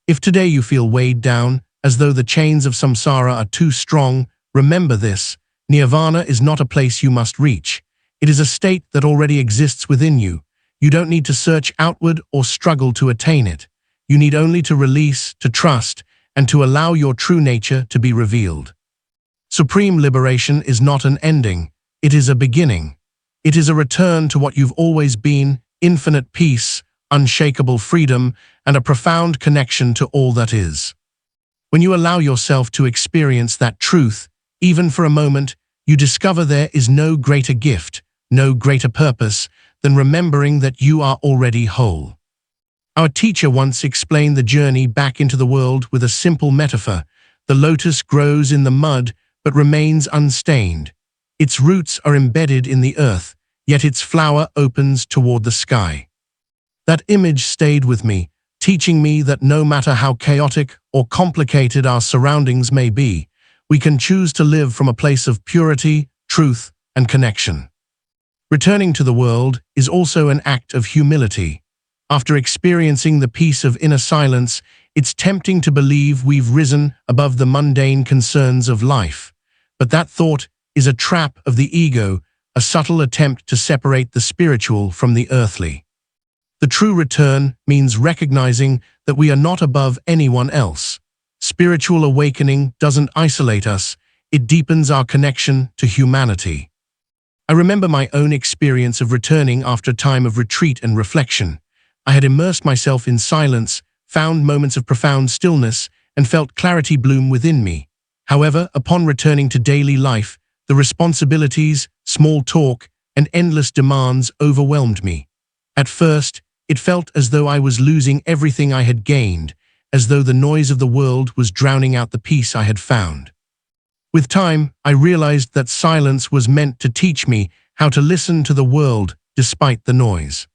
If today you feel weighed down, as though the chains of samsara are too strong, remember this: nirvana is not a place you must reach. It is a state that already exists within you. You don't need to search outward or struggle to attain it. You need only to release, to trust, and to allow your true nature to be revealed. Supreme liberation is not an ending. It is a beginning. It is a return to what you've always been: infinite peace, unshakable freedom, and a profound connection to all that is. When you allow yourself to experience that truth, even for a moment, you discover there is no greater gift, no greater purpose than remembering that you are already whole. Our teacher once explained the journey back into the world with a simple metaphor. The lotus grows in the mud but remains unstained. Its roots are embedded in the earth, yet its flower opens toward the sky. That image stayed with me, teaching me that no matter how chaotic or complicated our surroundings may be, we can choose to live from a place of purity, truth, and connection. Returning to the world is also an act of humility. After experiencing the peace of inner silence, it's tempting to believe we've risen above the mundane concerns of life. But that thought is a trap of the ego, a subtle attempt to separate the spiritual from the earthly. The true return means recognizing that we are not above anyone else. Spiritual awakening doesn't isolate us, it deepens our connection to humanity. I remember my own experience of returning after a time of retreat and reflection. I had immersed myself in silence, found moments of profound stillness, and felt clarity bloom within me. However, upon returning to daily life, the responsibilities, small talk, and endless demands overwhelmed me. At first, it felt as though I was losing everything I had gained, as though the noise of the world was drowning out the peace I had found. With time, I realized that silence was meant to teach me how to listen to the world despite the noise.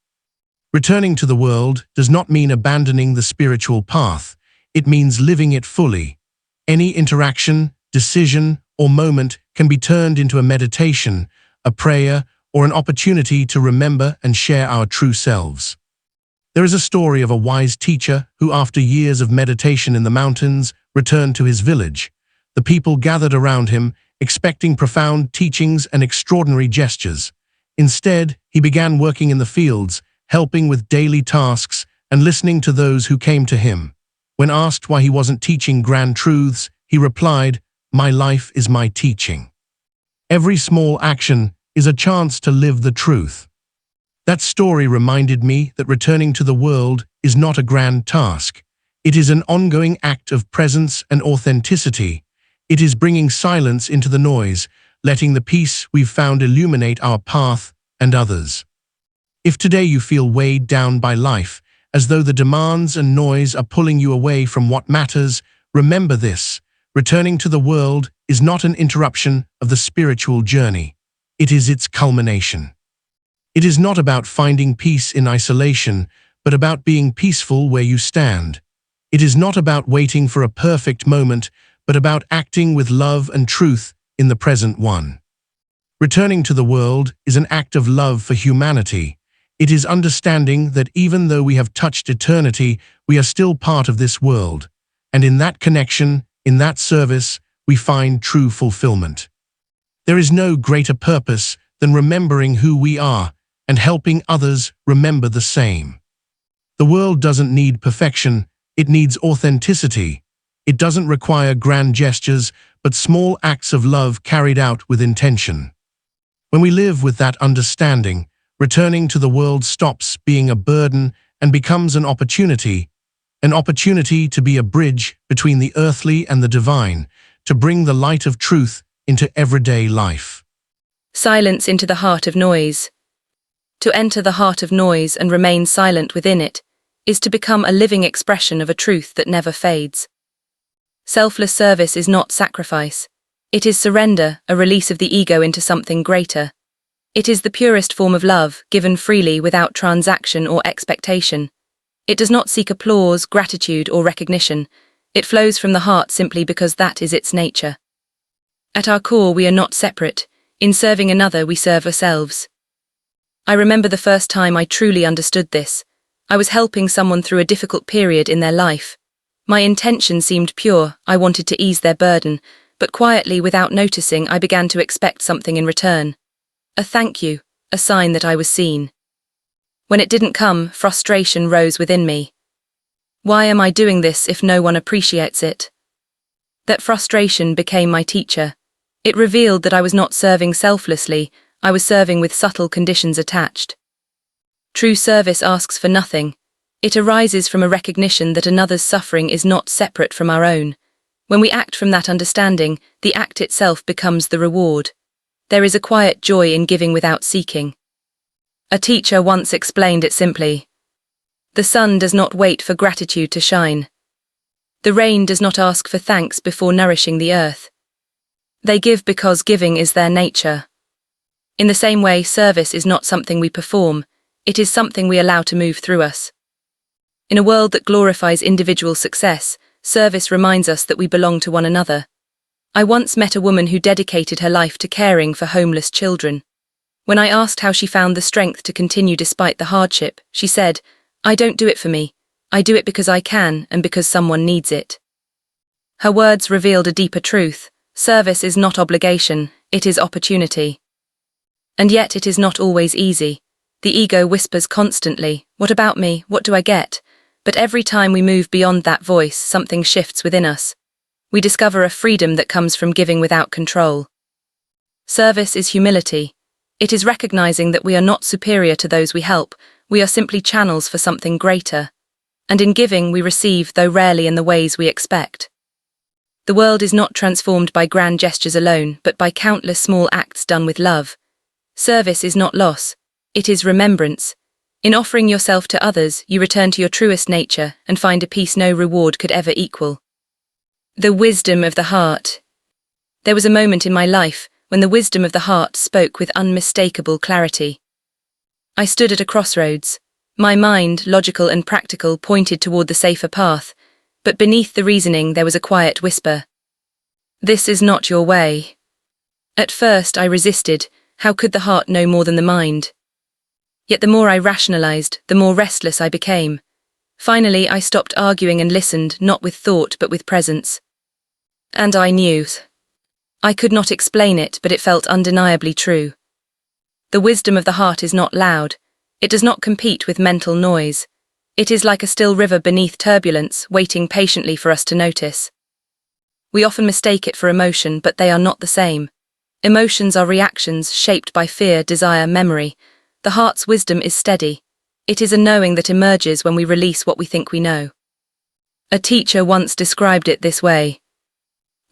Returning to the world does not mean abandoning the spiritual path. It means living it fully. Any interaction, decision, or moment can be turned into a meditation, a prayer, or an opportunity to remember and share our true selves. There is a story of a wise teacher who, after years of meditation in the mountains, returned to his village. The people gathered around him, expecting profound teachings and extraordinary gestures. Instead, he began working in the fields, helping with daily tasks and listening to those who came to him. When asked why he wasn't teaching grand truths, he replied, "My life is my teaching. Every small action is a chance to live the truth." That story reminded me that returning to the world is not a grand task. It is an ongoing act of presence and authenticity. It is bringing silence into the noise, letting the peace we've found illuminate our path and others. If today you feel weighed down by life, as though the demands and noise are pulling you away from what matters, remember this: returning to the world is not an interruption of the spiritual journey. It is its culmination. It is not about finding peace in isolation, but about being peaceful where you stand. It is not about waiting for a perfect moment, but about acting with love and truth in the present one. Returning to the world is an act of love for humanity. It is understanding that even though we have touched eternity, we are still part of this world. And in that connection, in that service, we find true fulfillment. There is no greater purpose than remembering who we are and helping others remember the same. The world doesn't need perfection, it needs authenticity. It doesn't require grand gestures, but small acts of love carried out with intention. When we live with that understanding, returning to the world stops being a burden and becomes an opportunity to be a bridge between the earthly and the divine, to bring the light of truth into everyday life. Silence into the heart of noise. To enter the heart of noise and remain silent within it is to become a living expression of a truth that never fades. Selfless service is not sacrifice. It is surrender, a release of the ego into something greater. It is the purest form of love, given freely without transaction or expectation. It does not seek applause, gratitude, or recognition. It flows from the heart simply because that is its nature. At our core, we are not separate. In serving another, we serve ourselves. I remember the first time I truly understood this. I was helping someone through a difficult period in their life. My intention seemed pure. I wanted to ease their burden, but quietly, without noticing, I began to expect something in return. A thank you, a sign that I was seen. When it didn't come, frustration rose within me. Why am I doing this if no one appreciates it? That frustration became my teacher. It revealed that I was not serving selflessly, I was serving with subtle conditions attached. True service asks for nothing. It arises from a recognition that another's suffering is not separate from our own. When we act from that understanding, the act itself becomes the reward. There is a quiet joy in giving without seeking. A teacher once explained it simply. The sun does not wait for gratitude to shine. The rain does not ask for thanks before nourishing the earth. They give because giving is their nature. In the same way, service is not something we perform, it is something we allow to move through us. In a world that glorifies individual success, service reminds us that we belong to one another. I once met a woman who dedicated her life to caring for homeless children. When I asked how she found the strength to continue despite the hardship, she said, "I don't do it for me. I do it because I can and because someone needs it." Her words revealed a deeper truth. Service is not obligation, it is opportunity. And yet it is not always easy. The ego whispers constantly, "What about me? What do I get?" But every time we move beyond that voice, something shifts within us. We discover a freedom that comes from giving without control. Service is humility. It is recognizing that we are not superior to those we help, we are simply channels for something greater. And in giving, we receive, though rarely in the ways we expect. The world is not transformed by grand gestures alone, but by countless small acts done with love. Service is not loss, it is remembrance. In offering yourself to others, you return to your truest nature and find a peace no reward could ever equal. The wisdom of the heart. There was a moment in my life when the wisdom of the heart spoke with unmistakable clarity. I stood at a crossroads. My mind, logical and practical, pointed toward the safer path, but beneath the reasoning there was a quiet whisper. "This is not your way." At first I resisted, How could the heart know more than the mind? Yet the more I rationalized, the more restless I became. Finally, I stopped arguing and listened, not with thought but with presence. And I knew. I could not explain it, but it felt undeniably true. The wisdom of the heart is not loud. It does not compete with mental noise. It is like a still river beneath turbulence, waiting patiently for us to notice. We often mistake it for emotion, but they are not the same. Emotions are reactions shaped by fear, desire, memory. The heart's wisdom is steady. It is a knowing that emerges when we release what we think we know. A teacher once described it this way.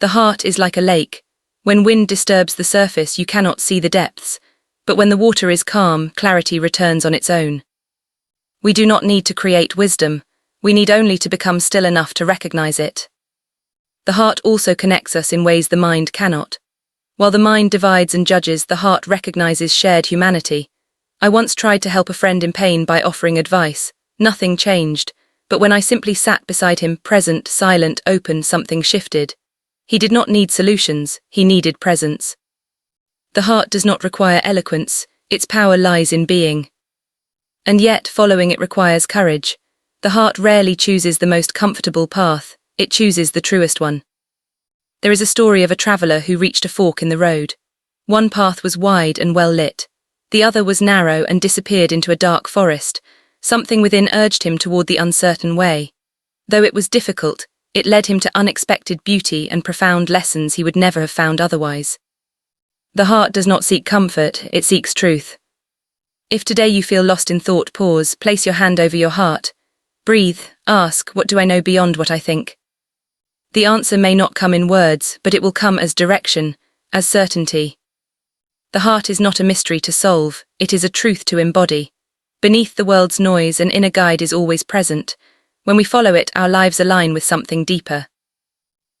The heart is like a lake. When wind disturbs the surface, you cannot see the depths. But when the water is calm, clarity returns on its own. We do not need to create wisdom. We need only to become still enough to recognize it. The heart also connects us in ways the mind cannot. While the mind divides and judges, the heart recognizes shared humanity. I once tried to help a friend in pain by offering advice. Nothing changed, but when I simply sat beside him, present, silent, open, something shifted. He did not need solutions, he needed presence. The heart does not require eloquence, its power lies in being. And yet, following it requires courage. The heart rarely chooses the most comfortable path, it chooses the truest one. There is a story of a traveler who reached a fork in the road. One path was wide and well lit. The other was narrow and disappeared into a dark forest. Something within urged him toward the uncertain way. Though it was difficult, it led him to unexpected beauty and profound lessons he would never have found otherwise. The heart does not seek comfort, it seeks truth. If today you feel lost in thought, pause, place your hand over your heart. Breathe, ask, what do I know beyond what I think? The answer may not come in words, but it will come as direction, as certainty. The heart is not a mystery to solve, it is a truth to embody. Beneath the world's noise, an inner guide is always present. When we follow it, our lives align with something deeper.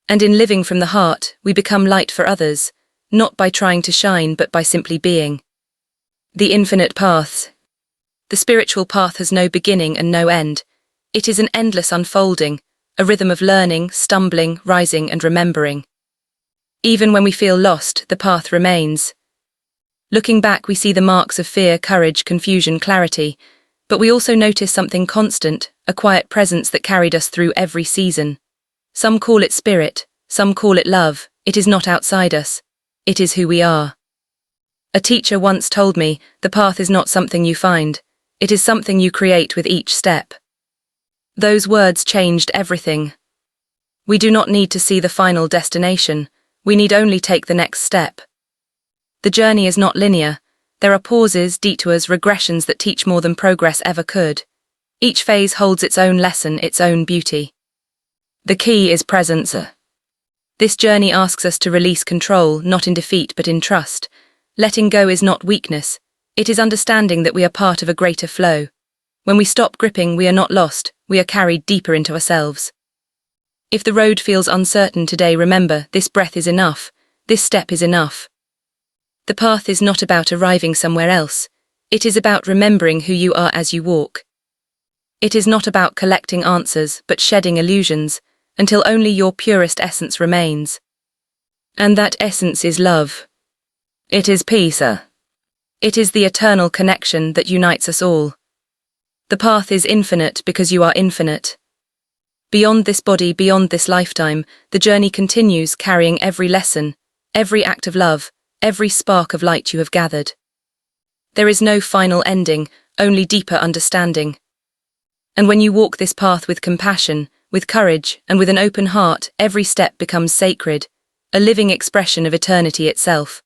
And in living from the heart, we become light for others, not by trying to shine, but by simply being. The infinite paths. The spiritual path has no beginning and no end. It is an endless unfolding, a rhythm of learning, stumbling, rising, and remembering. Even when we feel lost, the path remains. Looking back, we see the marks of fear, courage, confusion, clarity, but we also notice something constant, a quiet presence that carried us through every season. Some call it spirit, some call it love. It is not outside us. It is who we are. A teacher once told me, the path is not something you find, it is something you create with each step. Those words changed everything. We do not need to see the final destination, we need only take the next step. The journey is not linear. There are pauses, detours, regressions that teach more than progress ever could. Each phase holds its own lesson, its own beauty. The key is presence. This journey asks us to release control, not in defeat but in trust. Letting go is not weakness, it is understanding that we are part of a greater flow. When we stop gripping, we are not lost, we are carried deeper into ourselves. If the road feels uncertain today, remember, this breath is enough, this step is enough. The path is not about arriving somewhere else, it is about remembering who you are as you walk. It is not about collecting answers, but shedding illusions, until only your purest essence remains. And that essence is love. It is peace. It is the eternal connection that unites us all. The path is infinite because you are infinite. Beyond this body, beyond this lifetime, the journey continues, carrying every lesson, every act of love, every spark of light you have gathered. There is no final ending, only deeper understanding. And when you walk this path with compassion, with courage, and with an open heart, every step becomes sacred, a living expression of eternity itself.